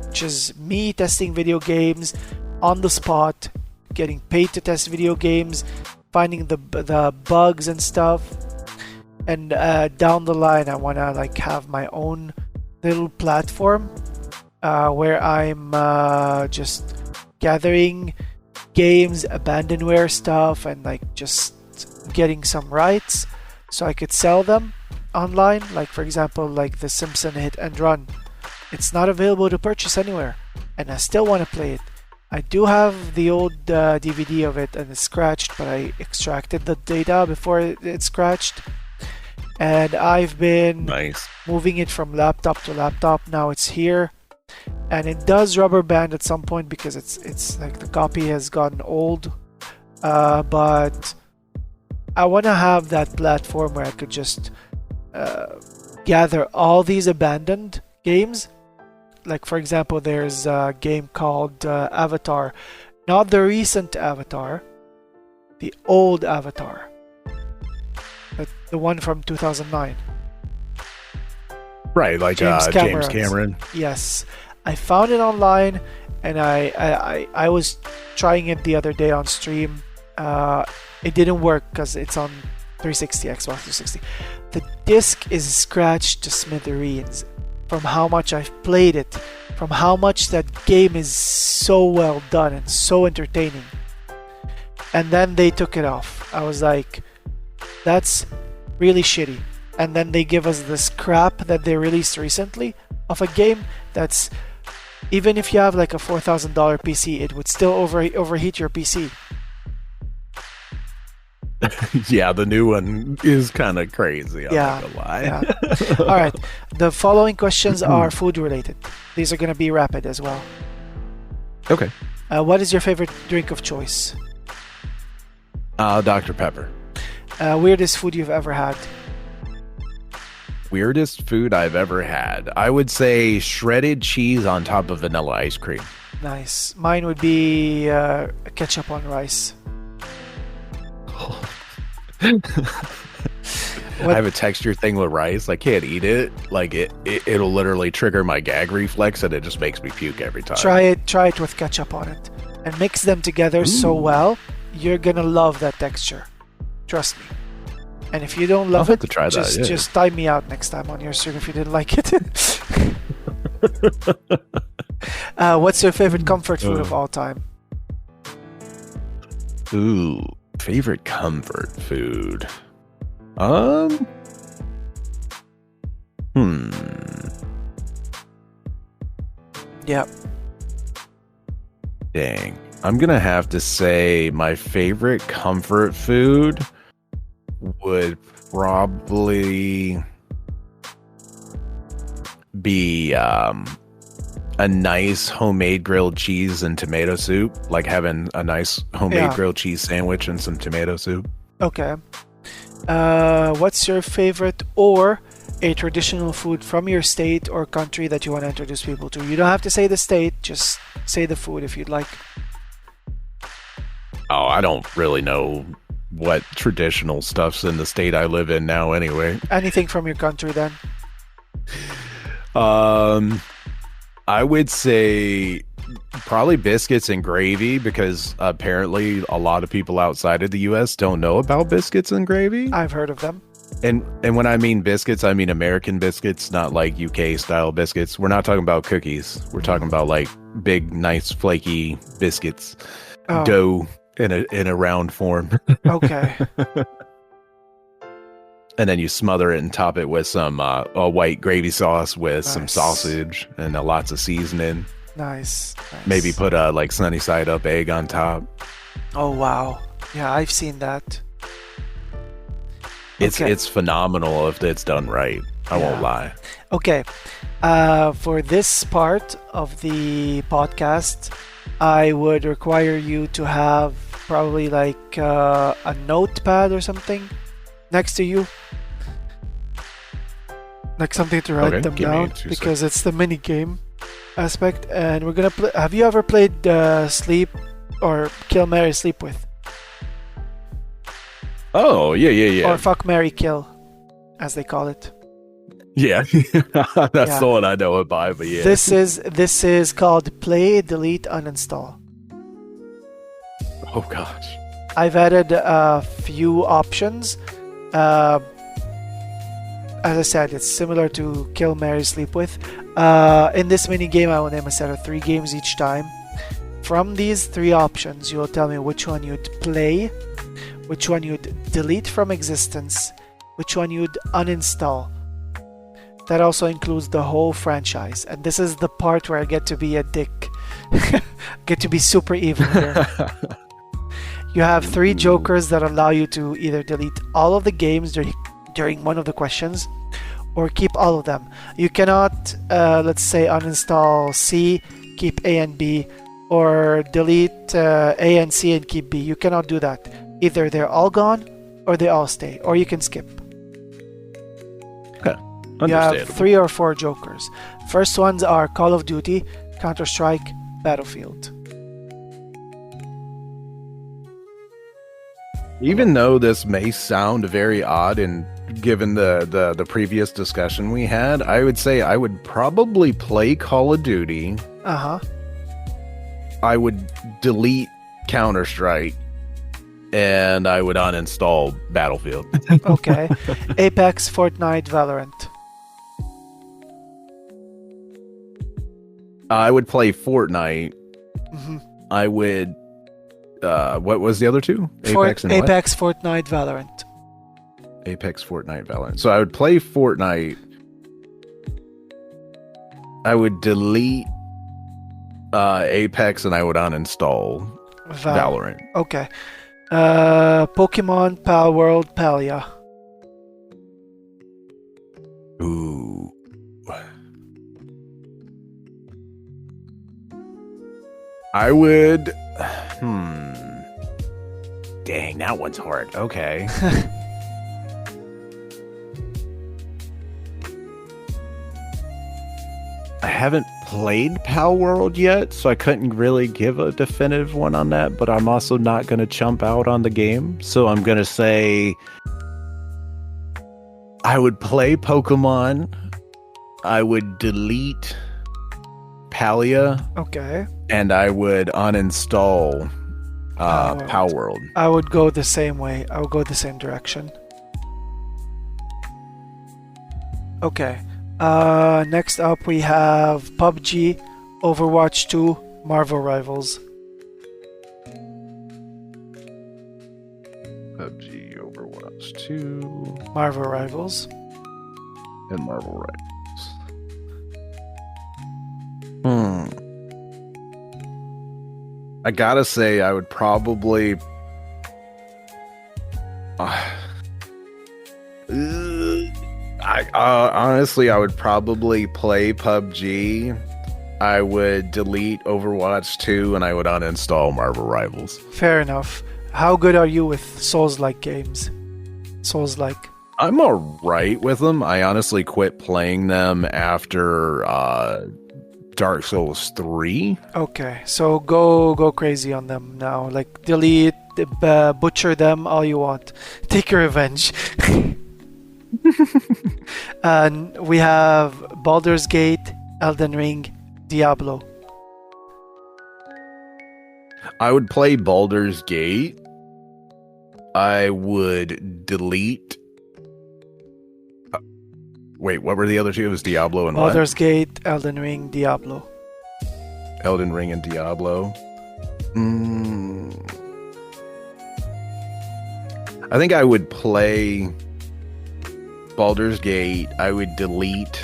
which is me testing video games on the spot, getting paid to test video games, finding the bugs and stuff. And down the line, I want to like have my own little platform where I'm just gathering games, abandonware stuff, and like just getting some rights so I could sell them online. Like for example, like the Simpson Hit and Run. It's not available to purchase anywhere, and I still want to play it. I do have the old DVD of it, and it's scratched, but I extracted the data before it scratched. And I've been Nice. moving it from laptop to laptop. Now it's here, and it does rubber band at some point because it's like the copy has gotten old. But I want to have that platform where I could just gather all these abandoned games. Like for example, there's a game called Avatar, not the recent Avatar, the old Avatar. The one from 2009. Right, like James Cameron's. Cameron. Yes, I found it online, and I was trying it the other day on stream. It didn't work because it's on 360, Xbox 360. The disc is scratched to smithereens from how much I've played it, from how much that game is so well done and so entertaining. And then they took it off. I was like, that's really shitty. And then they give us this crap that they released recently of a game that's, even if you have like a $4,000 PC, it would still overheat your PC. Yeah, the new one is kind of crazy. I'm Yeah, not gonna lie. Yeah. All right. The following questions are food related. These are going to be rapid as well. Okay. What is your favorite drink of choice? Dr. Pepper. Weirdest food you've ever had? Weirdest food I've ever had. I would say shredded cheese on top of vanilla ice cream. Nice. Mine would be ketchup on rice. I have a texture thing with rice. I can't eat it. Like it'll literally trigger my gag reflex, and it just makes me puke every time. Try it with ketchup on it, and mix them together so well. You're gonna love that texture. Trust me. And if you don't love I'll have it, to try that, yeah. just time me out next time on your stream if you didn't like it. What's your favorite comfort food of all time? Ooh, favorite comfort food. Yeah. Dang. I'm gonna have to say my favorite comfort food would probably be a nice homemade grilled cheese and tomato soup, like having a nice homemade grilled cheese sandwich and some tomato soup. Okay. What's your favorite or a traditional food from your state or country that you want to introduce people to? You don't have to say the state, just say the food if you'd like. Oh, I don't really know what traditional stuff's in the state I live in now anyway. Anything from your country then? I would say probably biscuits and gravy, because apparently a lot of people outside of the US don't know about biscuits and gravy. I've heard of them. And when I mean biscuits, I mean American biscuits, not like UK style biscuits. We're not talking about cookies. We're talking about like big, nice, flaky biscuits, dough in a round form. Okay. And then you smother it and top it with some a white gravy sauce with some sausage and lots of seasoning. Nice. Maybe put a like sunny side up egg on top. Oh wow. Yeah, I've seen that. Okay. It's phenomenal if it's done right. I won't lie. Okay. For this part of the podcast, I would require you to have probably like a notepad or something next to you. Like something to write them give me down 2 because it's the mini game aspect, and we're gonna play. Have you ever played Sleep or Kill, Marry, Sleep with, Oh, yeah. or Fuck, Marry, Kill, as they call it? Yeah. That's Yeah. the one I know it by, but yeah. This is called Play, Delete, Uninstall. Oh, gosh. I've added a few options. As I said, it's similar to Kill, Marry, Sleep with. In this mini game, I will name a set of 3 games each time. From these 3 options, you will tell me which one you'd play, which one you'd delete from existence, which one you'd uninstall. That also includes the whole franchise. And this is the part where I get to be a dick. Get to be super evil here. You have 3 jokers that allow you to either delete all of the games during one of the questions, or keep all of them. You cannot, let's say, uninstall C, keep A and B, or delete A and C and keep B. You cannot do that. Either they're all gone, or they all stay, or you can skip. Okay. You have Understandable. 3 or 4 jokers. First ones are Call of Duty, Counter-Strike, Battlefield. Even though this may sound very odd, and given the previous discussion we had, I would say I would probably play Call of Duty. Uh-huh. I would delete Counter-Strike, and I would uninstall Battlefield. Okay. Apex, Fortnite, Valorant. I would play Fortnite. Mm-hmm. I would. What was the other 2? Apex and what? Apex, Fortnite, Valorant. Apex, Fortnite, Valorant. So I would play Fortnite. I would delete Apex, and I would uninstall Valorant. Okay. Pokemon, Pal World, Palia. Ooh. I would. Dang, that one's hard. Okay. I haven't played Pal World yet, so I couldn't really give a definitive one on that, but I'm also not going to chump out on the game. So I'm going to say I would play Pokemon. I would delete Palia. Okay. And I would uninstall Pal World. I would go the same way. I would go the same direction. Okay. Next up we have PUBG, Overwatch 2, Marvel Rivals. PUBG, Overwatch 2, Marvel Rivals. and Marvel Rivals. I gotta say, I would probably. Honestly, I would probably play PUBG. I would delete Overwatch 2, and I would uninstall Marvel Rivals. Fair enough. How good are you with Souls-like games? Souls-like. I'm alright with them. I honestly quit playing them after Dark Souls 3. Okay, so go crazy on them now. Like, delete, butcher them all you want. Take your revenge. And we have Baldur's Gate, Elden Ring, Diablo. I would play Baldur's Gate. I would delete. Wait, what were the other 2? It was Diablo and Baldur's Gate, Elden Ring, Diablo. what? Elden Ring and Diablo. I think I would play Baldur's Gate. I would delete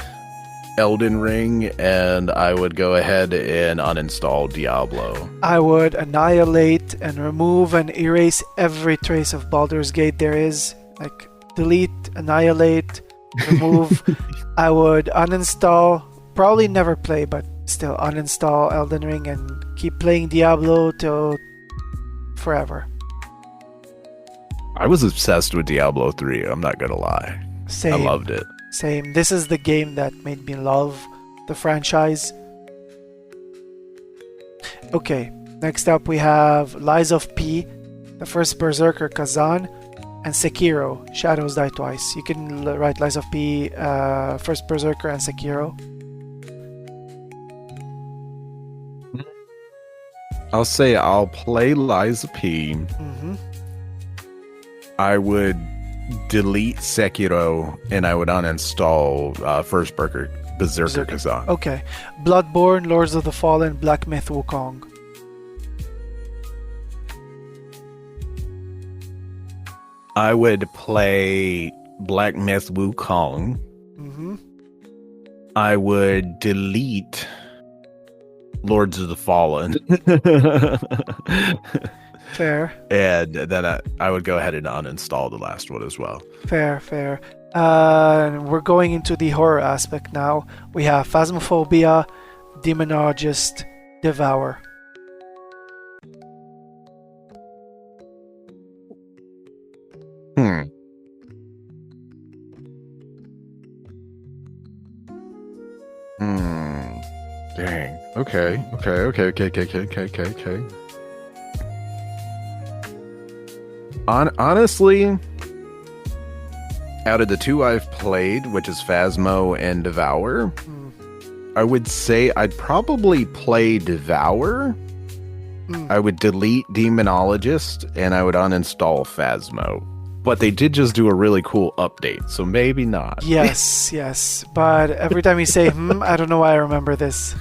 Elden Ring, and I would go ahead and uninstall Diablo. I would annihilate and remove and erase every trace of Baldur's Gate there is. Like, delete, annihilate, remove. I would uninstall, probably never play, but still uninstall Elden Ring and keep playing Diablo till forever. I was obsessed with Diablo 3, I'm not gonna lie. Same. I loved it. Same. This is the game that made me love the franchise. Okay, next up we have Lies of P, the first Berserker Kazan, and Sekiro, Shadows Die Twice. You can write Lies of P, first Berserker, and Sekiro. I'll say I'll play Lies of P. Mm-hmm. I would delete Sekiro and I would uninstall first Berserker Kazan. Okay. Bloodborne, Lords of the Fallen, Black Myth Wukong. I would play Black Myth Wukong. Mm-hmm. I would delete Lords of the Fallen. Fair. And then I would go ahead and uninstall the last one as well. Fair. We're going into the horror aspect now. We have Phasmophobia, Demonologist, Devour. Dang. Okay. Honestly, out of the two I've played, which is Phasmo and Devour, I would say I'd probably play Devour. I would delete Demonologist and I would uninstall Phasmo. But they did just do a really cool update, so maybe not. Yes. But every time you say, I don't know why I remember this.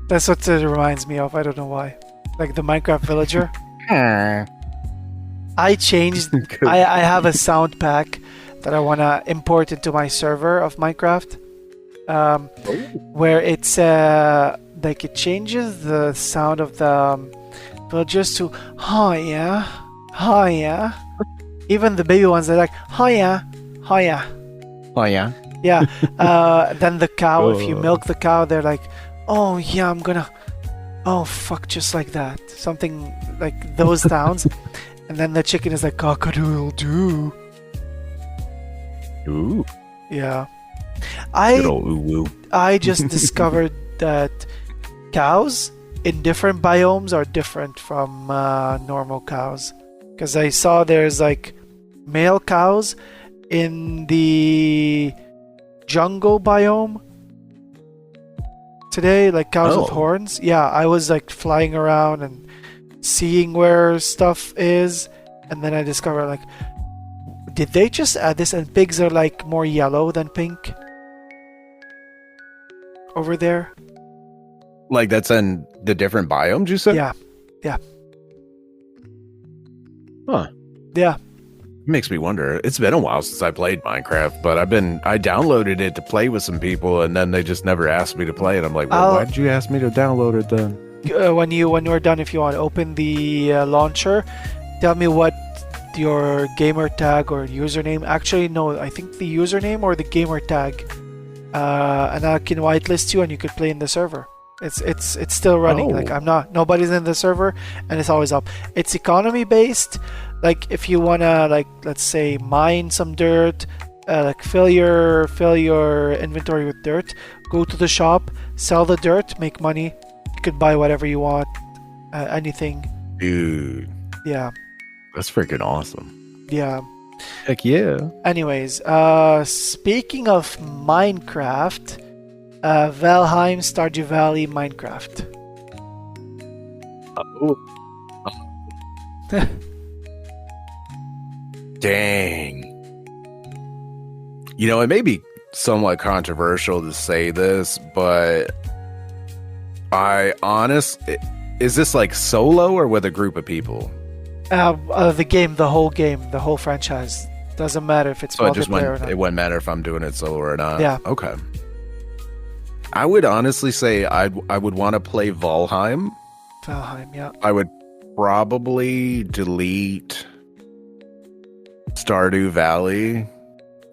That's what it reminds me of. I don't know why. Like the Minecraft villager. I changed. I have a sound pack that I want to import into my server of Minecraft. Where it's like it changes the sound of the villagers to oh yeah. Even the baby ones are like oh yeah. Yeah. Then the cow, if you milk the cow, they're like, oh yeah, I'm gonna, oh fuck, just like that. Something like those sounds. And then the chicken is like, cock-a-doodle-doo. Ooh. Yeah. Good old ooh-woo. I just discovered that cows in different biomes are different from normal cows. Because I saw there's like male cows in the jungle biome today, like cows with horns. Yeah, I was like flying around and seeing where stuff is, and then I discovered like, did they just add this? And pigs are like more yellow than pink over there. Like that's in the different biomes, you said? Yeah. Huh. Yeah. Makes me wonder. It's been a while since I played Minecraft, but I downloaded it to play with some people, and then they just never asked me to play it. I'm like, well, why did you ask me to download it then? When you're done, if you want to open the launcher, tell me what your gamer tag or username. Actually, no, I think the username or the gamer tag, and I can whitelist you, and you could play in the server. It's still running. Like nobody's in the server, and it's always up. It's economy based. Like if you wanna, like, let's say mine some dirt, like fill your inventory with dirt, go to the shop, sell the dirt, make money. You could buy whatever you want, anything. Dude. Yeah. That's freaking awesome. Yeah. Heck yeah. Anyways, speaking of Minecraft, Valheim, Stardew Valley, Minecraft. Dang. You know, it may be somewhat controversial to say this, but is this like solo or with a group of people? The whole franchise. Doesn't matter if it's multiplayer or not. It wouldn't matter if I'm doing it solo or not. Yeah. Okay. I would honestly say I would want to play Valheim. Valheim, yeah. I would probably delete Stardew Valley,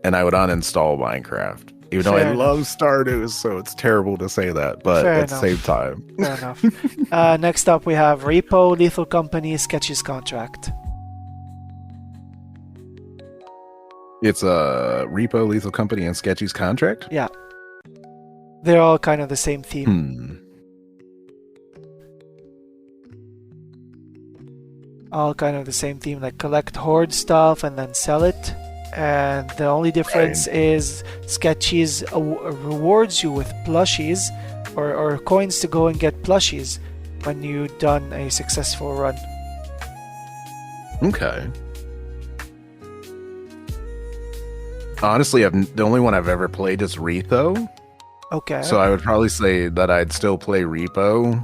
and I would uninstall Minecraft. Even though Fair I enough. love Stardew, so it's terrible to say that, but Fair at the enough. same time. Fair enough. Next up, we have Repo, Lethal Company, Sketchy's Contract. It's a Repo, Lethal Company, and Sketchy's Contract? Yeah. They're all kind of the same theme. All kind of the same theme, like collect horde stuff and then sell it. And the only difference is Sketchies rewards you with plushies or coins to go and get plushies when you've done a successful run. Okay. Honestly, the only one I've ever played is Repo. Okay. So I would probably say that I'd still play Repo.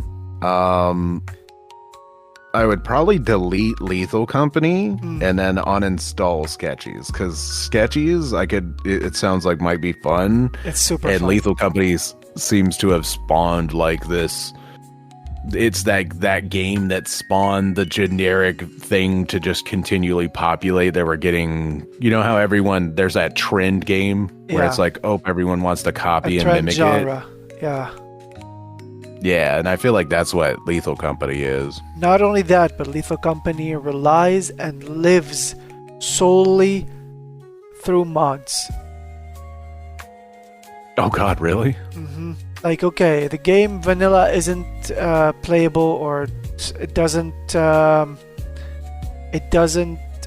I would probably delete Lethal Company and then uninstall Sketchies, because Sketchies, it sounds like might be fun. It's super And fun. Lethal Company seems to have spawned like this. It's that game that spawned the generic thing to just continually populate. They were getting, you know how there's that trend game where it's like, oh, everyone wants to copy a and trend mimic genre. it. Yeah. Yeah, and I feel like that's what Lethal Company is. Not only that, but Lethal Company relies and lives solely through mods. Oh God, really? Like, okay, the game vanilla isn't playable, or it doesn't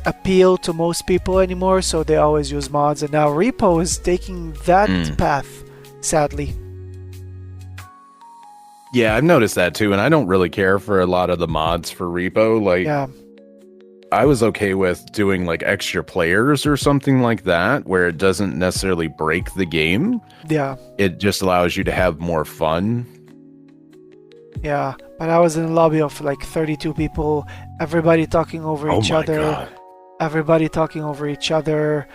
appeal to most people anymore, so they always use mods. And now Repo is taking that path, sadly. Yeah, I've noticed that too, and I don't really care for a lot of the mods for Repo. Like, Yeah. I was okay with doing like extra players or something like that, where it doesn't necessarily break the game. Yeah. It just allows you to have more fun. Yeah. But I was in a lobby of like 32 people, everybody talking over each other. God. Everybody talking over each other,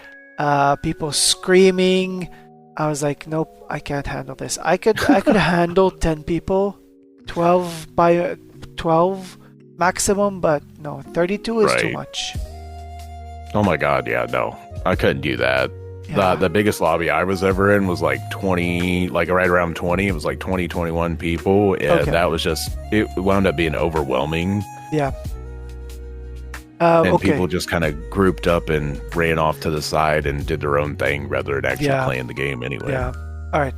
people screaming. I was like, nope, I can't handle this. I could handle 10 people, 12 by 12 maximum, but no, 32 is too Right. much. Oh my God, yeah, no, I couldn't do that. Yeah. The biggest lobby I was ever in was like 20, like right around 20. It was like 20, 21 people. And Okay. that was it wound up being overwhelming. Yeah. And Okay. people just kind of grouped up and ran off to the side and did their own thing rather than actually Yeah. playing the game anyway. Yeah. All right.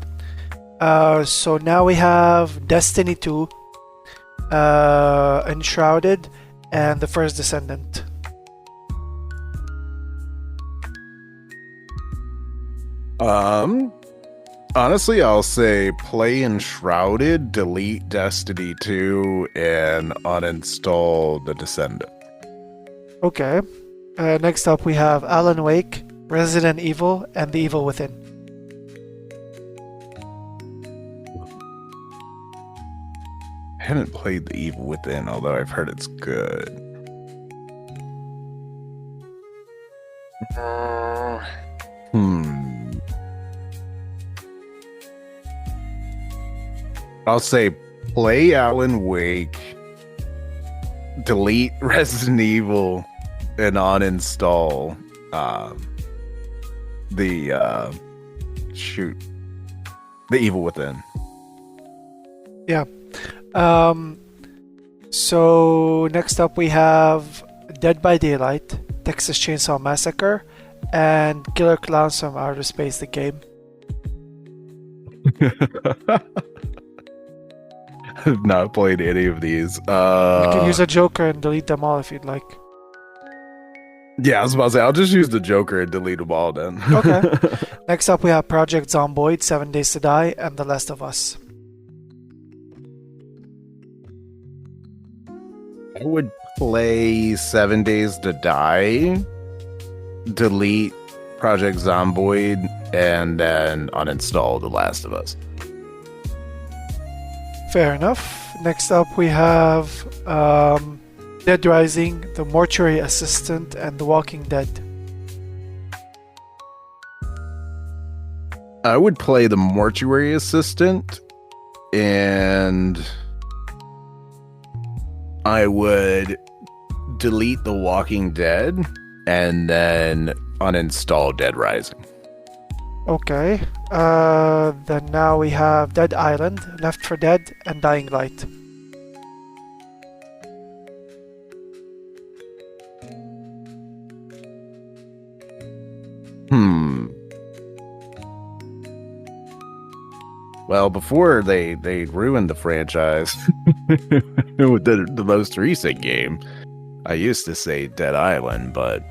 So now we have Destiny 2, Enshrouded, and The First Descendant. Honestly, I'll say play Enshrouded, delete Destiny 2, and uninstall The Descendant. Okay. Next up, we have Alan Wake, Resident Evil, and The Evil Within. I haven't played The Evil Within, although I've heard it's good. I'll say play Alan Wake, delete Resident Evil, and uninstall The Evil Within. Yeah. So next up we have Dead by Daylight, Texas Chainsaw Massacre, and Killer Clowns from Outer Space, the game. I've not played any of these. You can use a Joker and delete them all if you'd like. Yeah, I was about to say, I'll just use the Joker and delete them all then. Okay. Next up we have Project Zomboid, 7 Days to Die, and The Last of Us. I would play 7 Days to Die, delete Project Zomboid, and then uninstall The Last of Us. Fair enough. Next up we have Dead Rising, The Mortuary Assistant, and The Walking Dead. I would play The Mortuary Assistant, and I would delete The Walking Dead and then uninstall Dead Rising. Okay. Then now we have Dead Island, Left 4 Dead, and Dying Light. Well, before they ruined the franchise with the most recent game, I used to say Dead Island, but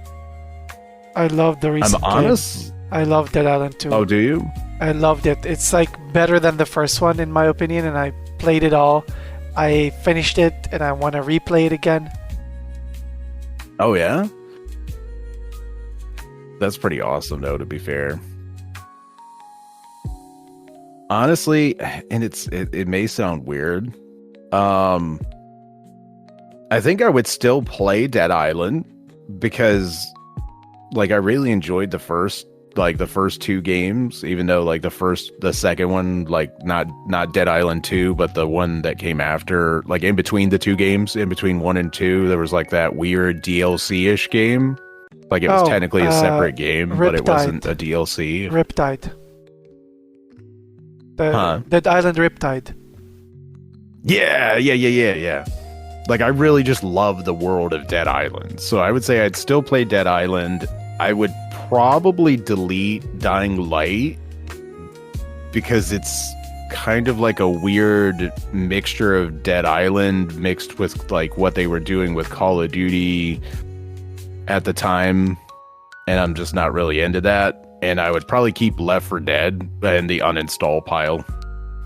I love the recent I'm honest. game. I love Dead Island 2. Oh, do you? I loved it. It's like better than the first one in my opinion, and I played it all. I finished it and I want to replay it again. Oh yeah? That's pretty awesome though, to be fair. Honestly, and it may sound weird. I think I would still play Dead Island because like I really enjoyed the first two games, even though like the second one, like not Dead Island 2, but the one that came after, like in between the two games, in between 1 and 2, there was like that weird DLC-ish game. Like it was technically a separate game, Riptide. but it wasn't a DLC. Riptide. Dead Island Riptide. Yeah. Like I really just love the world of Dead Island. So I would say I'd still play Dead Island. I would probably delete Dying Light because it's kind of like a weird mixture of Dead Island mixed with like what they were doing with Call of Duty at the time, and I'm just not really into that. And I would probably keep Left 4 Dead in the uninstall pile.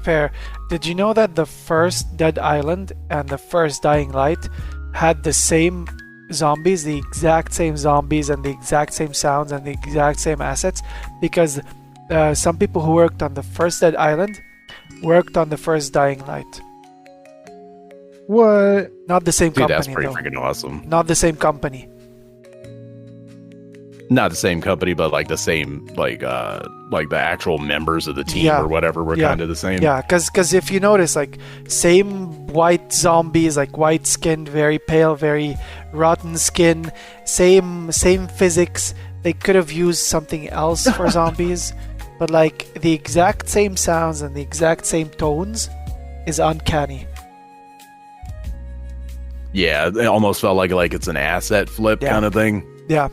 Fair. Did you know that the first Dead Island and the first Dying Light had the same zombies, the exact same zombies and the exact same sounds and the exact same assets? Because some people who worked on the first Dead Island worked on the first Dying Light. What? Not the same Dude, company, that's pretty though. freaking awesome. Not the same company. Not the same company, but like the same, like the actual members of the team or whatever were kind of the same. Yeah, because if you notice, like same white zombies, like white skin, very pale, very rotten skin, same physics. They could have used something else for zombies, but like the exact same sounds and the exact same tones is uncanny. Yeah, it almost felt like it's an asset flip kind of thing. Yeah.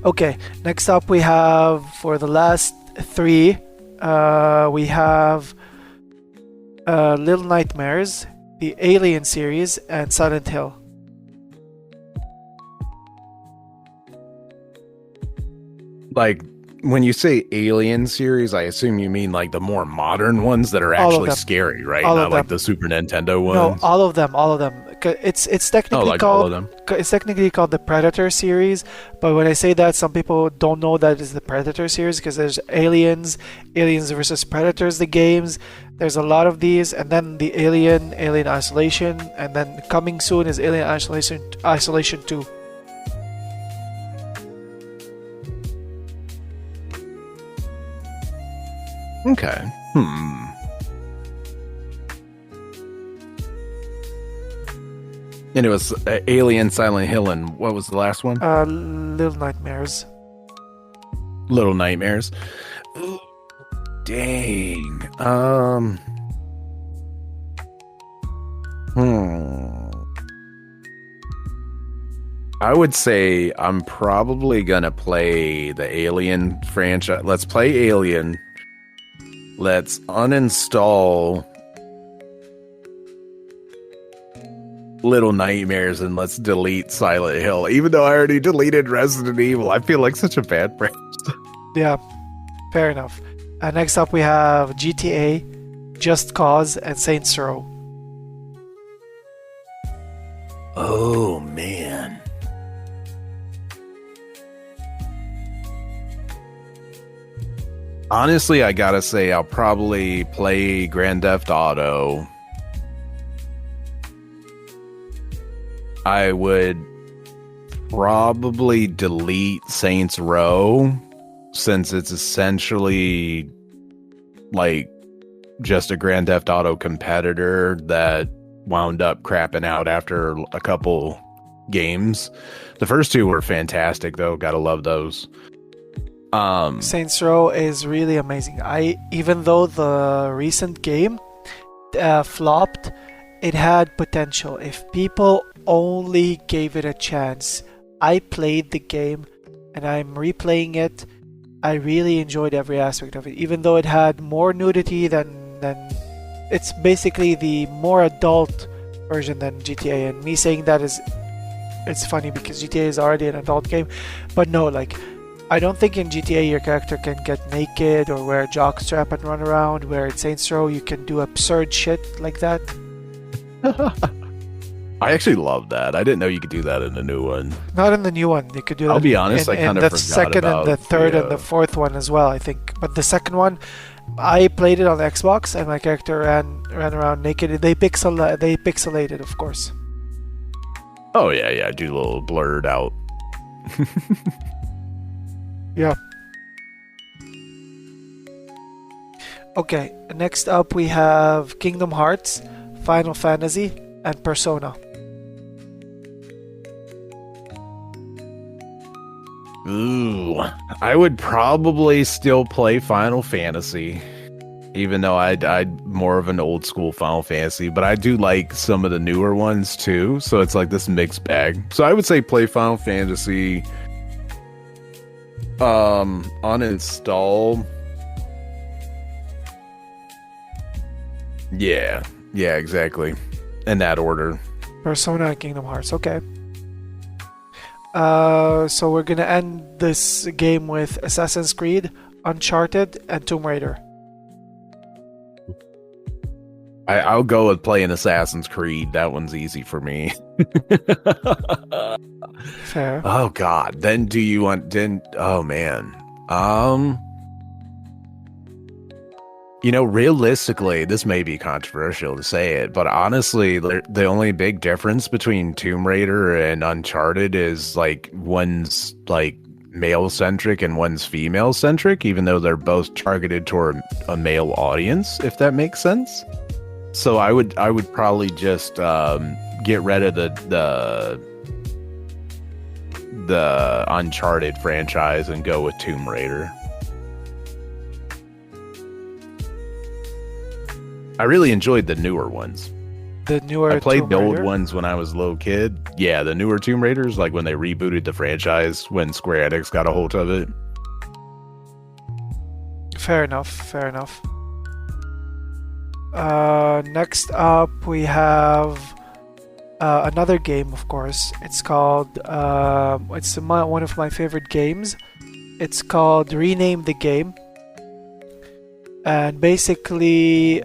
Okay, next up we have, for the last three, we have Little Nightmares, the Alien series, and Silent Hill. Like, when you say Alien series, I assume you mean like the more modern ones that are actually scary, right? Not like the Super Nintendo ones. No, all of them. It's technically all of them. It's technically called the Predator series, but when I say that, some people don't know that it's the Predator series because there's Aliens versus Predators, the games. There's a lot of these, and then the Alien Isolation, and then coming soon is Alien Isolation 2. Okay. And it was Alien, Silent Hill, and what was the last one? Little Nightmares. Little Nightmares. Ooh, dang. I would say I'm probably gonna play the Alien franchise. Let's play Alien. Let's uninstall Little Nightmares and let's delete Silent Hill. Even though I already deleted Resident Evil, I feel like such a bad person. Yeah, fair enough. Next up we have GTA, Just Cause, and Saints Row. Oh, man. Honestly, I gotta say, I'll probably play Grand Theft Auto. I would probably delete Saints Row, since it's essentially like just a Grand Theft Auto competitor that wound up crapping out after a couple games. The first two were fantastic, though. Gotta love those. Saints Row is really amazing. Even though the recent game flopped, it had potential. If people only gave it a chance. I played the game and I'm replaying it. I really enjoyed every aspect of it, even though it had more nudity than it's basically the more adult version than GTA. And me saying that it's funny because GTA is already an adult game, but no, like I don't think in GTA your character can get naked or wear a jockstrap and run around. Where in Saints Row you can do absurd shit like that. I actually love that. I didn't know you could do that in the new one. Not in the new one. You could do that. I'll be honest, I kind of forgot the second about, and the third and the fourth one as well, I think. But the second one, I played it on Xbox, and my character ran around naked. They pixelated, of course. Oh yeah, do a little blurred out. Yeah. Okay, next up we have Kingdom Hearts, Final Fantasy, and Persona. Ooh, I would probably still play Final Fantasy, even though I'd more of an old school Final Fantasy, but I do like some of the newer ones too, so it's like this mixed bag. So I would say play Final Fantasy, uninstall. Yeah, exactly. In that order. Persona and Kingdom Hearts, okay. So we're gonna end this game with Assassin's Creed, Uncharted, and Tomb Raider. I'll go with playing Assassin's Creed. That one's easy for me. Fair. Oh God. Then do you want? Oh man. Realistically, this may be controversial to say it, but honestly, the only big difference between Tomb Raider and Uncharted is like one's like male-centric and one's female-centric, even though they're both targeted toward a male audience, if that makes sense. So I would probably just get rid of the Uncharted franchise and go with Tomb Raider. I really enjoyed the newer ones. The newer I played Tomb the old Raider? ones when I was a little kid. Yeah, the newer Tomb Raiders, like when they rebooted the franchise, when Square Enix got a hold of it. Fair enough. Next up, we have another game, of course. It's called, it's one of my favorite games. It's called Rename the Game. And basically,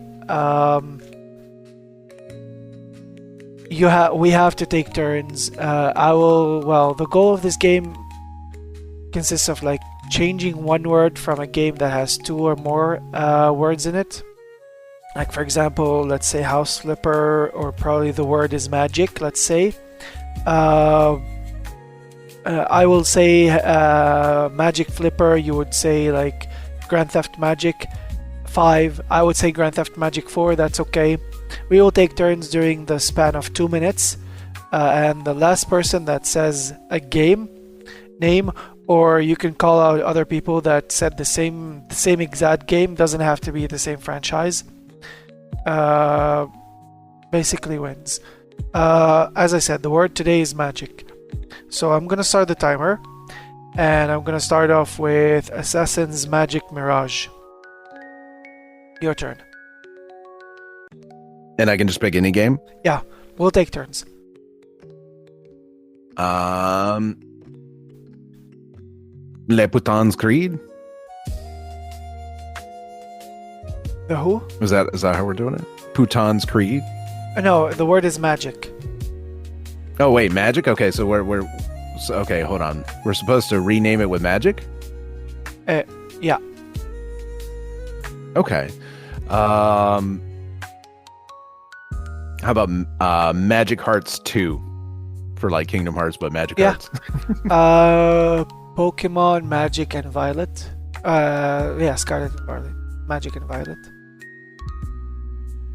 we have to take turns. The goal of this game consists of like changing one word from a game that has two or more words in it. Like for example, let's say house flipper, or probably the word is magic, let's say. I will say magic flipper, you would say like Grand Theft Magic 5. I would say Grand Theft Magic 4, that's okay. We will take turns during the span of 2 minutes, and the last person that says a game name, or you can call out other people that said the same exact game, doesn't have to be the same franchise, basically wins. As I said, the word today is magic. So I'm gonna start the timer, and I'm gonna start off with Assassin's Magic Mirage. Your turn. And I can just pick any game? Yeah, we'll take turns. Le Putan's Creed? The who? Is that how we're doing it? Putan's Creed? No, the word is magic. Oh wait, magic? Okay, so okay, hold on. We're supposed to rename it with magic? Yeah. Okay. How about Magic Hearts 2 for like Kingdom Hearts, but Magic Hearts? Pokemon Magic and Violet. Scarlet and Violet. Magic and Violet.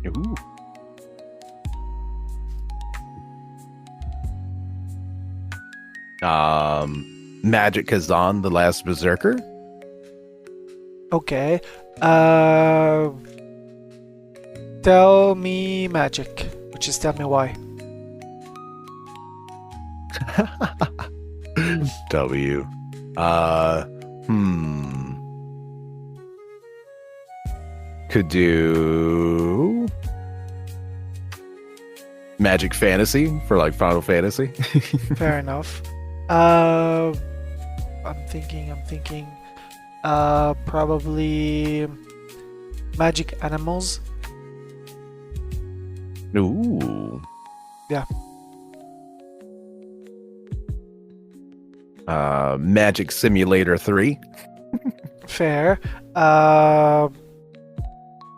Ooh. Magic Kazan, the Last Berserker. Okay. Tell me magic, which is tell me why. W. Could do Magic Fantasy for like Final Fantasy. Fair enough. I'm thinking. Probably magic animals. Ooh. Yeah. Magic Simulator 3. Fair.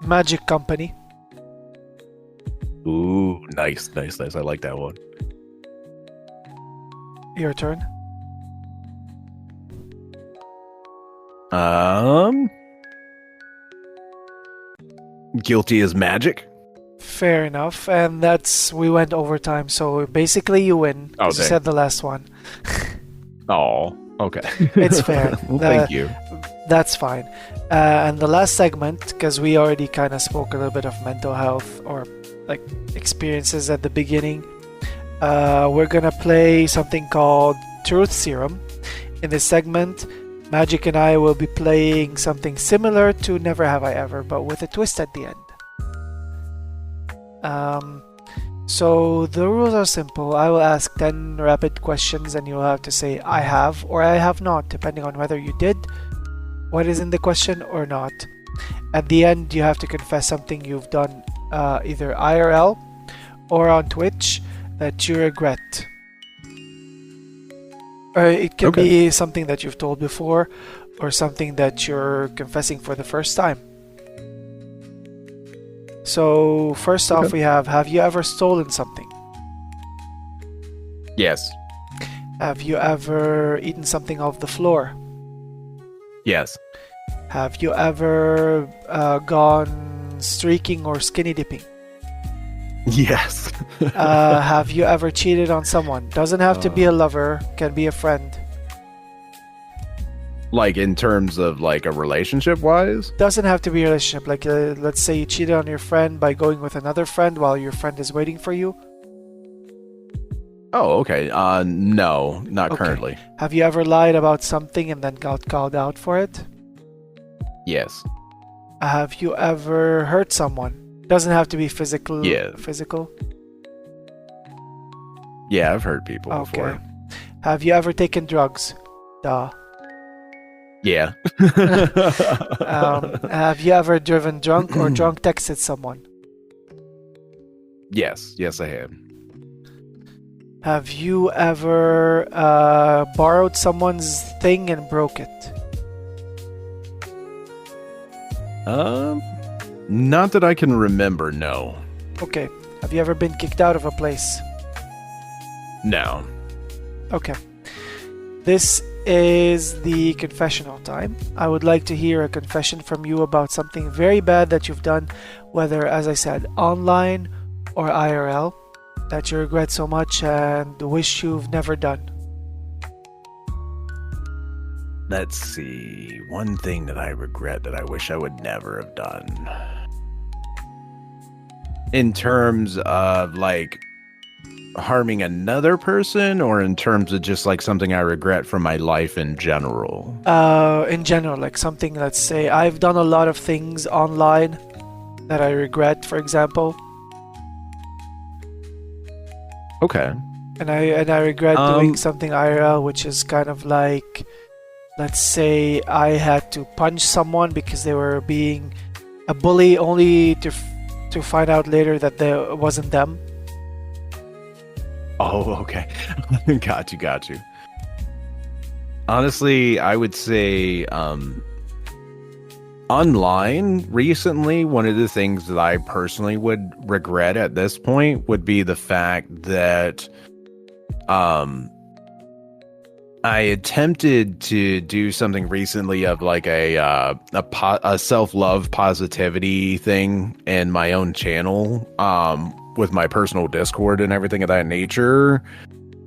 Magic company. Ooh, nice. I like that one. Your turn. Guilty as Magic. Fair enough. And we went overtime, so basically you win. 'Cause you dang. said the last one. Oh, okay. It's fair. Well, thank you. That's fine. And the last segment, because we already kind of spoke a little bit of mental health or like experiences at the beginning, we're gonna play something called Truth Serum. In this segment, Magic and I will be playing something similar to Never Have I Ever, but with a twist at the end. So the rules are simple. I will ask 10 rapid questions and you'll have to say I have or I have not, depending on whether you did what is in the question or not. At the end, you have to confess something you've done either IRL or on Twitch that you regret. Or it can be something that you've told before or something that you're confessing for the first time. So first off, we have you ever stolen something? Yes. Have you ever eaten something off the floor? Yes. Have you ever gone streaking or skinny dipping? Yes. Have you ever cheated on someone? Doesn't have to be a lover, can be a friend. Like in terms of like a relationship wise? Doesn't have to be a relationship. Like let's say you cheated on your friend by going with another friend while your friend is waiting for you. Oh, okay. No, not currently. Have you ever lied about something and then got called out for it? Yes. Have you ever hurt someone? Doesn't have to be physical. Yeah. Physical. Yeah, I've heard people before. Have you ever taken drugs? Duh. Yeah. Have you ever driven drunk or drunk texted someone? Yes, I have. Have you ever borrowed someone's thing and broke it? Not that I can remember, no. Okay. Have you ever been kicked out of a place? No. Okay. This is the confessional time. I would like to hear a confession from you about something very bad that you've done, whether, as I said, online or IRL, that you regret so much and wish you've never done. Let's see. One thing that I regret that I wish I would never have done. In terms of like harming another person, or in terms of just like something I regret from my life in general? In general, like something, let's say I've done a lot of things online that I regret, for example. Okay. And I regret doing something IRL, which is kind of like, let's say I had to punch someone because they were being a bully, only to find out later that it wasn't them. Oh, okay. Got you. Honestly, I would say online recently, one of the things that I personally would regret at this point would be the fact that I attempted to do something recently of like a self-love positivity thing in my own channel with my personal Discord and everything of that nature.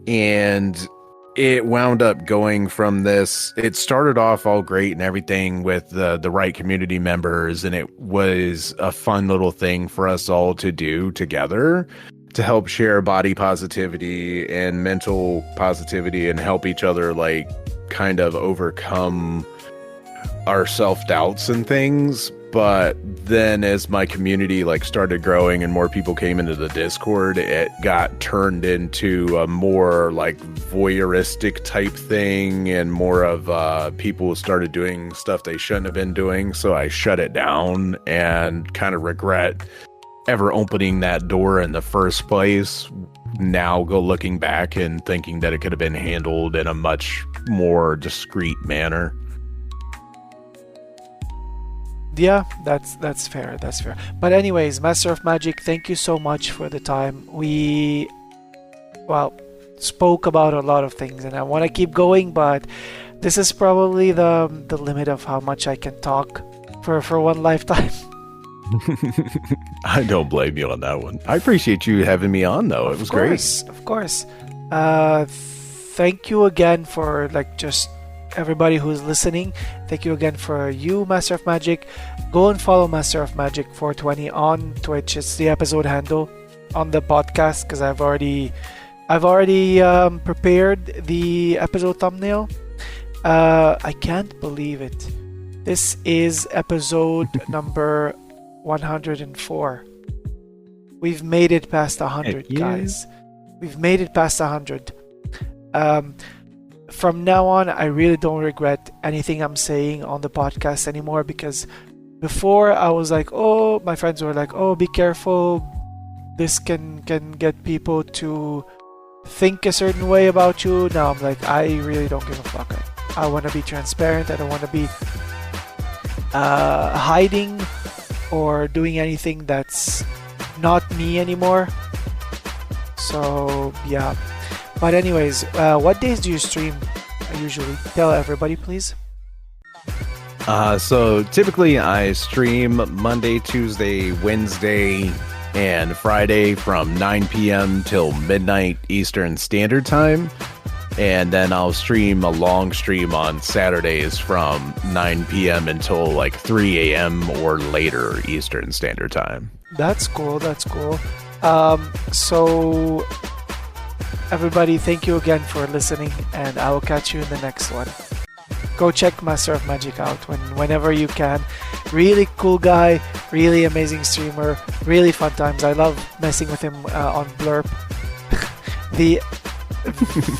And it wound up going from this. It started off all great and everything with the right community members, and it was a fun little thing for us all to do together to help share body positivity and mental positivity and help each other like kind of overcome our self-doubts and things. But then as my community like started growing and more people came into the Discord, it got turned into a more like voyeuristic type thing, and more of people started doing stuff they shouldn't have been doing. So I shut it down and kind of regret ever opening that door in the first place. Now go looking back and thinking that it could have been handled in a much more discreet manner. Yeah, that's fair. That's fair. But anyways, Master of Magic, thank you so much for the time. We, well, spoke about a lot of things, and I want to keep going, but this is probably the limit of how much I can talk for one lifetime. I don't blame you on that one. I appreciate you having me on, though. It was great. Of course. Thank you again for like just everybody who's listening. Thank you again for you, Master of Magic. Go and follow MasterofMagic420 on Twitch. It's the episode handle on the podcast, because I've already prepared the episode thumbnail. I can't believe it. This is episode number 104. We've made it past 100, guys. We've made it past 100. From now on, I really don't regret anything I'm saying on the podcast anymore, because before I was like, oh, my friends were like, oh, be careful. This can get people to think a certain way about you. Now I'm like, I really don't give a fuck. I want to be transparent. I don't want to be hiding or doing anything that's not me anymore. So yeah. But anyways, what days do you stream usually? Tell everybody, please. So typically I stream Monday, Tuesday, Wednesday, and Friday from 9 p.m. till midnight Eastern Standard Time. And then I'll stream a long stream on Saturdays from 9 p.m. until like 3 a.m. or later Eastern Standard Time. That's cool. So everybody, thank you again for listening, and I will catch you in the next one. Go check Master of Magic out whenever you can. Really cool guy, really amazing streamer, really fun times. I love messing with him on Blurp. The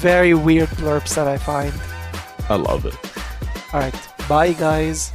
very weird blurps that I find. I love it. Alright, bye guys.